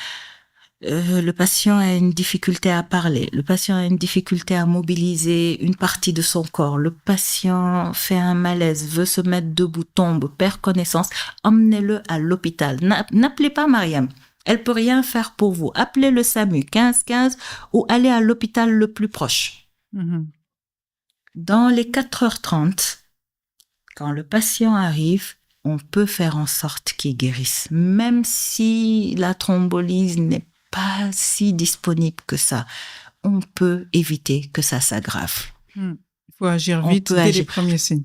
Le patient a une difficulté à parler, le patient a une difficulté à mobiliser une partie de son corps, le patient fait un malaise, veut se mettre debout, tombe, perd connaissance, emmenez-le à l'hôpital. N'appelez pas Mariam, elle peut rien faire pour vous. Appelez le SAMU 1515 ou allez à l'hôpital le plus proche. Mhm. Dans les 4h30, quand le patient arrive, on peut faire en sorte qu'il guérisse, même si la thrombolyse n'est pas si disponible que ça. On peut éviter que ça s'aggrave. Il faut agir On vite peut dès agir. les premiers signes.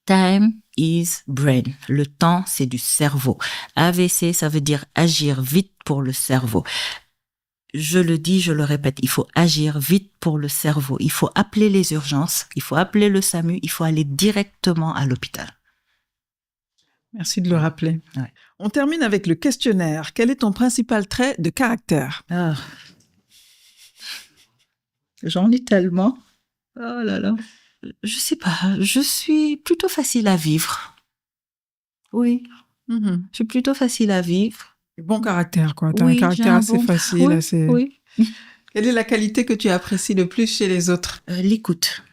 Time is brain. Le temps, c'est du cerveau. AVC, ça veut dire agir vite pour le cerveau. Je le dis, je le répète, il faut agir vite pour le cerveau. Il faut appeler les urgences, il faut appeler le SAMU, il faut aller directement à l'hôpital. Merci de le rappeler. Ouais. On termine avec le questionnaire. Quel est ton principal trait de caractère? Ah. J'en ai tellement. Oh là là. Je sais pas, je suis plutôt facile à vivre. Oui, je suis plutôt facile à vivre. Bon caractère, quoi. T'as Oui, un j'ai caractère un assez bon- facile, oui, assez... Oui. Quelle est la qualité que tu apprécies le plus chez les autres? L'écoute.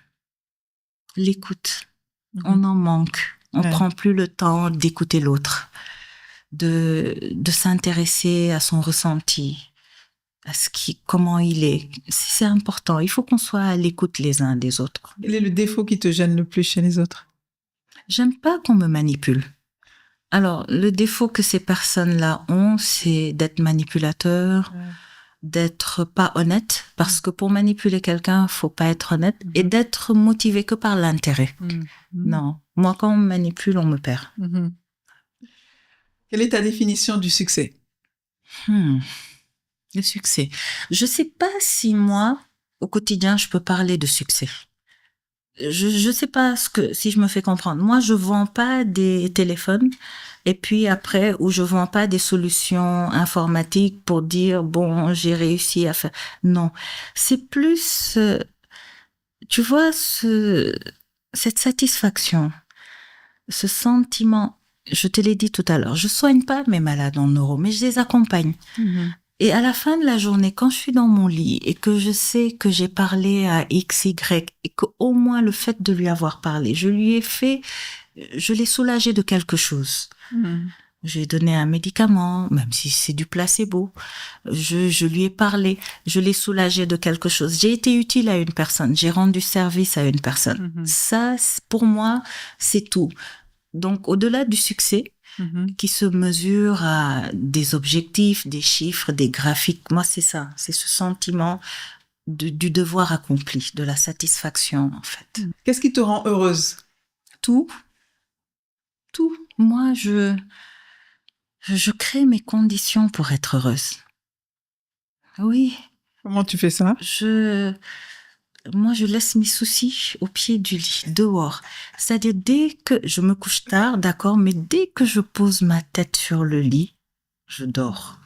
L'écoute. Mhm. On en manque. On Ouais. prend plus le temps d'écouter l'autre, de s'intéresser à son ressenti, à comment il est. C'est important. Il faut qu'on soit à l'écoute les uns des autres. Quel est le défaut qui te gêne le plus chez les autres? J'aime pas qu'on me manipule. Alors, le défaut que ces personnes-là ont, c'est d'être manipulateur, d'être pas honnête, parce que pour manipuler quelqu'un, faut pas être honnête, et d'être motivé que par l'intérêt. Non. Moi, quand on me manipule, on me perd. Quelle est ta définition du succès? Le succès. Je sais pas si moi, au quotidien, je peux parler de succès. Je sais pas si je me fais comprendre. Moi, je vends pas des téléphones et puis après, ou je vends pas des solutions informatiques pour dire, bon, j'ai réussi à faire. Non. C'est plus, tu vois, cette satisfaction, ce sentiment. Je te l'ai dit tout à l'heure. Je soigne pas mes malades en neuro, mais je les accompagne. Et à la fin de la journée, quand je suis dans mon lit et que je sais que j'ai parlé à X, Y, et qu'au moins le fait de lui avoir parlé, je l'ai soulagé de quelque chose. J'ai donné un médicament, même si c'est du placebo. Je lui ai parlé, je l'ai soulagé de quelque chose. J'ai été utile à une personne, j'ai rendu service à une personne. Ça, pour moi, c'est tout. Donc, au-delà du succès, qui se mesure à des objectifs, des chiffres, des graphiques. Moi, c'est ça. C'est ce sentiment du devoir accompli, de la satisfaction, en fait. Qu'est-ce qui te rend heureuse? Tout. Tout. Moi, je crée mes conditions pour être heureuse. Oui. Comment tu fais ça? Moi, je laisse mes soucis au pied du lit, dehors. C'est-à-dire, dès que je me couche tard, d'accord, mais dès que je pose ma tête sur le lit, je dors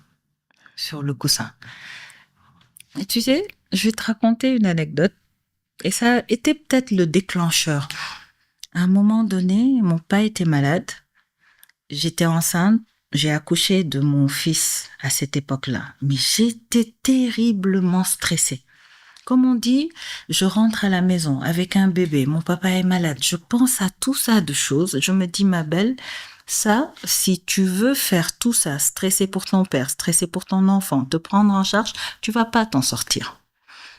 sur le coussin. Et tu sais, je vais te raconter une anecdote. Et ça a été peut-être le déclencheur. À un moment donné, mon père était malade. J'étais enceinte. J'ai accouché de mon fils à cette époque-là. Mais j'étais terriblement stressée. Comme on dit, je rentre à la maison avec un bébé, mon papa est malade, je pense à tout ça de choses. Je me dis, ma belle, ça, si tu veux faire tout ça, stresser pour ton père, stresser pour ton enfant, te prendre en charge, tu vas pas t'en sortir.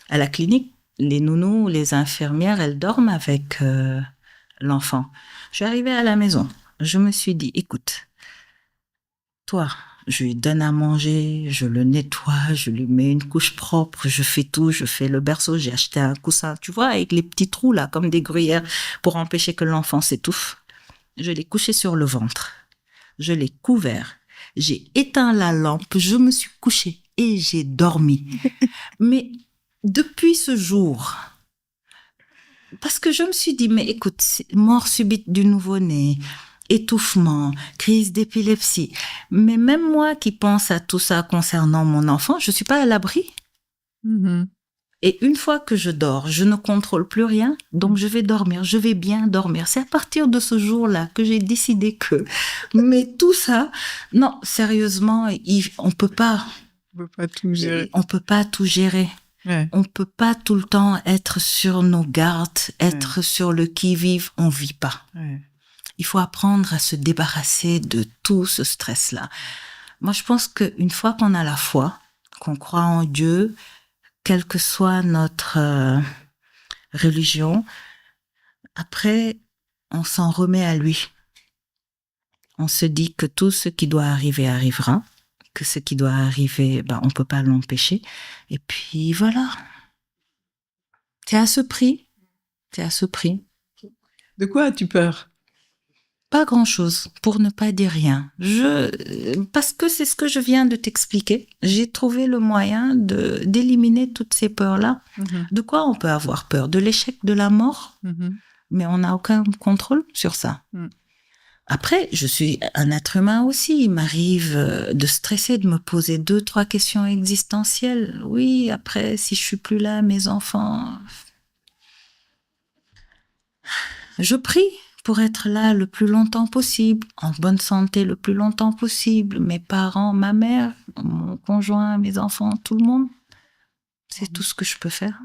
À la clinique, les nounous, les infirmières, elles dorment avec l'enfant. Je suis arrivée à la maison. Je me suis dit, écoute, toi, je lui donne à manger, je le nettoie, je lui mets une couche propre, je fais tout, je fais le berceau, j'ai acheté un coussin, tu vois, avec les petits trous là, comme des gruyères, pour empêcher que l'enfant s'étouffe. Je l'ai couché sur le ventre. Je l'ai couvert. J'ai éteint la lampe, je me suis couchée et j'ai dormi. Mais depuis ce jour, parce que je me suis dit, mais écoute, mort subite du nouveau-né, étouffement, crise d'épilepsie. Mais même moi qui pense à tout ça concernant mon enfant, je suis pas à l'abri. Mhm. Et une fois que je dors, je ne contrôle plus rien, donc je vais dormir, je vais bien dormir. C'est à partir de ce jour-là que j'ai décidé que... Mais tout ça, non, sérieusement, on peut pas... On peut pas tout gérer. On peut pas tout gérer. Ouais. On peut pas tout le temps être sur nos gardes, être sur le qui-vive, on vit pas. Ouais. Il faut apprendre à se débarrasser de tout ce stress-là. Moi, je pense qu'une fois qu'on a la foi, qu'on croit en Dieu, quelle que soit notre religion, après, on s'en remet à lui. On se dit que tout ce qui doit arriver arrivera, que ce qui doit arriver, on peut pas l'empêcher. Et puis voilà. C'est à ce prix. C'est à ce prix. De quoi as-tu peur? Pas grand-chose, pour ne pas dire rien. Parce que c'est ce que je viens de t'expliquer. J'ai trouvé le moyen d'éliminer toutes ces peurs-là. Mhm. De quoi on peut avoir peur? De l'échec, de la mort? Mhm. Mais on n'a aucun contrôle sur ça. Mm. Après, je suis un être humain aussi. Il m'arrive de stresser, de me poser 2-3 questions existentielles. Oui, après, si je suis plus là, mes enfants... Je prie pour être là le plus longtemps possible, en bonne santé le plus longtemps possible. Mes parents, ma mère, mon conjoint, mes enfants, tout le monde. C'est tout ce que je peux faire.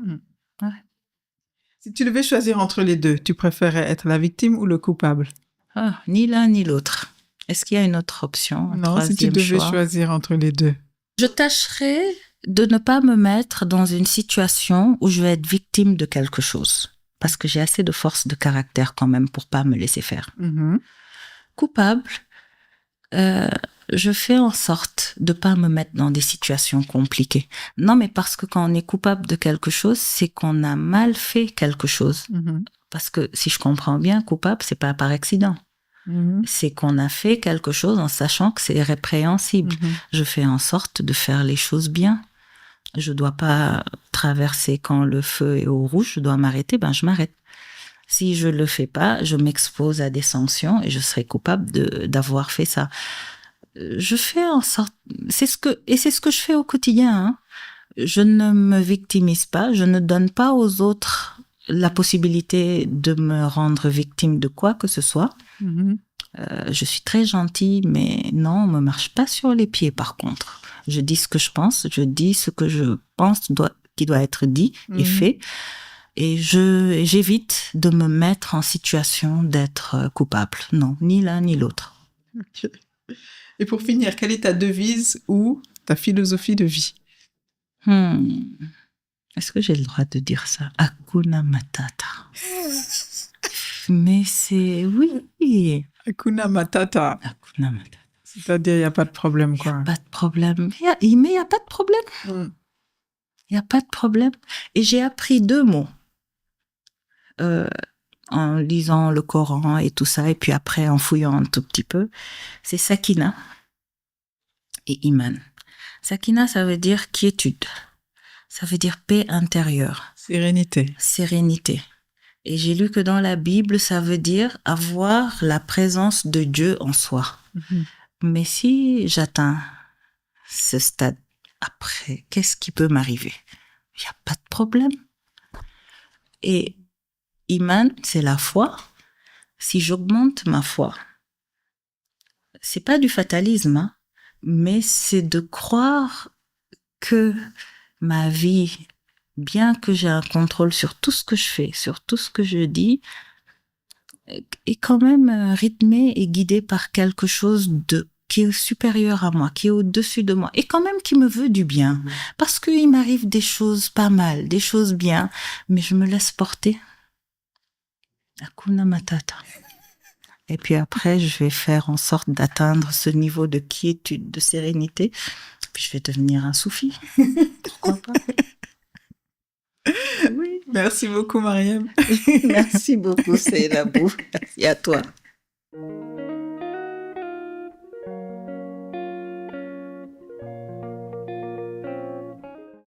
Ouais. Si tu devais choisir entre les deux, tu préférais être la victime ou le coupable? Ni l'un ni l'autre. Est-ce qu'il y a une autre option? Non, si tu devais choisir entre les deux. Je tâcherais de ne pas me mettre dans une situation où je vais être victime de quelque chose. Parce que j'ai assez de force de caractère quand même pour pas me laisser faire. Mm-hmm. Coupable, je fais en sorte de pas me mettre dans des situations compliquées. Non, mais parce que quand on est coupable de quelque chose, c'est qu'on a mal fait quelque chose. Mm-hmm. Parce que si je comprends bien, coupable, c'est pas par accident. Mm-hmm. C'est qu'on a fait quelque chose en sachant que c'est répréhensible. Mm-hmm. Je fais en sorte de faire les choses bien. Je dois pas traverser quand le feu est au rouge, je dois m'arrêter, je m'arrête. Si je le fais pas, je m'expose à des sanctions et je serai coupable d'avoir fait ça. Je fais en sorte, c'est ce que je fais au quotidien, hein. Je ne me victimise pas, je ne donne pas aux autres la possibilité de me rendre victime de quoi que ce soit. Mm-hmm. Je suis très gentille, mais non, on me marche pas sur les pieds par contre. Je dis ce que je pense, je dis ce que je pense qui doit être dit et fait. Et j'évite de me mettre en situation d'être coupable. Non, ni l'un ni l'autre. Okay. Et pour finir, quelle est ta devise ou ta philosophie de vie? Est-ce que j'ai le droit de dire ça? Hakuna Matata. Mais c'est... Oui. Hakuna Matata. Hakuna Matata. C'est-à-dire, il n'y a pas de problème, quoi. Il n'y a pas de problème. Mais il n'y a pas de problème. Il n'y a pas de problème. Et j'ai appris 2 mots. En lisant le Coran et tout ça, et puis après en fouillant un tout petit peu. C'est Sakina et Iman. Sakina, ça veut dire quiétude. Ça veut dire paix intérieure. Sérénité. Sérénité. Et j'ai lu que dans la Bible, ça veut dire avoir la présence de Dieu en soi. Mm-hmm. Mais si j'atteins ce stade après, qu'est-ce qui peut m'arriver? Il n'y a pas de problème. Et Iman, c'est la foi. Si j'augmente ma foi, c'est pas du fatalisme, hein, mais c'est de croire que ma vie bien que j'ai un contrôle sur tout ce que je fais, sur tout ce que je dis, est quand même rythmé et guidé par quelque chose qui est supérieur à moi, qui est au-dessus de moi, et quand même qui me veut du bien. Parce qu'il m'arrive des choses pas mal, des choses bien, mais je me laisse porter. Hakuna Matata. Et puis après, je vais faire en sorte d'atteindre ce niveau de quiétude, de sérénité, puis je vais devenir un soufi. Pourquoi pas? Oui. Merci beaucoup, Mariam. Merci beaucoup, c'est la boue. Merci à toi.